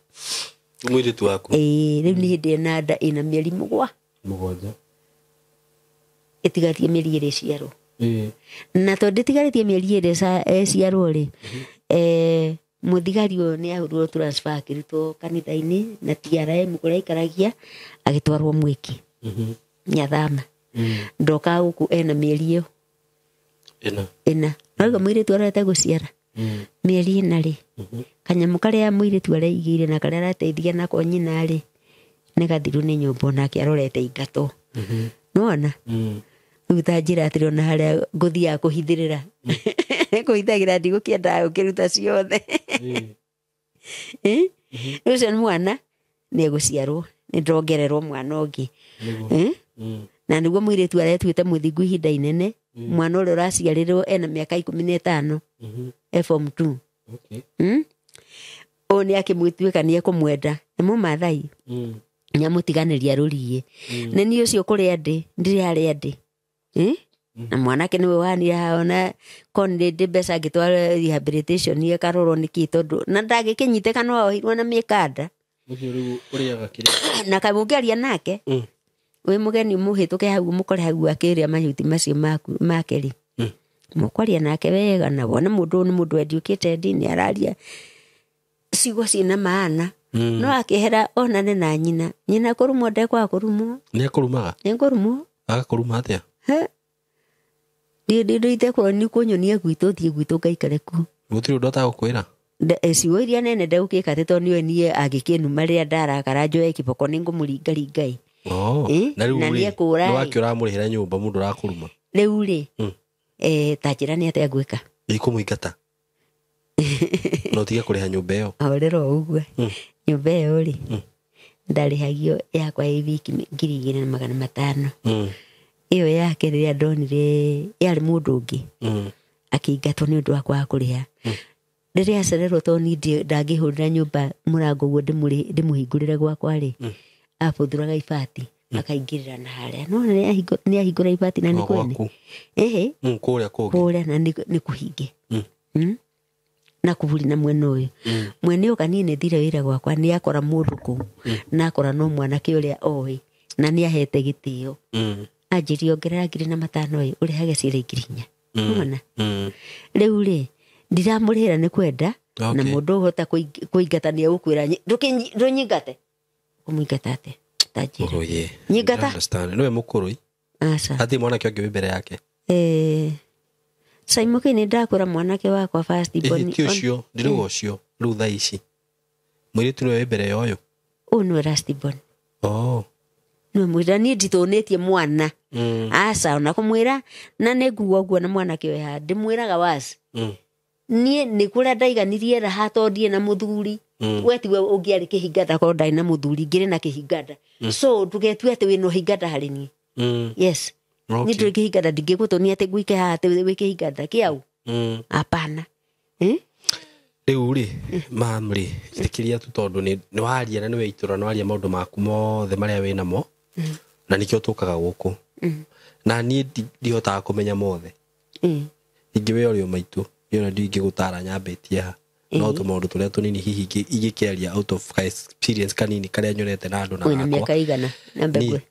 mũirĩtu waku rĩu nĩ hĩndĩ ena nda ĩna mĩeri 7 ĩtigatie mĩeri 2 ciarwo na tondũ ĩtigarĩtie mĩeri 2 ciarwo rĩ mũthigari ũyũ nĩ ahũrirwo transfer akĩrutwo kanitha-inĩ na TRM kũrĩa aikaragia agĩtwarwo Mwiki Nyathama ndoka gũkũ ena mĩeri ĩyo ĩna noiga mũirĩtu arete gũciara mĩeri 4 rĩ kanyamũ karĩa mũirĩtu areigĩire na karĩa arateithia nako nyina rĩ nĩ gathiru nĩ nyũmba nake arorete ingato nona rĩu ta njĩra atĩrĩ ona harĩa ngũthiaga kũhithĩrĩra kũhithagĩra ndigũkĩendaga gũkĩruta ciothe ũcio nĩ mwana nĩ egũciarwo nĩ ndongererwo mwana ũngĩ na nĩguo mũirĩtu aretuĩte mũthingu ihinda inene mwana ũrĩa ũraciarĩrwo ena mĩaka 15 form 2 ũũ nĩ akĩmwĩtuĩka nĩ ekũmwenda nĩ mũmathai nyamũtiganĩria rũriĩ nĩ niĩ ũcio kũrĩa ndĩ ndirĩ harĩa ndĩ na mwanake nĩwe wanire haona ndĩ mbeca ngĩtwara rehabilitation ekarorwo nĩkĩ tondũ na ndagĩkĩnyitĩka no ohirwo na mĩkanda na kamũngĩaria nake wĩ mũgeni mũhĩtũke hau mũkore hau akĩrĩa mahuti macio make rĩ mũkwaria nake wega na wona mũndũ nĩ mũndũ educated nĩ araria ciugo ciĩna maana no akĩhera onane na nyina kũrumwo ndekwaga kũrumwo nĩ akũrumaga nĩ kũrumwo agakũruma atĩa ndĩ itekũrwo nĩ kũnyonia gwitũ thiĩ gwitũ ngaikare kuo gũtirĩ ũndũ atagũkwĩra ciugo iria nene ndegũkĩka tondũ nĩwe niĩ agĩkĩnuma rĩrĩa ndarakara njoe kĩboko nĩ ngũmũringaringai na riu na ri niekura ni waki uramurihira nyumba mundu rakuruma riu ri ta njira ni atia ngwika ikumuingata no tige kuriha nyumba iyo orero uguo nyumba iyo ri ndarihagio yakwa wiki 2,500 iyo yake riria ndonire yari mundu ungi akiingatwo ni undu wakwa kuriha riria acererwo to ni ndangihurira nyumba murango guo ndimuhingurire gwakwa ri abuthuraga ibati akaingirira na haria no ni ahingura ibati na ni kwene kuria na ni kuhinge na kuburi na mwene uyu mwene uyu kanini thire wira gwakwa ni akora mundu ku na akora no mwanake uria oi na ni ahete gitio anjirie ongerera 5,000 urihage ciringi 4 unaona riu ri ndiramurihira ni kwenda na mundu uhota kuingata ni ukwira ndunyingate umuingata ate tajiri nyingata niwe mukuru asa ati mwanake onge mbere yake Saimoke ni ndakura mwanake wakwa first born ucio ndirugo ucio riu thaa ici mwiritu niwe mbere yoyo unwe last born no mwira ni nditonetie mwana asa ona kumwira na neguo guo na mwanake we ha ndimwiraga wasi nie ni kuria ndaiganirie ra hatondie na muthuri wetiwe ungiari kihingada ko ndai na muthuri ngire na kihingada so tugetue ati wino hingada hari ni yes ni nduri kihingada ndingigutonia ati gwike ha ati we kihingada kiau hapana riu ri mamri thikiria tu tondu ni waria na ni weitura no aria maundu maku mothe maria wina mo na nikio tukaga guku na ni ndihota kumenya mothe ingiwe orio maitu yona ndingigutara nyambetie ha no tu maundu turia tunini hihi igikeria out of experience kanini karia nyonete na andu na akwa miaka igana na mbegwe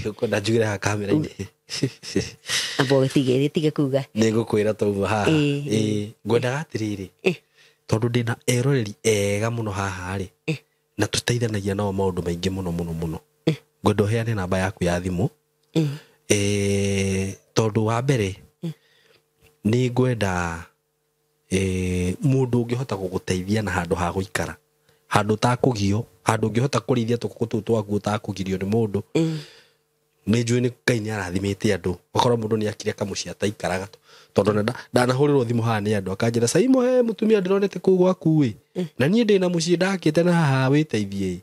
uko ndajugire ha kamera ini abo tige kuga nigukwira tauma haha ngwendaga atiriri tondu ndina eroreri ega muno haha ri na tuteithanagia nao maundu maingi muno ngwenda uheane namba yaku ya thimu tondu wa mbere ni ngwenda mundu ungihota guguteithia na handu ha guikara handu ta kugio handu ungihota kurithia tukuku tu twaku ta kugirio ni mundu ni njui ni Ngai ni arathimite andu ukorwo mundu ni akire kamucia ta ikaraga tondu ndanahurirwo thimu haha ni andu akanjira Saimo he mutumia ndironete ku gwaku wi na nie ndina mucie ndakite na haha witeithie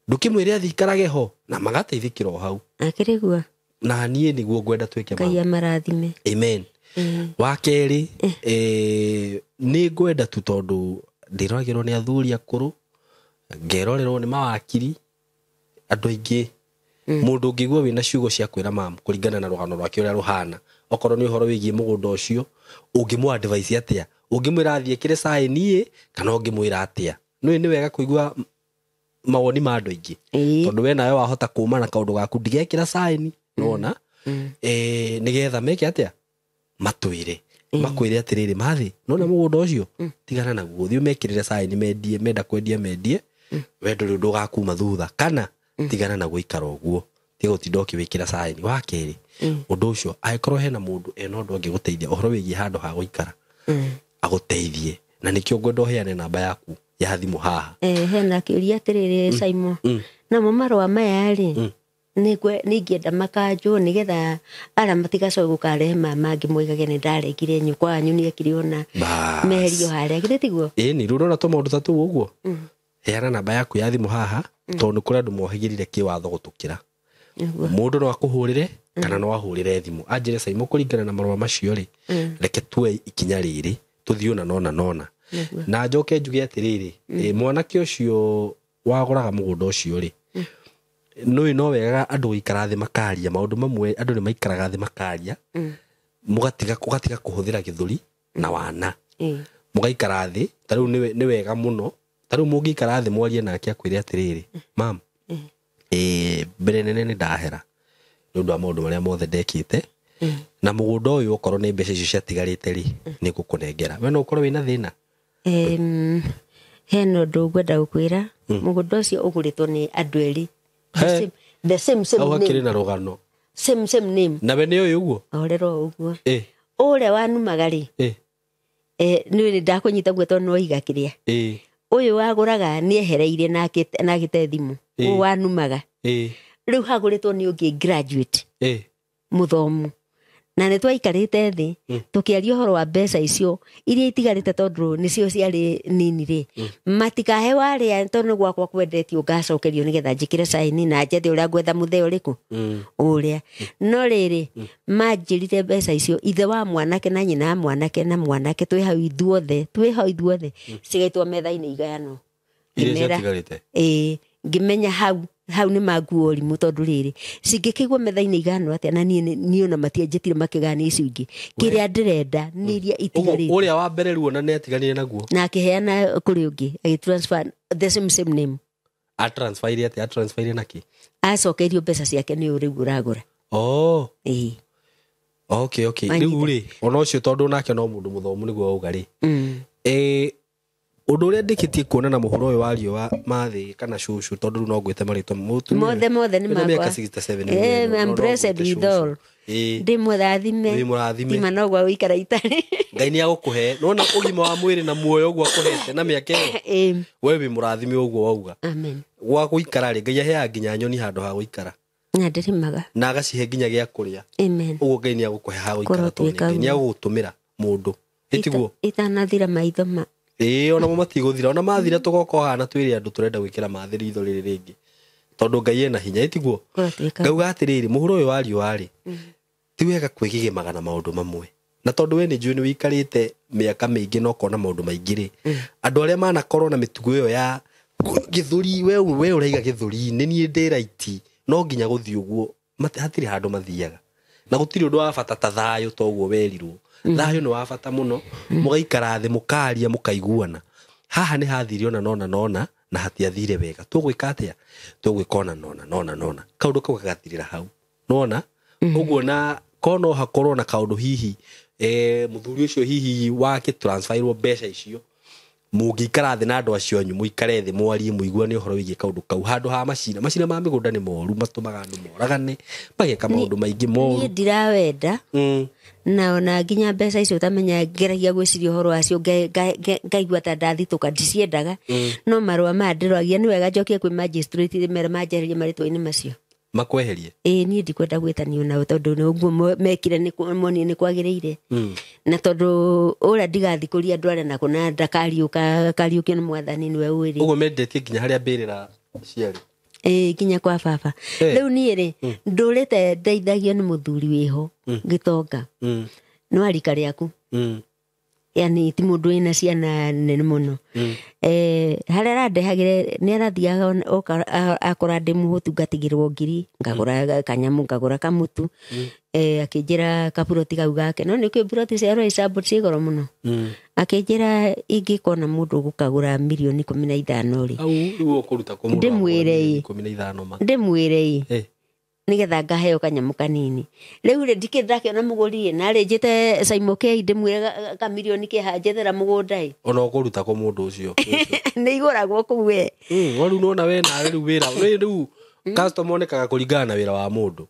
ndukimwire athi ikarage ho na magateithikira hau akirigua na nie niguo ngwenda twike Ngai amarathime amen wa keri ni ngwenda tu tondu ndiroragirwo ni athuri akuru ngerorerwo ni mawakiri andu aingi mundu ngigwa wina ciugo cia kwira mam kuringana na rugano rwake uria ruhana okorwo ni uhoro wigie mugunda ucio ungimu advice atia ungimwira athie kire saini kana ungimwira atia ni wega kuigua mawoni ma andu aingi tondu we nawe wahota kuma na kaundu gaku ndigekira saini nona nigetha meke atia matwire makwire atiriri mathi nona mugunda ucio tigana naguo thio mekirire saini mendie menda kwendia mendie wendo ri ndu gakuma thutha kana tigana na guikara uguo tigo tindoki wikira saini wa keri undu ucio aikorwo hena mundu eno ndu angiguteithia uhoro wigie handu ha guikara aguteithie na nikio ngwenda uheane namba yaku ya thimu haha hena kiuria atiriri Saimo na mamarwa maya ri ningienda makanjwo nigetha ara matigacoke gukarehe mama ngimwigage ni ndaregire nyukwa anyu ni akiriona meherio haria githĩ tiguo ni rurona to maundu tatu uguo heana namba yaku ya thimu haha tondu kuri andu mohigirire kiwatho gutukira mundu no akuhurire kana no ahurire thimu anjire Saimo kuringana na marwa macio ri reke tuwe ikinya riri tuthio na nona na njoke njuge atiriri mwanake ucio waguraga mugunda ucio ri no wega andu guikara thi makaria maundu mamwe andu ni maikaraga thi makaria mugatiga kuhuthira githuri na wana mugaikara thi tariu ni wega muno tariu mungikara thi mwarie nake akwire atiriri mam mbere nene ni ndahera ni undu wa maundu maria mothe ndekite na mugunda uyu okorwo ni mbeca icio ciatigarite ri ni gukunengera we no ukorwo wina thina heno ndu ngwenda gukwira mugunda ucio uguritwo ni andu eri the same name kiri na rugano same name na we ni uyu uguo orero uguo ure wanumaga ri ni ndakunyita gweto no iga kiria uyu waguraga ni ehereire na gite thimu wanumaga riu haguritwo ni ungi graduate muthomu na nä twaikarĩte thĩ tũkĩaria ũhoro wa mbeca icio iria itigarĩte tondũ nĩcio ciarĩ nini rĩ matikahe warĩa tondũ gwakwa kwendetio ngacokerio nĩgetha njĩkĩre saini na njethe ũrĩa ngwetha mũthee ũrĩkũ ũrĩa no rĩrĩ manjĩrire mbeca icio ithe wa mwanake na nyina mwanake na mwanake twĩ hau ithuothe cigaitwo metha-inĩ igayanwo ngĩmenya hau nĩ manguo ũrimũ tondũ rĩrĩ cingĩkĩigwo metha-inĩ igayanwo atĩa na niĩ ona matianjĩtire makĩgania icio ingĩ kĩrĩa ndĩrenda nĩ iria itigarĩte ũrĩa wa mbere ruona nĩ atiganire naguo na akĩheana kũrĩ ũngĩ agĩtransfer the same name atransferire atĩa atransferire naki acokeirio mbeca ciake nĩ rĩu ũragũra okay rĩu rĩ ona ũcio tondũ nake no mũndũ mũthomu nĩguo auga rĩ ũndũ ũrĩa ndĩkĩtie kuona na mũhuro ũyũ wa riũa mathĩ kana cũcũ tondũ rĩu no ngwĩte marĩtwa mothe nĩ makwa 67 I'm blessed with all ndĩ mũrathime tima noguo ũikara itarĩ Ngai nĩ agũkũhe nona ũgima wa mwĩrĩ na muoyo ũguo akũhete na mĩaka ĩyo we wĩ mũrathime ũguo wauga gwa gũikara rĩ Ngai aheaga nginya nyoni handũ ha gũikara na ndĩrĩmaga na agacihe nginya gĩa kũrĩa ũguo Ngai nĩ agũkũhe ha gũikara tondũ Ngai nĩ agũgũtũmĩra mũndũ ĩtiguo itanathira maitho ona mo matigũthira ona mathira tũgoka hana twĩre andũ tũrenda gwĩkĩra mathiri itho rĩrĩ rĩngĩ tondũ Ngai ena hinya ĩtiguo ngauga atĩrĩrĩ mũhuro ũyũ wa riũa rĩ ti wega kwĩgĩgĩmaga na maũndũ mamwe na tondũ we nĩ njũĩ nĩ wĩikarĩte mĩaka mĩingĩ na ũkona maũndũ maingĩ rĩ andũ arĩa manakorwo na mĩtugo ĩyo ya gĩthũri we ũraiga gĩthũri nĩ niĩ ndĩ raiti no nginya gũthiĩ ũguo hatirĩ handũ mathiaga na gũtirĩ ũndũ wa bata ta thayũ toguo werirwo thayũ nĩ wa bata mũno mũgaikara thĩ mũkaria mũkaiguana haha nĩ hathirio nona na hatiathire wega tũgwĩka atĩa tũgwĩka nona kaũndũ kau gagathirĩra hau nona ũguo na kono hakorwo na kaũndũ hihi mũthuri ũcio hihi wake transferirwo mbeca icio mũngĩikara thĩ na andũ acio anyu mũikare thĩ mwarie mũiguane ũhoro wĩgiĩ kaũndũ kau handũ ha macina ma mĩgũnda nĩ moru matũmaga andũ moragane mageka maũndũ maingĩ moru niĩ ndirawenda na ona nginya mbeca icio utamenya ngeragia gwĩciria ũhoro wacio ngaigua ta ndathitũka ndiciendaga no marũa maya ndĩroagia nĩ wega njokie kwĩ magistrate mere manjeherie marĩtwa-inĩ macio makweherie niĩ ndikwenda gwĩtanio nao tondũ ũguo mekire monie nĩ kwagĩrĩire na tondũ ũrĩa ndigathikũria andũ arĩa nakũ na ndakariũkio nĩ mwathani nĩwe ũĩ ũguo mendetie nginya harĩa mbĩrĩra ciarĩ nginya kwa baba rĩu niĩ rĩ ndũrĩte ndeithagio nĩ mũthuri wĩho gĩtonga no arika rĩaku yani ti mũndũ wĩna ciana nene mũno harĩa arandehagĩre nĩ arathiaga akora ndĩ mũhũtu ngatigĩrwo ngiri ngagũra kanyamũ ngagũra kamũtu akĩnjĩra kaburoti kau gake no nĩkĩo buroti cia Roysambu ciĩ goro mũno akĩnjĩra ingĩkona mũndũ gũkagũra mirioni 15 rĩ ndĩmwĩre nĩgetha ngaheo kanyamũ kanini rĩu rĩ ndakĩona mũgũri na rĩ njĩte Simon K ndĩmwĩre kamirioni kĩhanjethera mũgũnda ona ũkũruta kũ mũndũ ũcio nĩ igũragwo kũu we rĩu nona we nawe rĩu wĩra rĩu customer onekaga kũringana na wĩra wa mũndũ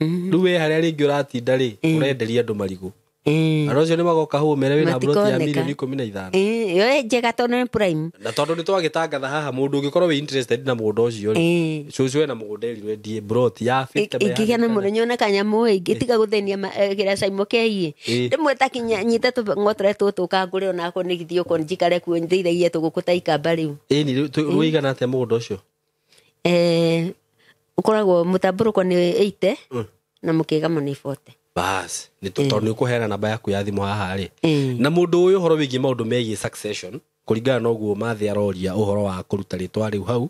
rĩu we harĩa rĩngĩ ũratinda rĩ ũrenderia andũ marigũ andũ acio nĩ magoka hau mere wĩna buroti ya mirioni 15 yo njega tondũ nĩ prime na tondũ nĩ twagĩtangatha haha mũndũ ũngĩkorwo wĩ interested na mũgũnda ũcio rĩ cũcũ wena mũgũnda erirwe ndie buroti ya 50 ingĩgĩa mũthenya ona kanyamũ ingĩtiga gũthĩnia kĩrĩa Simon K ndĩmwĩta kinya nyite tũng'otore tũtũ kangũre onako nĩ githio ko njikare kuo ndeithagie tũgũkũ ta ikamba rĩu nĩ rũigana atĩa mũgũnda ũcio ũkoragwo mũtambũrũko nĩ 80 na mũkĩgamo nĩ 40 bas nĩ tondũ nĩ ũkũheana namba yaku ya thimũ haha rĩ na mũndũ ũyũ ũhoro wĩgiĩ maũndũ megiĩ succession kũringana na ũguo mathĩ aroria ũhoro wa kũruta rĩtwa rĩu hau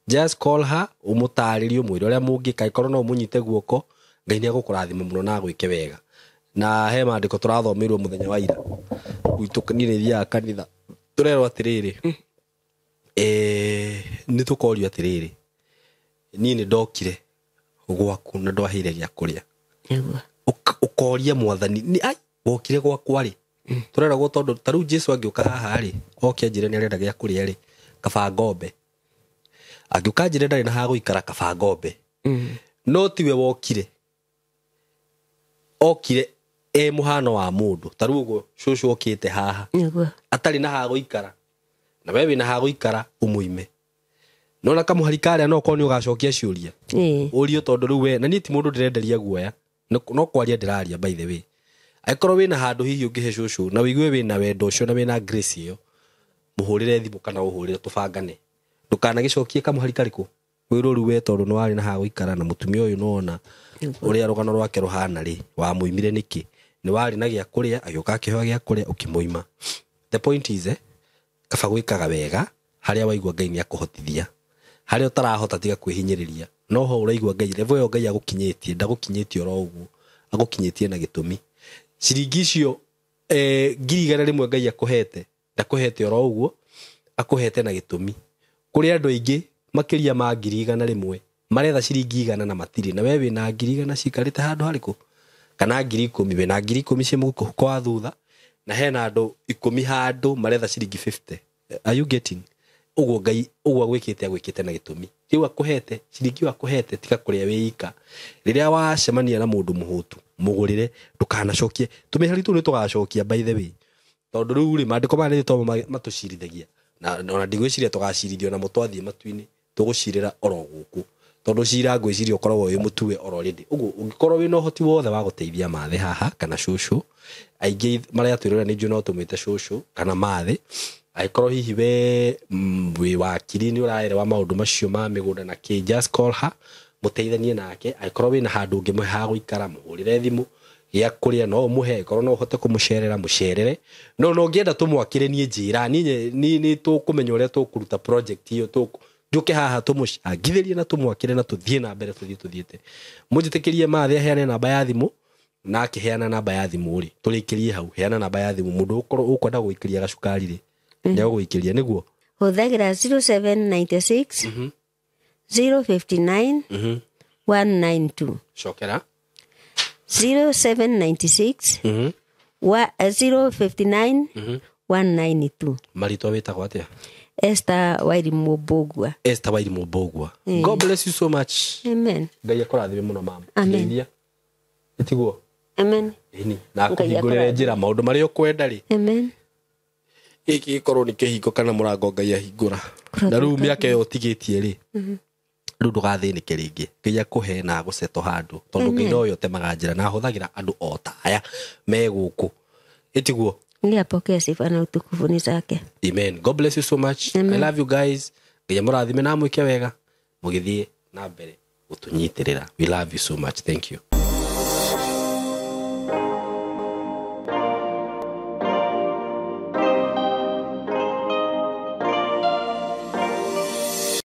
just call her ũmũtarĩrie ũmwĩre ũrĩa mũngĩka ĩkorwo no mũnyite guoko Ngai nĩ agũkũrathima mũno na agwĩke wega na he maandĩko tũrathomeirwo mũthenya wa ira gwitũ niĩ nĩ thiaga kanitha tũrerwo atĩrĩrĩ nĩ tũkorio atĩrĩrĩ niĩ nĩ ndokire gwaku na ndwaheire gĩa kũrĩa ũkoria mwathani ni wokire gwakwa rĩ tũreragwo tondũ ta rĩu Jesũ angĩũka haha rĩ oke anjĩre nĩ arenda gĩa kũrĩa rĩ kaba ngombe angĩũka anjĩre ndarĩ na ha gũikara kaba ngombe no tiwe wokire okire mũhano wa mũndũ ta rĩu ũguo cũcũ okĩte haha atarĩ na ha gũikara na wewe na ha gũikara ũmũime nona kamuhari karia no ko ni ugacokia ciuria urio tondu riu we na ni ti mundu ndirenderia guoya no kwaria ndiraria by the way aikorwo wina handu hihi ungihe cucu na wigue wina wendo ucio na wina grace iyo muhurire thimu kana uhurire tubangane ndukana gicokie kamuhari kariku wirwo riu we tondu no wari na ha guikara na mutumia uyu nona uria rugano rwake ruhana ri wa muimire niki ni wari na gia kuria agioka kihoa gia kuria ukimuima the point is kaba gwikaga wega haria waigua Ngai ni akuhotithia haria utarahota tiga kwihinyiriria no ho uraigua Ngai level yo Ngai agukinyitie ndagukinyitie oro uguo agukinyitie na gitumi ciringi icio 100,000 Ngai akuhete ndakuhete oro uguo akuhete na gitumi kuri andu aingi makiria ma 100,000 maretha ciringi 100 na matiri na wewe na 100,000 cikarite handu hariku kana 10,000 we na 10,000 cie muko kwa thutha na hena andu 10 handu maretha ciringi 50 are you getting uguo Ngai uguo gwikite na gitumi riu akuhete ciringi akuhete tika kuria wika riria wacemania na mundu muhutu mugurire ndukanacokie tumihari tu ni tugacokia by the way tondu riu ri mandiko mari to matucirithagia na ona ndigwiciria tugacirithio na mutwathie matuini tugucirira oro guku tondu cira ngwiciria ukorwo wi mutue already uguo ungikorwo wi no hoti wothe wa guteithia mathe haha kana cucu aingi maria twirora ni no tumite cucu kana mathe aikorwo hihi we wakiri ni uraerewa maundu macio ma migunda na ki just call her muteithanie nake aikorwo wina handu ungi ha guikara muhurire thimu ya kuria no muhe korwo no uhote kumucerera mucerere no ngienda tumwakire nie njira ni tukumenya uria tukuruta project iyo njuke haha tumucangithirie na tumwakire na tuthie na mbere tuthiete mujitikirie mathe heane namba ya thimu na akiheana namba ya thimu ri turikirie hau heana namba ya thimu mundu ukwenda guikiria gacukari ri ndio guikiria niguo huthagira 0796 059 192 shokera 0796 059 192 marito witagwo atia Esther Wairimu Mbugua. Esther Wairimu Mbugua. God bless you so much. Amen. Ngai akurathime muno mama. Amen. Etiguo. Amen. Ini na kuhingurira njira maundu mari ukwenda ri. Amen. Iki ikorwo ni kihingo kana murango Ngai ahingura. Na riu miaka yo tigitie ri. Riu ndugathinike ringi. Ngai akuhe na guceto handu tondu Ngai no yo temaga njira na huthagira andu o taya me guku. Etiguo. Ngiapokea sifa na utukufu ni zake. Amen. God bless you so much. Amen. I love you guys. Ngai murathime na mwike wega. Mugithie na mbere utunyitirira. We love you so much. Thank you.